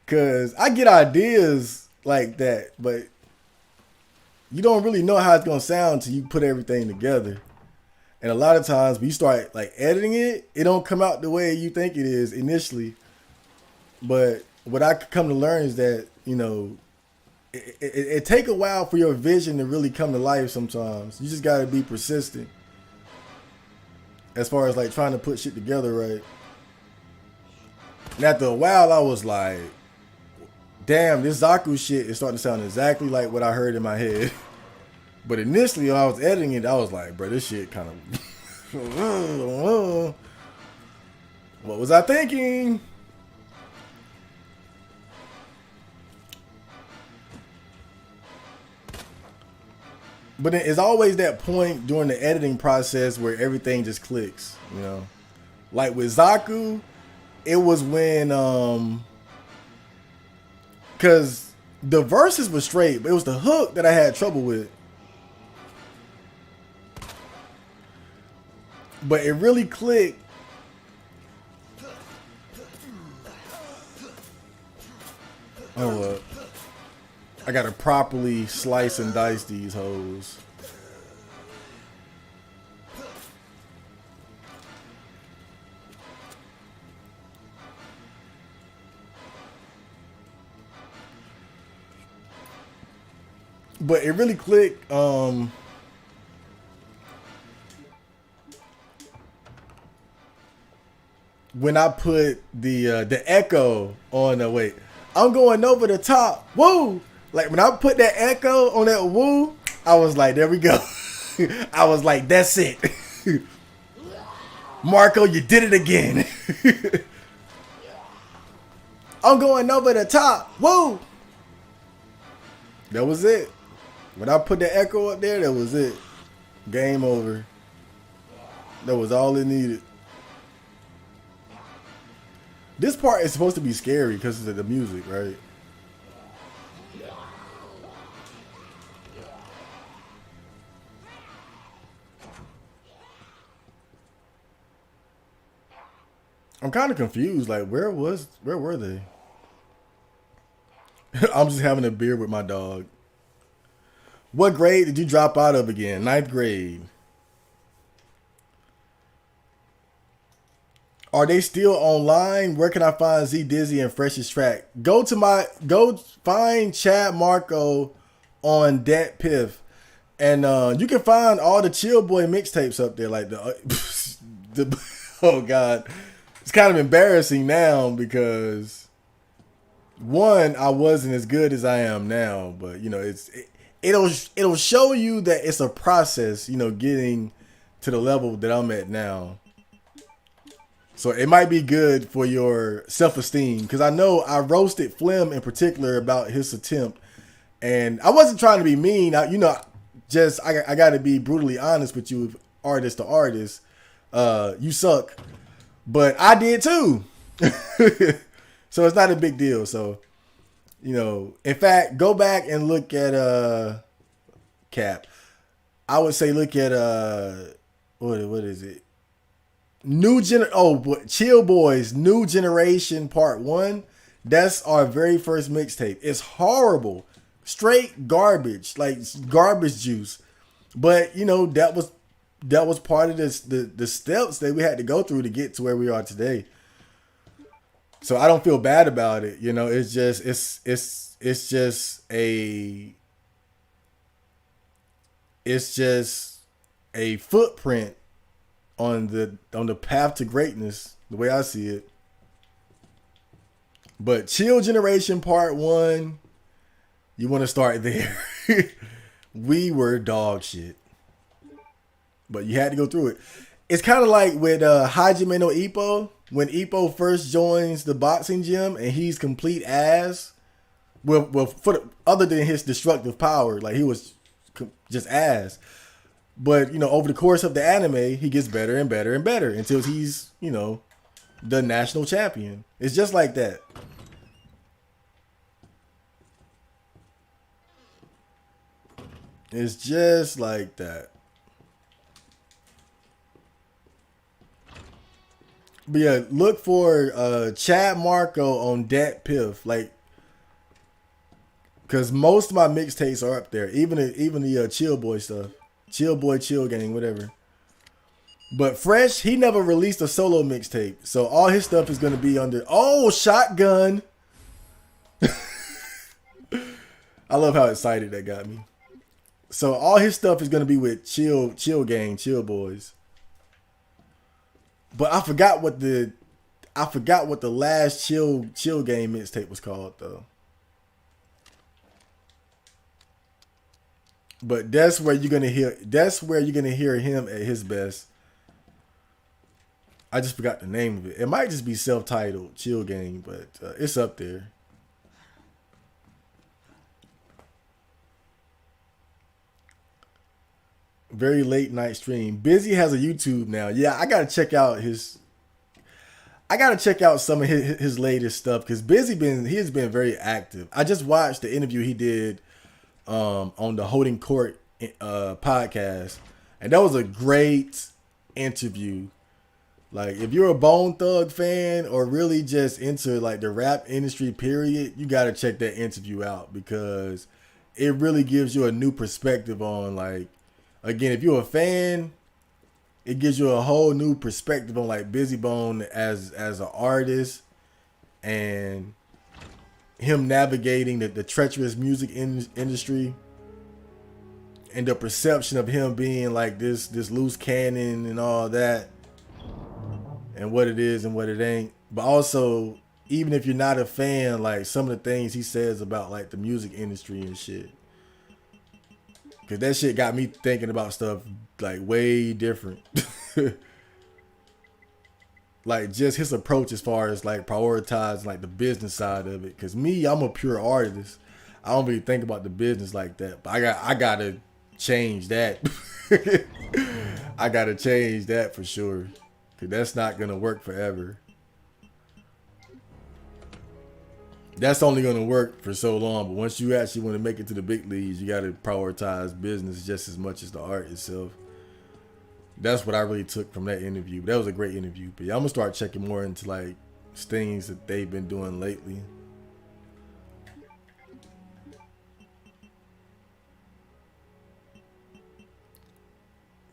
cause I get ideas like that, but you don't really know how it's gonna sound till you put everything together. And a lot of times when you start like editing it, it don't come out the way you think it is initially. But what I come to learn is that, you know, it take a while for your vision to really come to life sometimes. You just got to be persistent as far as like trying to put shit together right. And after a while, I was like, damn, this Zaku shit is starting to sound exactly like what I heard in my head. But initially, when I was editing it, I was like, bro, this shit kind of... What was I thinking? But it's always that point during the editing process where everything just clicks, you know? Like with Zaku, it was when... Because the verses were straight, but it was the hook that I had trouble with. But it really clicked. Oh, look. I gotta properly slice and dice these hoes. But it really clicked. When I put the echo on the wait, I'm going over the top. Woo! Like when I put that echo on that woo, I was like, there we go. I was like, that's it. Marco, you did it again. I'm going over the top. Woo! That was it. When I put the echo up there, that was it. Game over. That was all it needed. This part is supposed to be scary because of the music, right? I'm kind of confused. Like, where were they? I'm just having a beer with my dog. What grade did you drop out of again? 9th grade. Are they still online? Where can I find Z Dizzy and Freshest Track? Go find Chad Marco on Dat Piff. And you can find all the Chill Boy mixtapes up there. Like oh God. It's kind of embarrassing now because one, I wasn't as good as I am now, but you know, it'll show you that it's a process, you know, getting to the level that I'm at now. So it might be good for your self-esteem because I know I roasted Flim in particular about his attempt, and I wasn't trying to be mean. I got to be brutally honest with you, artist to artist. You suck, but I did too. So it's not a big deal. So, you know, in fact, go back and look at Cap. I would say look at what is it? Chill Boys, New Generation Part 1. That's our very first mixtape. It's horrible. Straight garbage. Like garbage juice. But, you know, that was part of the steps that we had to go through to get to where we are today. So I don't feel bad about it. You know, it's just a footprint on the path to greatness, the way I see it. But Chill Generation Part 1, you want to start there. We were dog shit. But you had to go through it. It's kind of like with Hajime no Ippo. When Ippo first joins the boxing gym and he's complete ass. Well, other than his destructive power, like he was just ass. But, you know, over the course of the anime, he gets better and better and better until he's, you know, the national champion. It's just like that. It's just like that. But yeah, look for Chad Marco on Dat Piff. Like, because most of my mixtapes are up there. Even the Chill Boy stuff. Chill Boy, Chill Gang, whatever. But Fresh, he never released a solo mixtape. So all his stuff is going to be under... Oh, Shotgun. I love how excited that got me. So all his stuff is going to be with Chill Gang, Chill Boys. But I forgot what the last Chill Gang mixtape was called though. But that's where you're gonna hear him at his best. I just forgot the name of it. It might just be self-titled Chill Gang, but it's up there. Very late night stream. Busy has a YouTube now. Yeah, I gotta check out some of his latest stuff because he has been very active. I just watched the interview he did on the Holding Court podcast, and that was a great interview. Like, if you're a Bone Thug fan or really just into like the rap industry period, you got to check that interview out because it really gives you a new perspective on, like, again, if you're a fan, it gives you a whole new perspective on like Busy Bone as an artist and him navigating the treacherous music industry and the perception of him being like this loose cannon and all that, and what it is and what it ain't. But also, even if you're not a fan, like some of the things he says about like the music industry and shit, because that shit got me thinking about stuff like way different. Like just his approach as far as like prioritizing like the business side of it. Because me, I'm a pure artist. I don't really think about the business like that. But I gotta change that. I gotta change that for sure. Because that's not gonna work forever. That's only gonna work for so long. But once you actually want to make it to the big leagues, you gotta prioritize business just as much as the art itself. That's what I really took from that interview. That was a great interview. But yeah, I'm gonna start checking more into like things that they've been doing lately.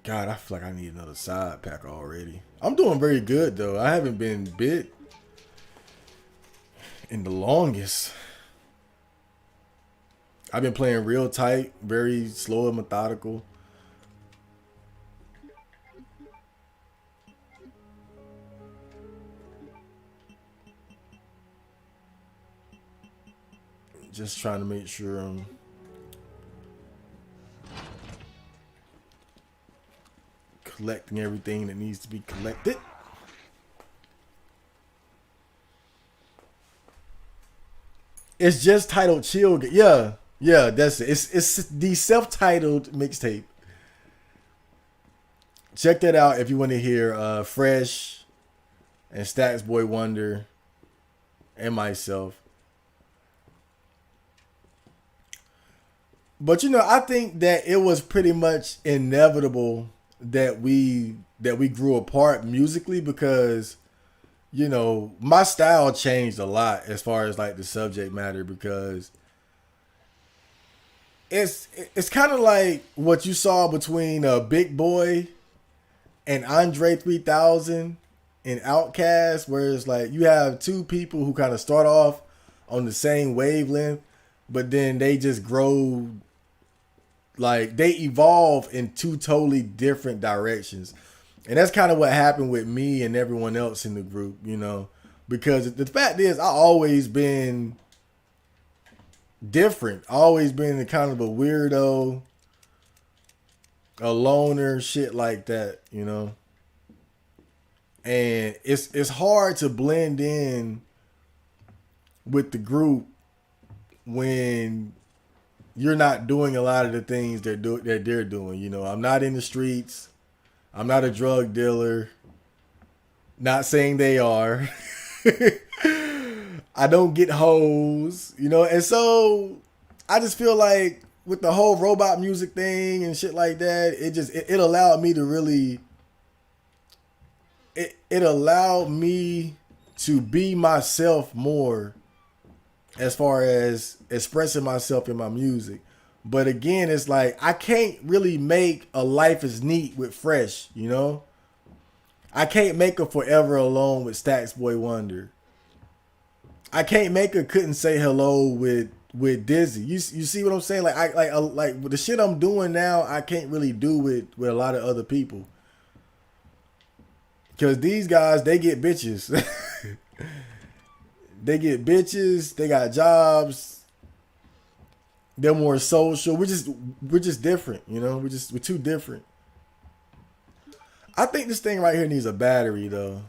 God, I feel like I need another side pack already. I'm doing very good though. I haven't been bit in the longest. I've been playing real tight, very slow and methodical. Just trying to make sure I'm collecting everything that needs to be collected. It's just titled Chill. Yeah, that's it. It's the self-titled mixtape. Check that out if you want to hear Fresh and Stacks Boy Wonder and myself. But I think that it was pretty much inevitable that we grew apart musically because my style changed a lot as far as like the subject matter, because it's kind of like what you saw between Big Boy and Andre 3000 and Outkast, where it's like you have two people who kind of start off on the same wavelength, but then they just grow. Like they evolve in two totally different directions. And that's kind of what happened with me and everyone else in the group, because the fact is I always been different. Always been kind of a weirdo, a loner, shit like that, And it's hard to blend in with the group when you're not doing a lot of the things that they're doing. I'm not in the streets. I'm not a drug dealer. Not saying they are. I don't get hoes, and so I just feel like with the whole robot music thing and shit like that, it allowed me to really, it allowed me to be myself more as far as expressing myself in my music. But again, it's like I can't really make a Life is Neat with Fresh, I can't make a Forever Alone with Stax Boy Wonder. I can't make a Couldn't Say Hello with Dizzy. You see what I'm saying? Like with the shit I'm doing now, I can't really do with a lot of other people. Cause these guys, they get bitches. They get bitches. They got jobs. They're more social. We're just different, you know. We're too different. I think this thing right here needs a battery though.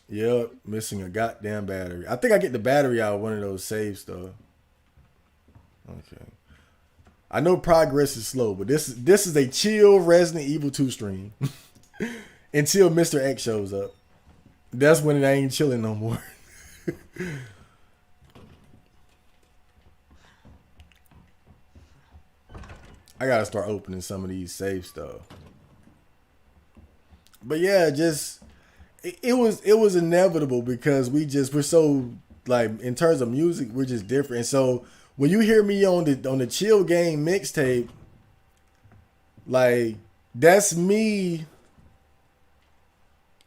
Yep, missing a goddamn battery. I think I get the battery out of one of those saves though. Okay. I know progress is slow, but this is a chill Resident Evil 2 stream. Until Mr. X shows up. That's when it ain't chilling no more. I gotta start opening some of these safe stuff. But yeah, just it was inevitable because we're so like in terms of music, we're just different. And so when you hear me on the Chill Game mixtape, like that's me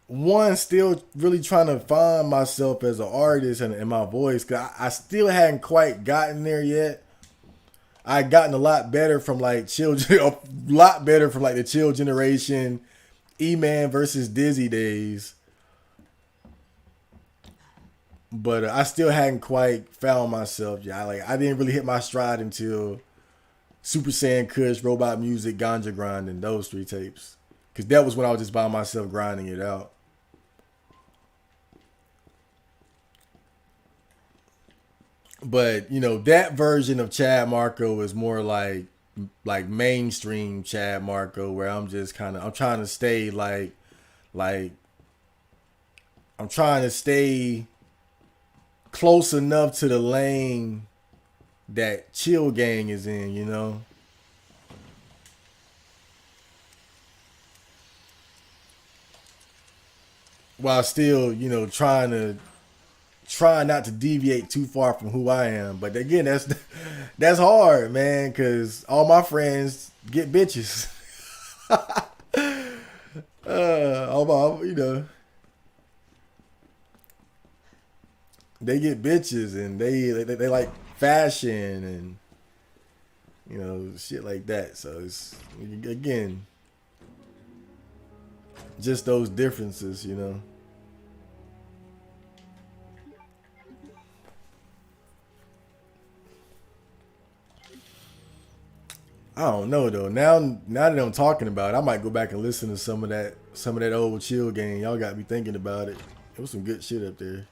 one still really trying to find myself as an artist and my voice, because I still hadn't quite gotten there yet. I gotten a lot better from like a lot better from like the Chill Generation, E-Man versus Dizzy days. But I still hadn't quite found myself. Yeah, I didn't really hit my stride until Super Saiyan Kush, Robot Music, Ganja Grinding, those 3 tapes. Because that was when I was just by myself grinding it out. But, you know, that version of Chad Marco is more like mainstream Chad Marco, where I'm just I'm trying to stay I'm trying to stay close enough to the lane that Chill Gang is in, you know? While still, you know, trying not to deviate too far from who I am. But again, that's hard, man, because all my friends get bitches. You know, they get bitches and they like fashion and, you know, shit like that. So it's, again, just those differences, you know. I don't know though. Now that I'm talking about it, I might go back and listen to some of that old Chill Game. Y'all got me thinking about it. There was some good shit up there.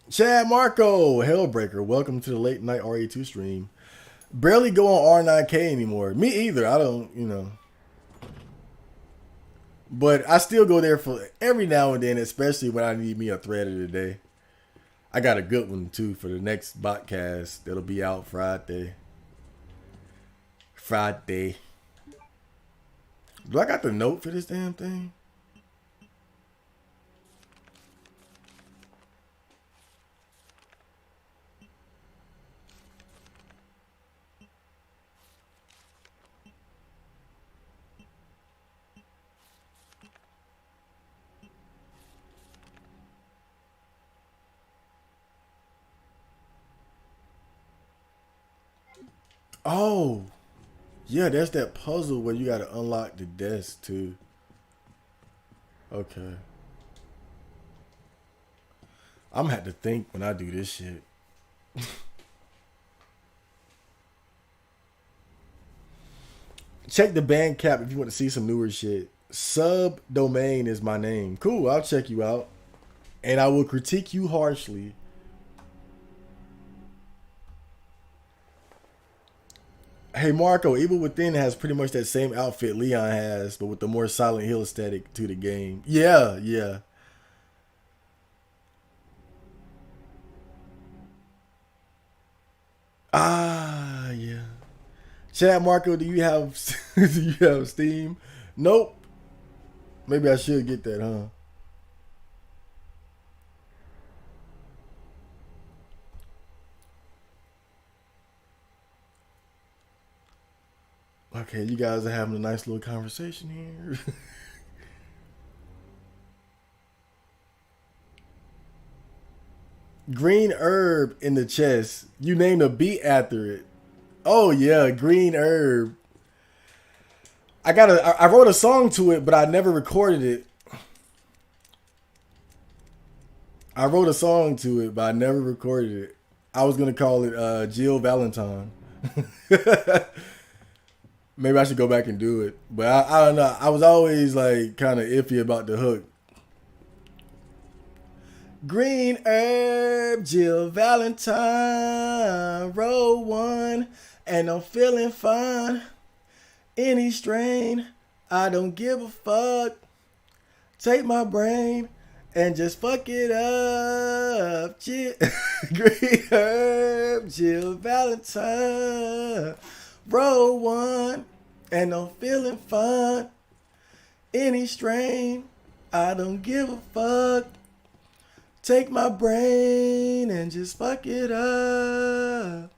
Chad Marco, Hellbreaker, welcome to the late night RE2 stream. Barely go on R9K anymore. Me either. I don't, you know. But I still go there for every now and then, especially when I need me a thread of the day. I got a good one too for the next botcast that'll be out Friday. Do I got the note for this damn thing? Oh, yeah, there's that puzzle where you got to unlock the desk too. Okay. I'm gonna have to think when I do this shit. Check the Bandcamp if you want to see some newer shit. Subdomain is my name. Cool, I'll check you out. And I will critique you harshly. Hey Marco, Evil Within has pretty much that same outfit Leon has, but with the more Silent Hill aesthetic to the game. Yeah, yeah. Ah, yeah. Chad Marco, do you have do you have Steam? Nope. Maybe I should get that, huh? Okay, you guys are having a nice little conversation here. Green herb in the chest. You named a beat after it. Oh yeah, green herb. I wrote a song to it, but I never recorded it. I wrote a song to it, but I never recorded it. I was gonna call it Jill Valentine. Maybe I should go back and do it. But I don't know. I was always like kind of iffy about the hook. Green herb, Jill Valentine, roll one, and I'm feeling fine. Any strain, I don't give a fuck. Take my brain and just fuck it up. Jill, Green herb, Jill Valentine, roll one, and I'm feeling fine. Any strain, I don't give a fuck. Take my brain and just fuck it up.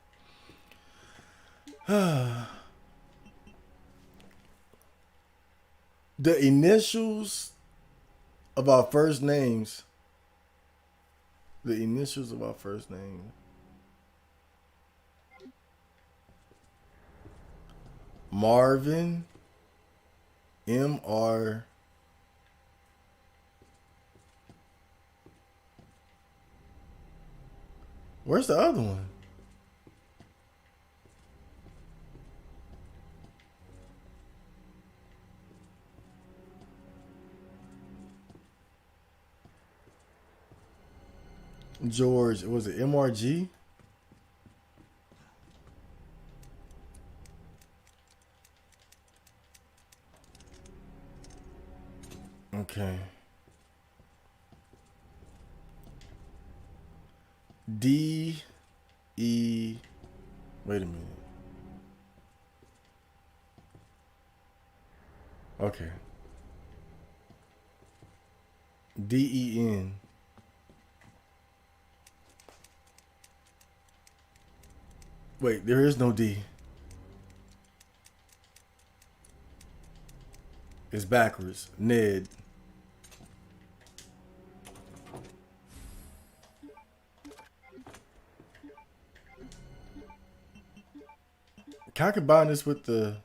The initials of our first names. The initials of our first name. Marvin. M-R. Where's the other one? George, was it MRG? Okay. D E. Wait a minute. Okay. D-E-N. Wait, there is no D. It's backwards. Ned. Can I combine this with the...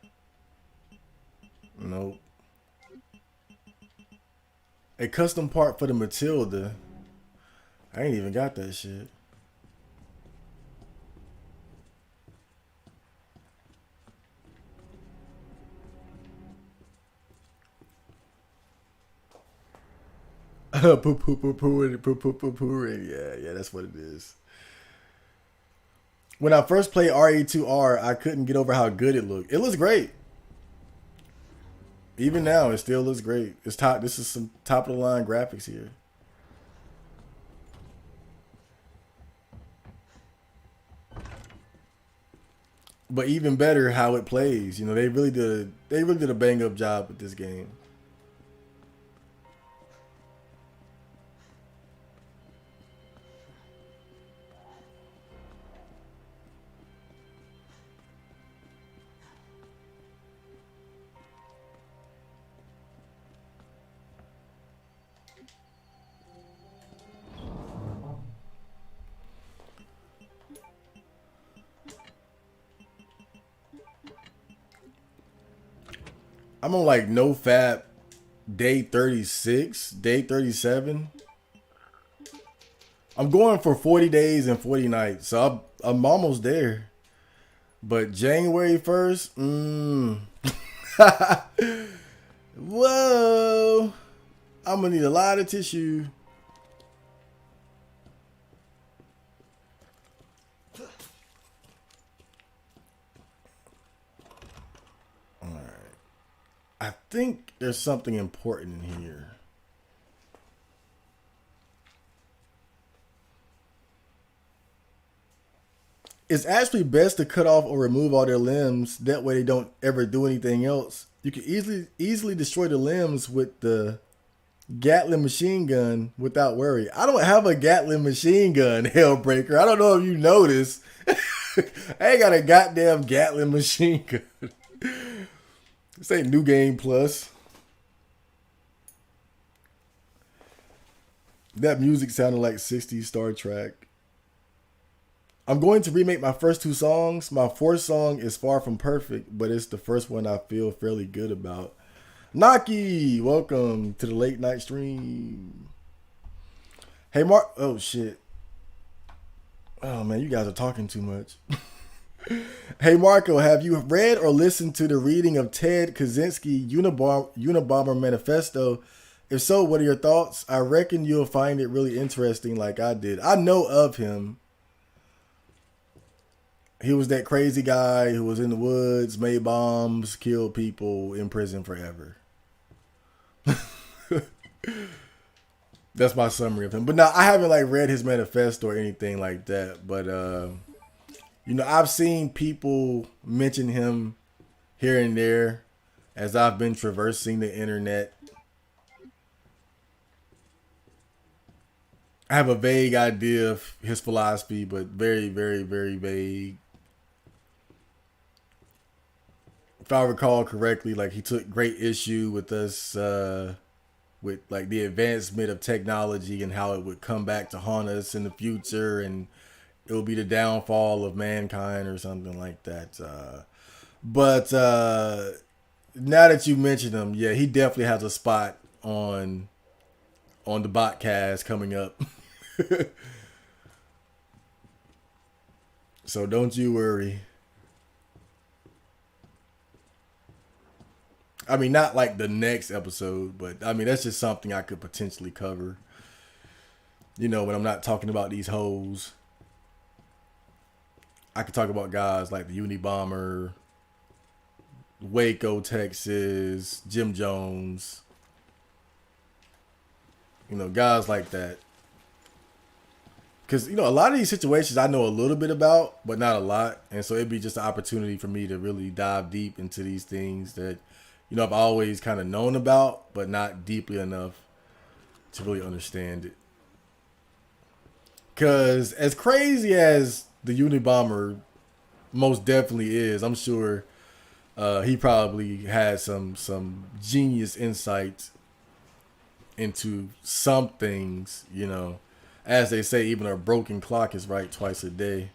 Nope. A custom part for the Matilda. I ain't even got that shit. Poo poo poo poo poo poo poo poo. Yeah, that's what it is. When I first played RE2R, I couldn't get over how good it looked. It looks great. Even now, it still looks great. It's top. This is some top of the line graphics here. But even better, how it plays. You know, they really did a bang up job with this game. I'm on like no fap day 36, day 37. I'm going for 40 days and 40 nights. So I'm almost there. But January 1st, whoa. I'm going to need a lot of tissue. I think there's something important in here. It's actually best to cut off or remove all their limbs. That way they don't ever do anything else. You can easily destroy the limbs with the Gatling machine gun without worry. I don't have a Gatling machine gun, Hellbreaker. I don't know if you noticed. I ain't got a goddamn Gatling machine gun. This ain't New Game Plus. That music sounded like 60s Star Trek. I'm going to remake my first 2 songs. My 4th song is far from perfect, but it's the first one I feel fairly good about. Naki, welcome to the late night stream. Hey, Mark. Oh, shit. Oh, man, you guys are talking too much. Hey, Marco, have you read or listened to the reading of Ted Kaczynski Unabomber Manifesto? If so, what are your thoughts? I reckon you'll find it really interesting like I did. I know of him. He was that crazy guy who was in the woods, made bombs, killed people, in prison forever. That's my summary of him. But now I haven't like read his manifesto or anything like that. But you know, I've seen people mention him here and there as I've been traversing the internet. I have a vague idea of his philosophy, but very, very, very vague. If I recall correctly, like he took great issue with us, with like the advancement of technology and how it would come back to haunt us in the future, and it will be the downfall of mankind or something like that. But now that you mentioned him, yeah, he definitely has a spot on the botcast coming up. So don't you worry. I mean, not like the next episode, but I mean, that's just something I could potentially cover. You know, when I'm not talking about these hoes, I could talk about guys like the Unabomber, Waco, Texas, Jim Jones. You know, guys like that. Because, you know, a lot of these situations I know a little bit about, but not a lot. And so it'd be just an opportunity for me to really dive deep into these things that, you know, I've always kind of known about, but not deeply enough to really understand it. Because as crazy as the Unabomber most definitely is, I'm sure he probably had some genius insights into some things, you know. As they say, even a broken clock is right twice a day.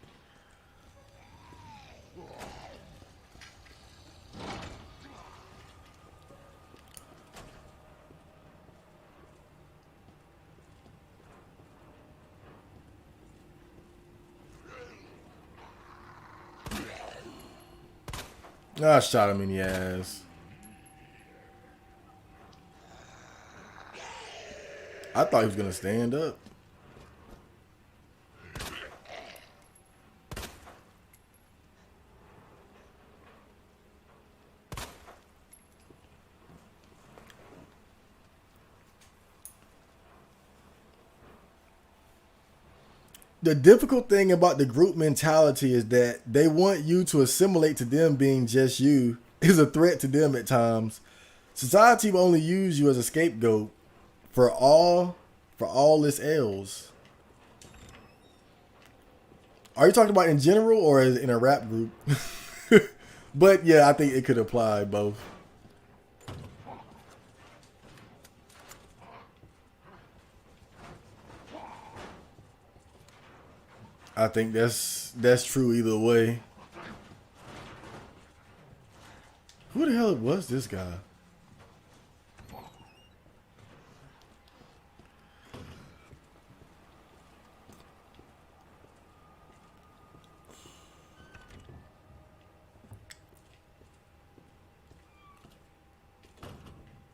I shot him in the ass. I thought he was going to stand up. The difficult thing about the group mentality is that they want you to assimilate to them being just you is a threat to them at times. Society will only use you as a scapegoat for all its ills. Are you talking about in general or in a rap group? But yeah, I think it could apply both. I think that's true either way. Who the hell was this guy?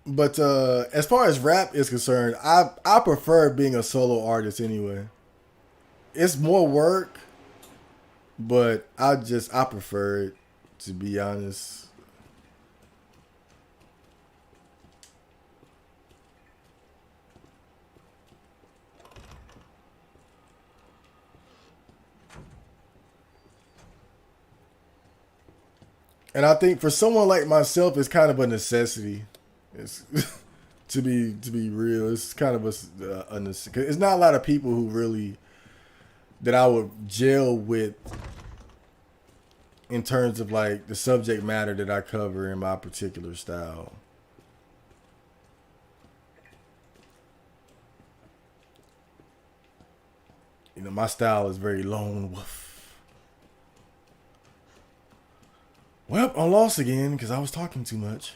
But as far as rap is concerned, I prefer being a solo artist anyway. It's more work, but I prefer it, to be honest. And I think for someone like myself, it's kind of a necessity. It's to be real. It's kind of a necessity. It's not a lot of people who really that I would gel with in terms of like the subject matter that I cover in my particular style. You know, my style is very lone wolf. Well, I lost again because I was talking too much.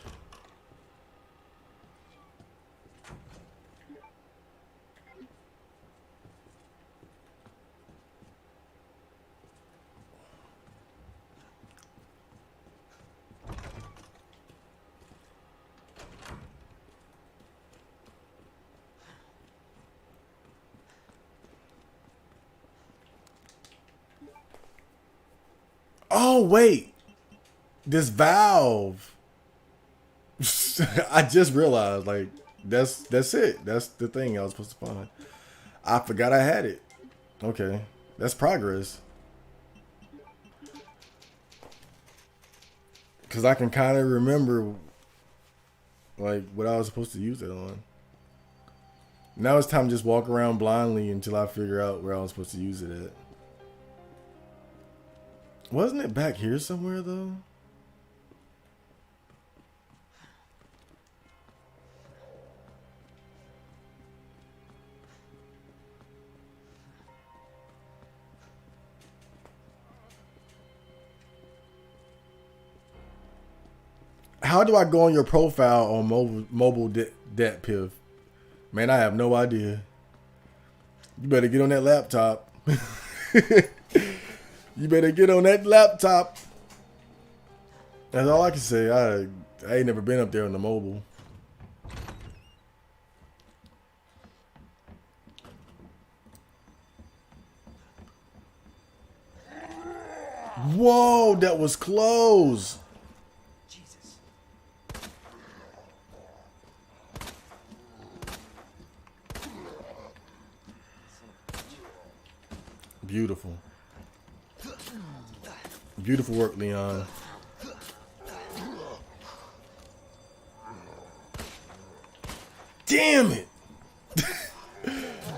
Oh, wait. This valve. I just realized, like, that's it. That's the thing I was supposed to find. I forgot I had it. Okay. That's progress. Because I can kind of remember, like, what I was supposed to use it on. Now it's time to just walk around blindly until I figure out where I was supposed to use it at. Wasn't it back here somewhere, though? How do I go on your profile on mobile debt piff? Man, I have no idea. You better get on that laptop. You better get on that laptop. That's all I can say. I ain't never been up there on the mobile. Whoa, that was close. Jesus. Beautiful. Beautiful work, Leon. Damn it.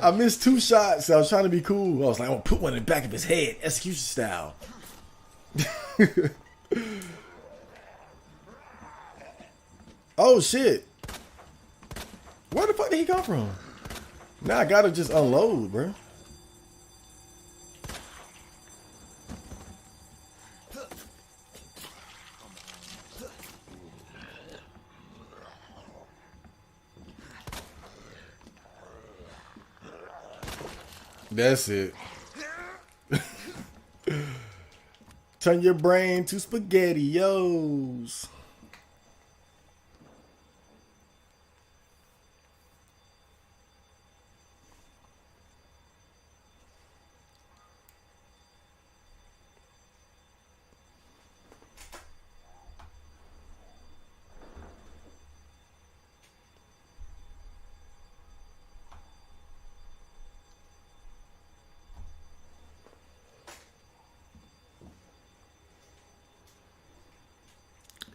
I missed 2 shots. I was trying to be cool. I was like, I'm going to put one in the back of his head. Execution style. Oh, shit. Where the fuck did he come from? Now I got to just unload, bro. That's it. Turn your brain to spaghettios.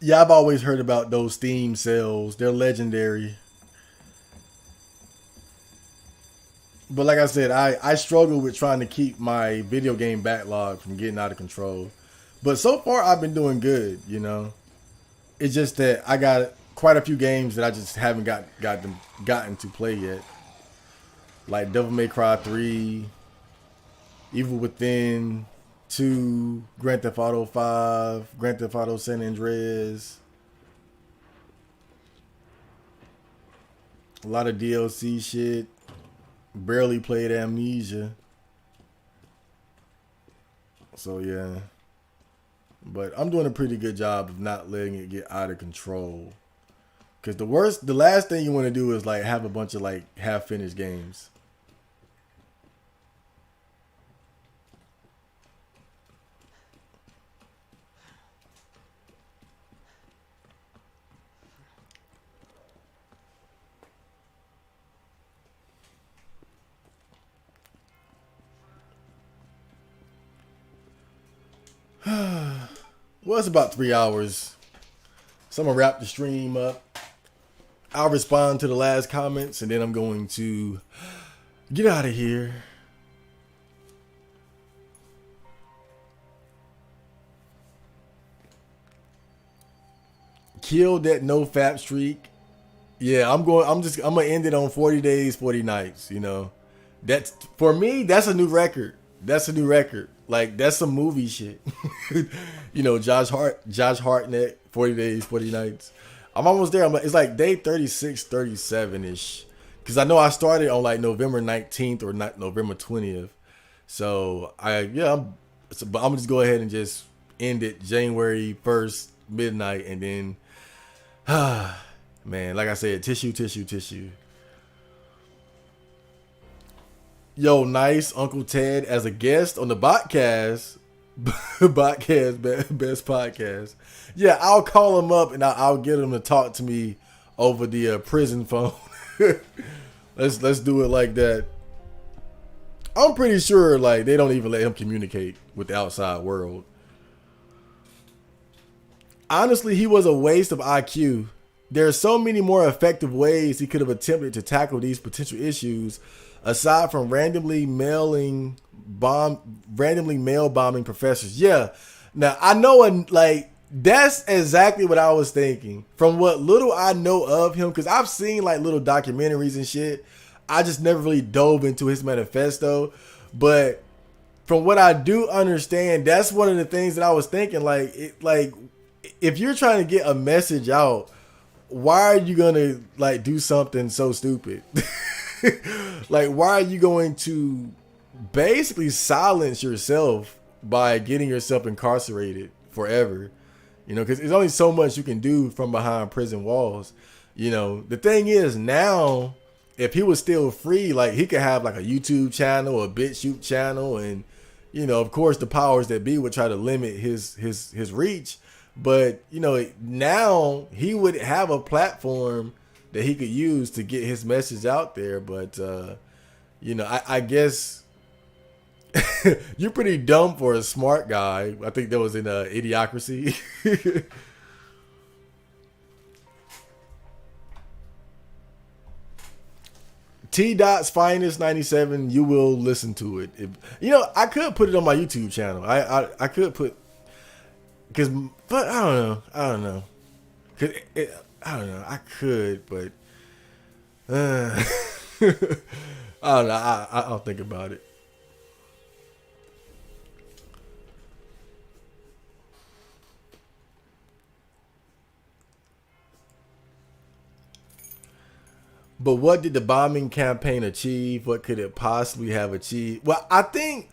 Yeah, I've always heard about those Steam sales. They're legendary. But like I said, I struggle with trying to keep my video game backlog from getting out of control. But so far, I've been doing good, you know. It's just that I got quite a few games that I just haven't gotten to play yet. Like Devil May Cry 3, Evil Within 2, Grand Theft Auto 5, Grand Theft Auto San Andreas. A lot of DLC shit. Barely played Amnesia. So yeah. But I'm doing a pretty good job of not letting it get out of control. Cause the last thing you want to do is like have a bunch of like half finished games. Well, it's about 3 hours. So I'm gonna wrap the stream up. I'll respond to the last comments and then I'm going to get out of here. Killed that no fap streak. Yeah, I'm gonna end it on 40 days, 40 nights, you know. That's for me, that's a new record. That's a new record. Like that's some movie shit. You know, Josh Hartnett, 40 days, 40 nights. I'm almost there. It's like day 36, 37-ish. Cause I know I started on like November 19th or not November 20th. So but I'm gonna just go ahead and just end it January 1st, midnight, and then man, like I said, tissue. Yo, nice Uncle Ted as a guest on the Botcast. Botcast, best podcast. Yeah, I'll call him up and I'll get him to talk to me over the prison phone. Let's do it like that. I'm pretty sure like they don't even let him communicate with the outside world. Honestly, he was a waste of IQ. There are so many more effective ways he could have attempted to tackle these potential issues, aside from randomly mail bombing professors. Yeah, now I know, like that's exactly what I was thinking. From what little I know of him, because I've seen like little documentaries and shit. I just never really dove into his manifesto, but from what I do understand, that's one of the things that I was thinking. Like if you're trying to get a message out, why are you gonna like do something so stupid? Like, why are you going to basically silence yourself by getting yourself incarcerated forever? You know, because there's only so much you can do from behind prison walls. You know, the thing is now, if he was still free, like he could have like a YouTube channel, a BitChute channel, and you know, of course, the powers that be would try to limit his reach. But you know, now he would have a platform that he could use to get his message out there. But you know, I guess you're pretty dumb for a smart guy. I think that was in Idiocracy. T Dot's Finest 97. You will listen to it. You know, I could put it on my YouTube channel. I could put but I don't know. I don't know. I could, but I don't know. I'll think about it. But what did the bombing campaign achieve? What could it possibly have achieved? Well, I think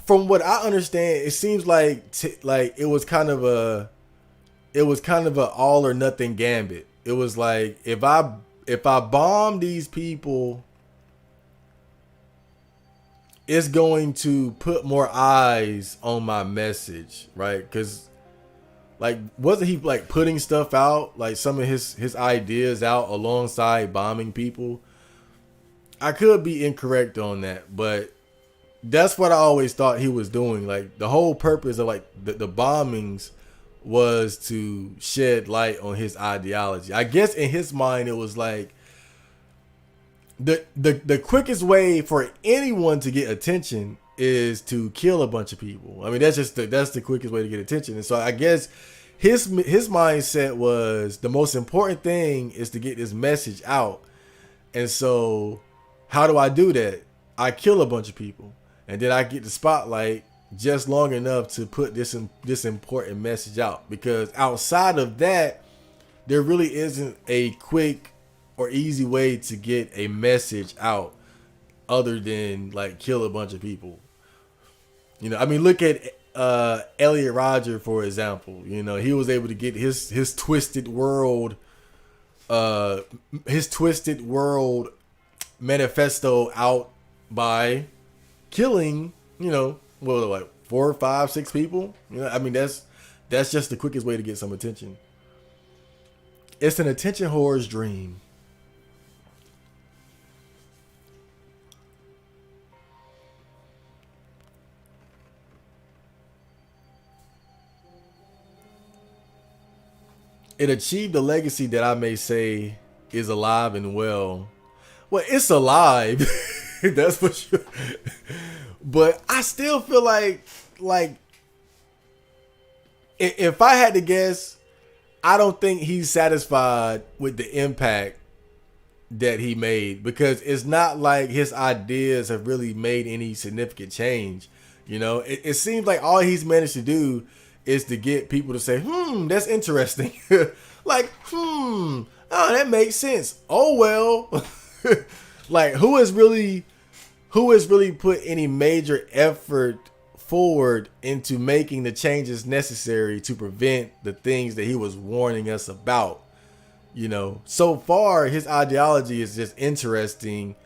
from what I understand, it seems like it was kind of a all or nothing gambit. It was like if I bomb these people, it's going to put more eyes on my message, right? Because like, wasn't he like putting stuff out, like some of his ideas out alongside bombing people? I could be incorrect on that, but that's what I always thought he was doing. Like the whole purpose of like the bombings was to shed light on his ideology. I guess in his mind it was like the quickest way for anyone to get attention is to kill a bunch of people. I mean, that's the quickest way to get attention. And so I guess his mindset was the most important thing is to get this message out. And so how do I do that? I kill a bunch of people, and then I get the spotlight just long enough to put this important message out. Because outside of that, there really isn't a quick or easy way to get a message out other than like kill a bunch of people. You know, I mean, look at Elliot Rodger, for example. You know, he was able to get his twisted world manifesto out by killing, you know, well, like 4, 5, 6 people. You know, I mean, that's just the quickest way to get some attention. It's an attention whore's dream. it achieved a legacy that I may say is alive and well. Well, it's alive. That's for sure. But I still feel like if I had to guess, I don't think he's satisfied with the impact that he made, because it's not like his ideas have really made any significant change. You know, it seems like all he's managed to do is to get people to say, that's interesting. Like, oh, that makes sense. Oh, well. Like, who has really put any major effort forward into making the changes necessary to prevent the things that he was warning us about? You know, so far his ideology is just interesting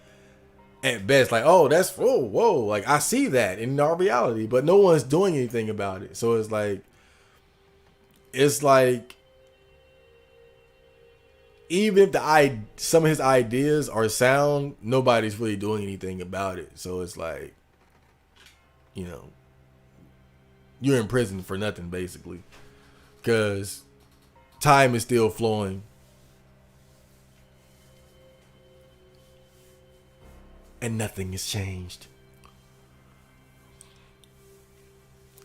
at best. Like, oh, that's whoa, like I see that in our reality, but no one's doing anything about it. So it's like even if some of his ideas are sound, nobody's really doing anything about it. So it's like, you know, you're in prison for nothing basically, because time is still flowing. And nothing has changed.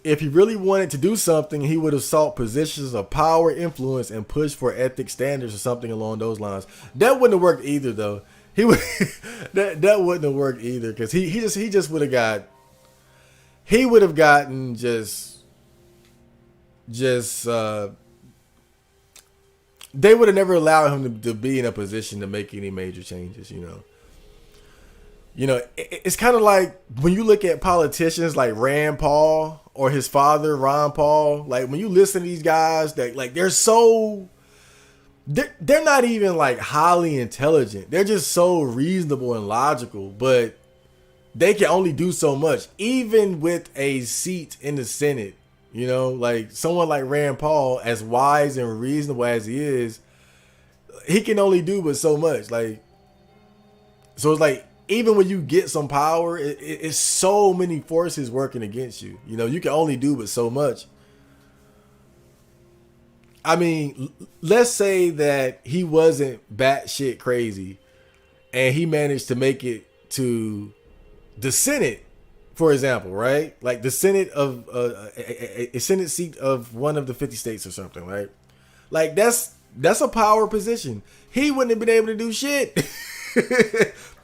If he really wanted to do something, he would have sought positions of power, influence, and pushed for ethic standards or something along those lines. That wouldn't have worked either, though. He would that wouldn't have worked either, because he just would have gotten they would have never allowed him to be in a position to make any major changes. You know, it's kind of like when you look at politicians like Rand Paul or his father, Ron Paul. Like, when you listen to these guys, that like they're not even like highly intelligent. They're just so reasonable and logical, but they can only do so much, even with a seat in the Senate. You know, like someone like Rand Paul, as wise and reasonable as he is, he can only do but so much. Like, so it's like, even when you get some power, it's so many forces working against you. You know, you can only do but so much. I mean, let's say that he wasn't batshit crazy and he managed to make it to the Senate, for example, right? Like the Senate of a Senate seat of one of the 50 states or something, right? Like that's a power position. He wouldn't have been able to do shit.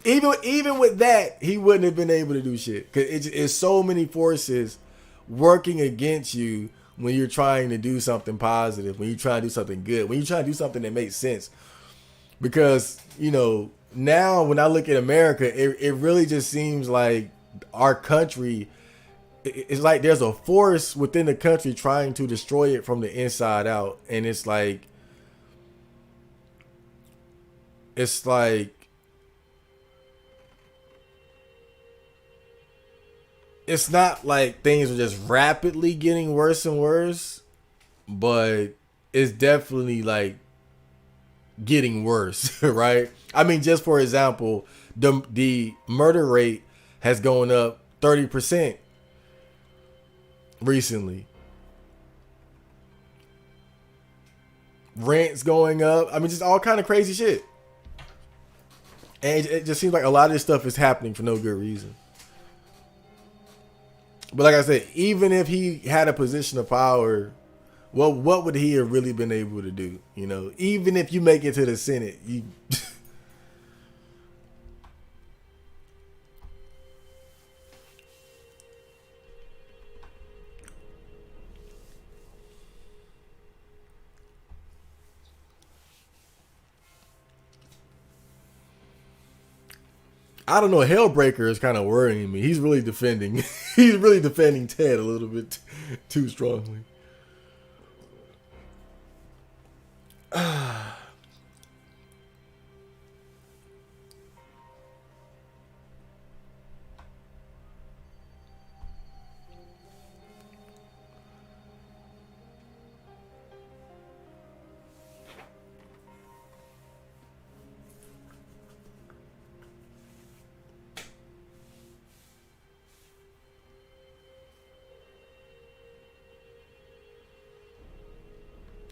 Even with that, he wouldn't have been able to do shit, because it's so many forces working against you when you're trying to do something positive, when you're trying to do something good, when you're trying to do something that makes sense. Because, you know, now when I look at America, it really just seems like our country, it's like there's a force within the country trying to destroy it from the inside out. And it's like it's not like things are just rapidly getting worse and worse, but it's definitely like getting worse, right? I mean, just for example, the murder rate has gone up 30% recently. Rent's going up. I mean, just all kind of crazy shit. And it just seems like a lot of this stuff is happening for no good reason. But like I said, even if he had a position of power, well, what would he have really been able to do? You know, even if you make it to the Senate, you I don't know. Hellbreaker is kind of worrying me. He's really defending. He's really defending Ted a little bit too strongly.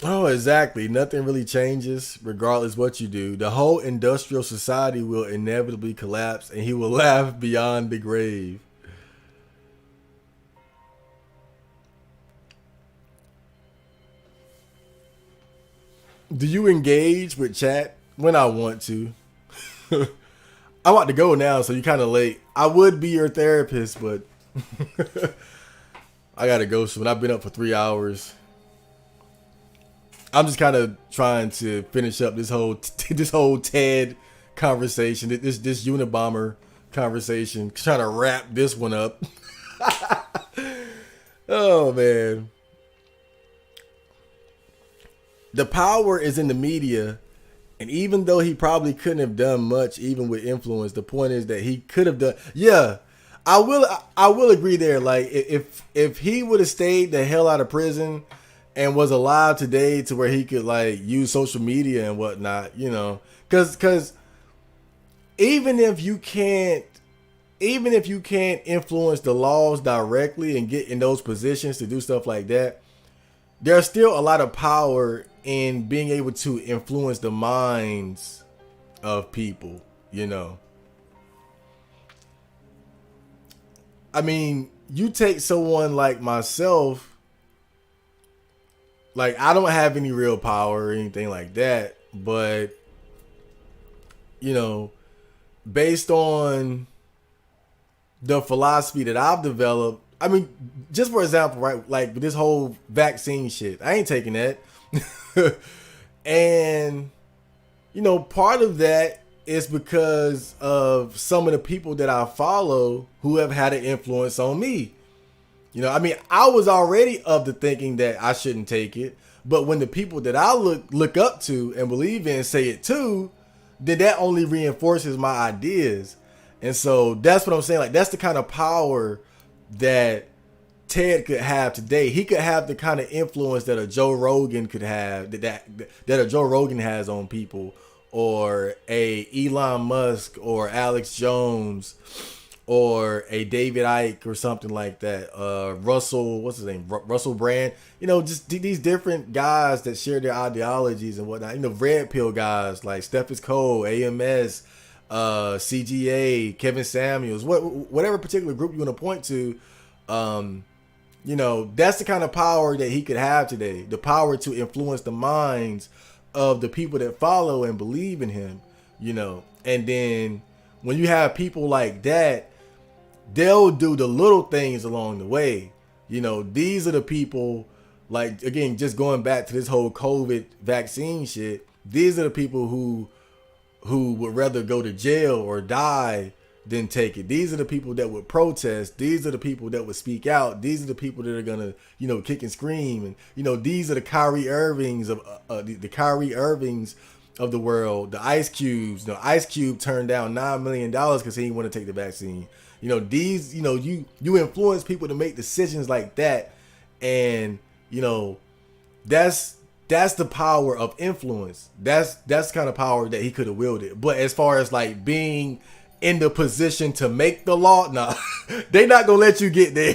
Oh, exactly. Nothing really changes regardless what you do. The whole industrial society will inevitably collapse and he will laugh beyond the grave. Do you engage with chat? When I want to. I'm about to go now, so you're kind of late. I would be your therapist, but I gotta go soon. I've been up for 3 hours. I'm just kind of trying to finish up this whole this whole TED conversation, this Unabomber conversation. Trying to wrap this one up. Oh man, the power is in the media, and even though he probably couldn't have done much, even with influence, the point is that he could have done. Yeah, I will agree there. Like if he would have stayed the hell out of prison and was alive today to where he could like use social media and whatnot, because even if you can't influence the laws directly and get in those positions to do stuff like that, there's still a lot of power in being able to influence the minds of people, I mean, you take someone like myself, like I don't have any real power or anything like that, but based on the philosophy that I've developed, I mean, just for example, right, like this whole vaccine shit, I ain't taking that. And, part of that is because of some of the people that I follow who have had an influence on me. I mean, I was already of the thinking that I shouldn't take it. But when the people that I look up to and believe in say it too, then that only reinforces my ideas. And so that's what I'm saying. Like, that's the kind of power that Ted could have today. He could have the kind of influence that a Joe Rogan could have, that a Joe Rogan has on people, or a Elon Musk or Alex Jones or a David Icke or something like that. Russell, what's his name? Russell Brand. Just these different guys that share their ideologies and whatnot. Red pill guys like Steph Cole, AMS, CGA, Kevin Samuels, whatever particular group you want to point to. That's the kind of power that he could have today. The power to influence the minds of the people that follow and believe in him, And then when you have people like that, they'll do the little things along the way. These are the people, like, again, just going back to this whole COVID vaccine shit, these are the people who would rather go to jail or die than take it. These are the people that would protest. These are the people that would speak out. These are the people that are gonna, kick and scream. And these are the Kyrie Irvings of the Kyrie Irvings of the world. The Ice Cubes. Ice Cube turned down $9 million because he didn't want to take the vaccine. These, you influence people to make decisions like that, and that's the power of influence. That's the kind of power that he could have wielded. But as far as like being in the position to make the law, nah, they not gonna let you get there.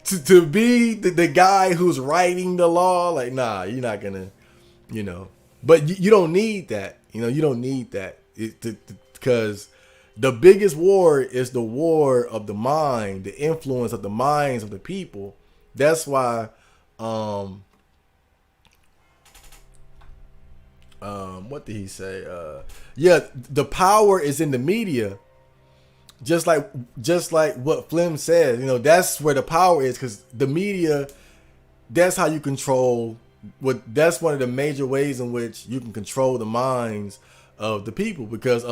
to be the guy who's writing the law, like, nah, you're not gonna, But you don't need that. You don't need that because the biggest war is the war of the mind, the influence of the minds of the people. That's why, what did he say? The power is in the media. Just like what Flim says, that's where the power is, because the media, that's how you control. That's one of the major ways in which you can control the minds of the people. Because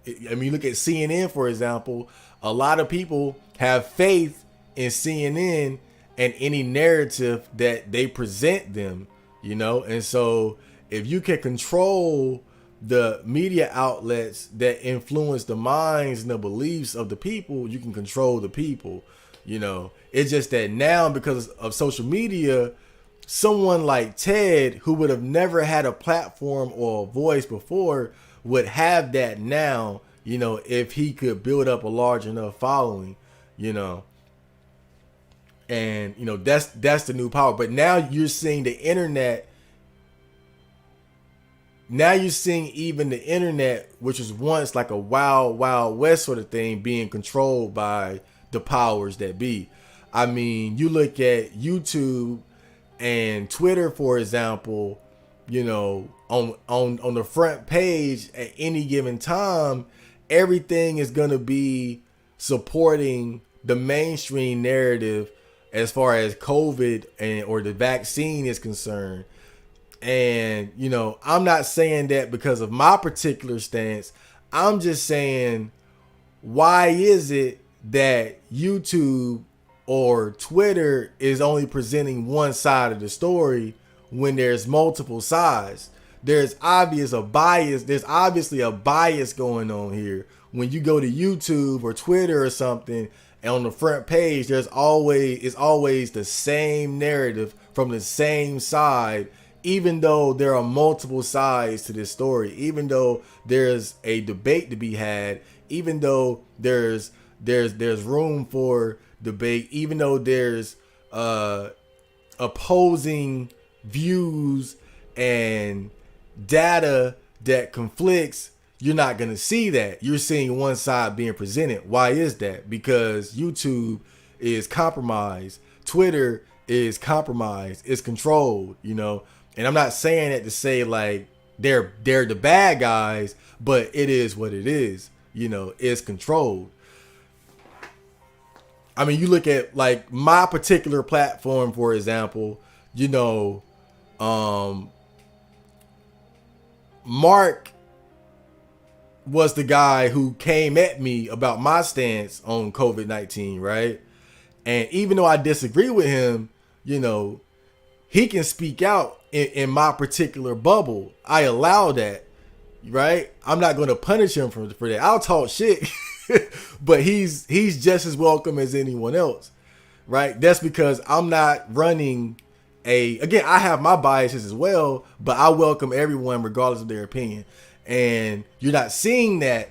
you look at CNN, for example. A lot of people have faith in CNN and any narrative that they present them, and so if you can control the media outlets that influence the minds and the beliefs of the people, you can control the people. It's just that now, because of social media, someone like Ted, who would have never had a platform or a voice before, would have that now, if he could build up a large enough following, and that's the new power. But now you're seeing the internet now you're seeing even the internet, which was once like a wild, wild west sort of thing, being controlled by the powers that be. I mean, you look at YouTube and Twitter, for example, you know, on the front page at any given time, everything is gonna be supporting the mainstream narrative as far as COVID and or the vaccine is concerned. And, you know, I'm not saying that because of my particular stance. I'm just saying, why is it that YouTube or Twitter is only presenting one side of the story when there's multiple sides? There's obviously a bias going on here. When you go to YouTube or Twitter or something, and on the front page, it's always the same narrative from the same side, even though there are multiple sides to this story, even though there's a debate to be had, even though there's room for debate, even though there's opposing views and data that conflicts, you're not going to see that. You're seeing one side being presented. Why is that? Because YouTube is compromised. Twitter is compromised. It's controlled, you know. And I'm not saying that to say like they're the bad guys, but it is what it is. You know, it's controlled. I mean, you look at like my particular platform, for example, you know, Mark was the guy who came at me about my stance on COVID-19, right? And even though I disagree with him, you know, he can speak out in my particular bubble. I allow that, right? I'm not going to punish him for that. I'll talk shit, but he's just as welcome as anyone else, right? That's because I'm not running again, I have my biases as well, but I welcome everyone regardless of their opinion. And you're not seeing that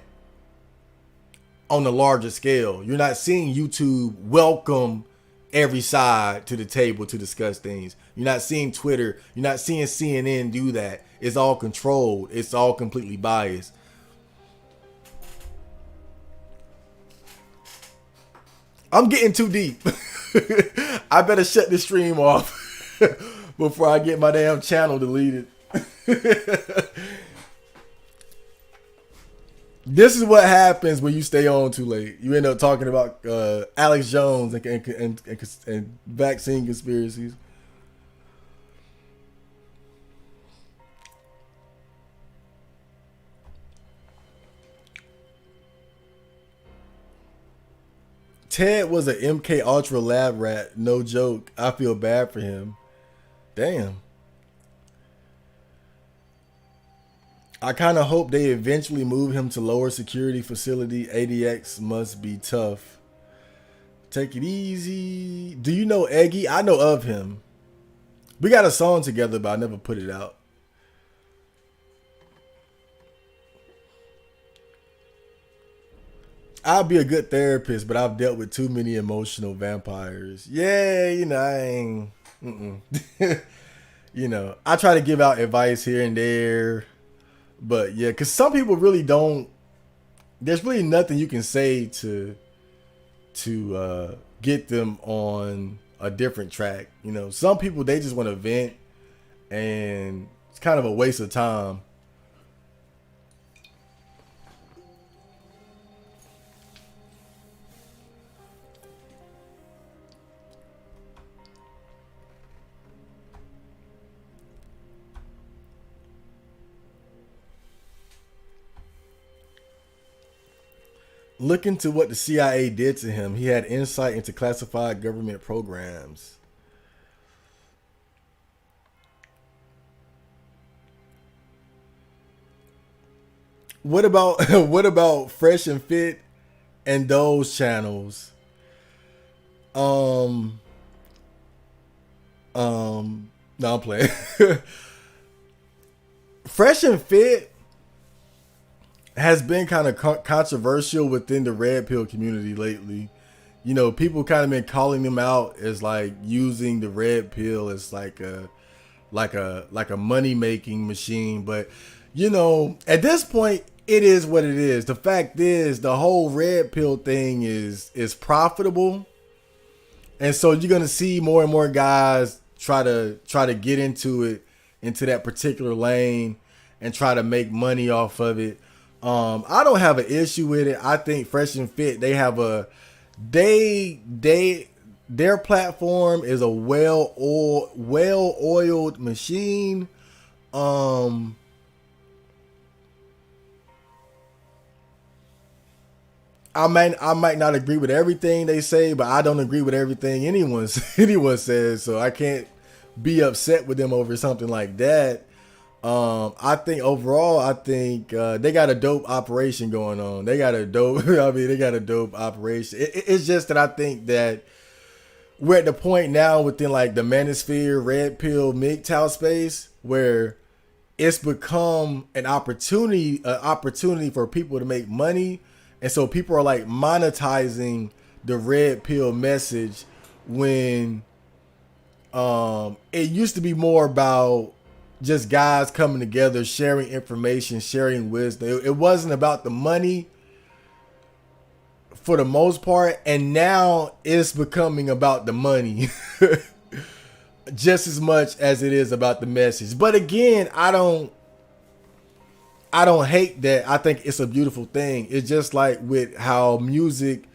on the larger scale. You're not seeing YouTube welcome every side to the table to discuss things. You're not seeing Twitter. You're not seeing CNN do that. It's all controlled. It's all completely biased. I'm getting too deep. I better shut this stream off before I get my damn channel deleted. This is what happens when you stay on too late. You end up talking about Alex Jones and vaccine conspiracies. Ted was an MK Ultra lab rat. No joke. I feel bad for him. Damn. I kind of hope they eventually move him to lower security facility. ADX must be tough. Take it easy. Do you know Eggy? I know of him. We got a song together, but I never put it out. I'll be a good therapist, but I've dealt with too many emotional vampires. Yeah, you know, I ain't. You know, I try to give out advice here and there. But yeah, because some people really don't. There's really nothing you can say to get them on a different track. You know, some people, they just want to vent, and it's kind of a waste of time. Look into what the CIA did to him. He had insight into classified government programs. What about Fresh and Fit and those channels? No, I'm playing. Fresh and Fit has been kind of controversial within the red pill community lately. You know, people kind of been calling them out as like using the red pill as like a money making machine. But you know, at this point, it is what it is. The fact is, the whole red pill thing is profitable, and so you're gonna see more and more guys try to get into that particular lane, and try to make money off of it. I don't have an issue with it. I think Fresh and Fit, they have their platform is a well-oiled machine. I might not agree with everything they say, but I don't agree with everything anyone says, so I can't be upset with them over something like that. I think overall, they got a dope operation going on. They got a dope operation. It's just that I think that we're at the point now within like the manosphere, red pill, MGTOW space where it's become an opportunity for people to make money. And so people are like monetizing the red pill message when it used to be more about just guys coming together, sharing information, sharing wisdom. It wasn't about the money for the most part, and now it's becoming about the money just as much as it is about the message. But again, I don't hate that. I think it's a beautiful thing. It's just like with how music,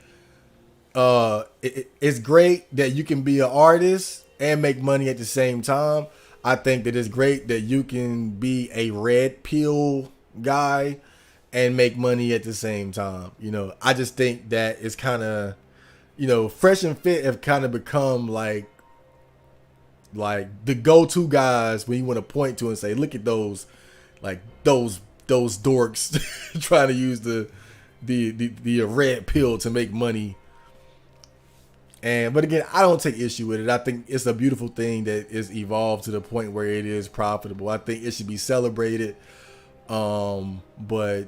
it's great that you can be an artist and make money at the same time. I think that it's great that you can be a red pill guy and make money at the same time. You know, I just think that it's kind of, you know, Fresh and Fit have kind of become like the go-to guys when you want to point to and say, look at those dorks trying to use the red pill to make money. But again, I don't take issue with it. I think it's a beautiful thing that is evolved to the point where it is profitable. I think it should be celebrated. But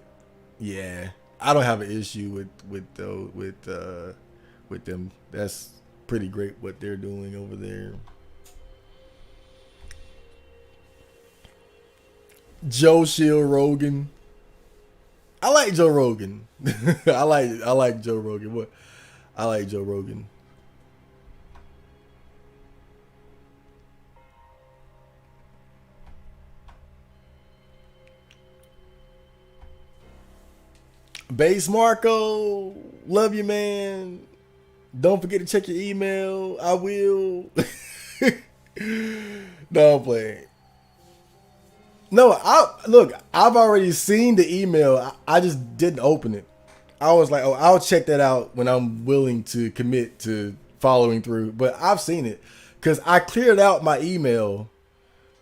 yeah, I don't have an issue with them. That's pretty great what they're doing over there. Joe Rogan. I like Joe Rogan. I like Joe Rogan. What? I like Joe Rogan. Base Marco, love you, man. Don't forget to check your email. I will. No, I'm playing. No, I've already seen the email. I just didn't open it. I was like, oh, I'll check that out when I'm willing to commit to following through. But I've seen it because I cleared out my email.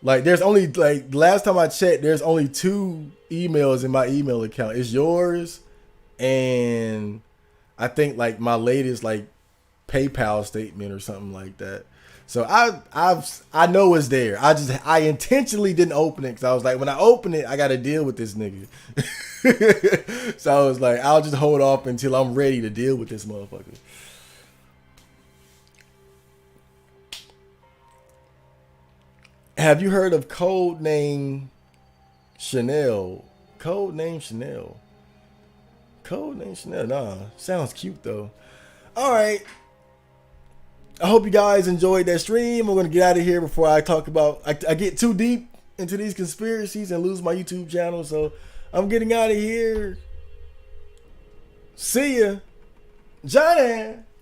Like, there's only, like, last time I checked, there's only 2 emails in my email account. It's yours, and I think, like, my latest, like, PayPal statement or something like that. So I know it's there. I intentionally didn't open it because I was like, when I open it, I got to deal with this nigga. So I was like, I'll just hold off until I'm ready to deal with this motherfucker. Have you heard of Codename Chanel? Codename Chanel. Codename Chanel. Nah, sounds cute though. All right. I hope you guys enjoyed that stream. I'm going to get out of here before I talk about... I get too deep into these conspiracies and lose my YouTube channel. So I'm getting out of here. See ya. Johnny.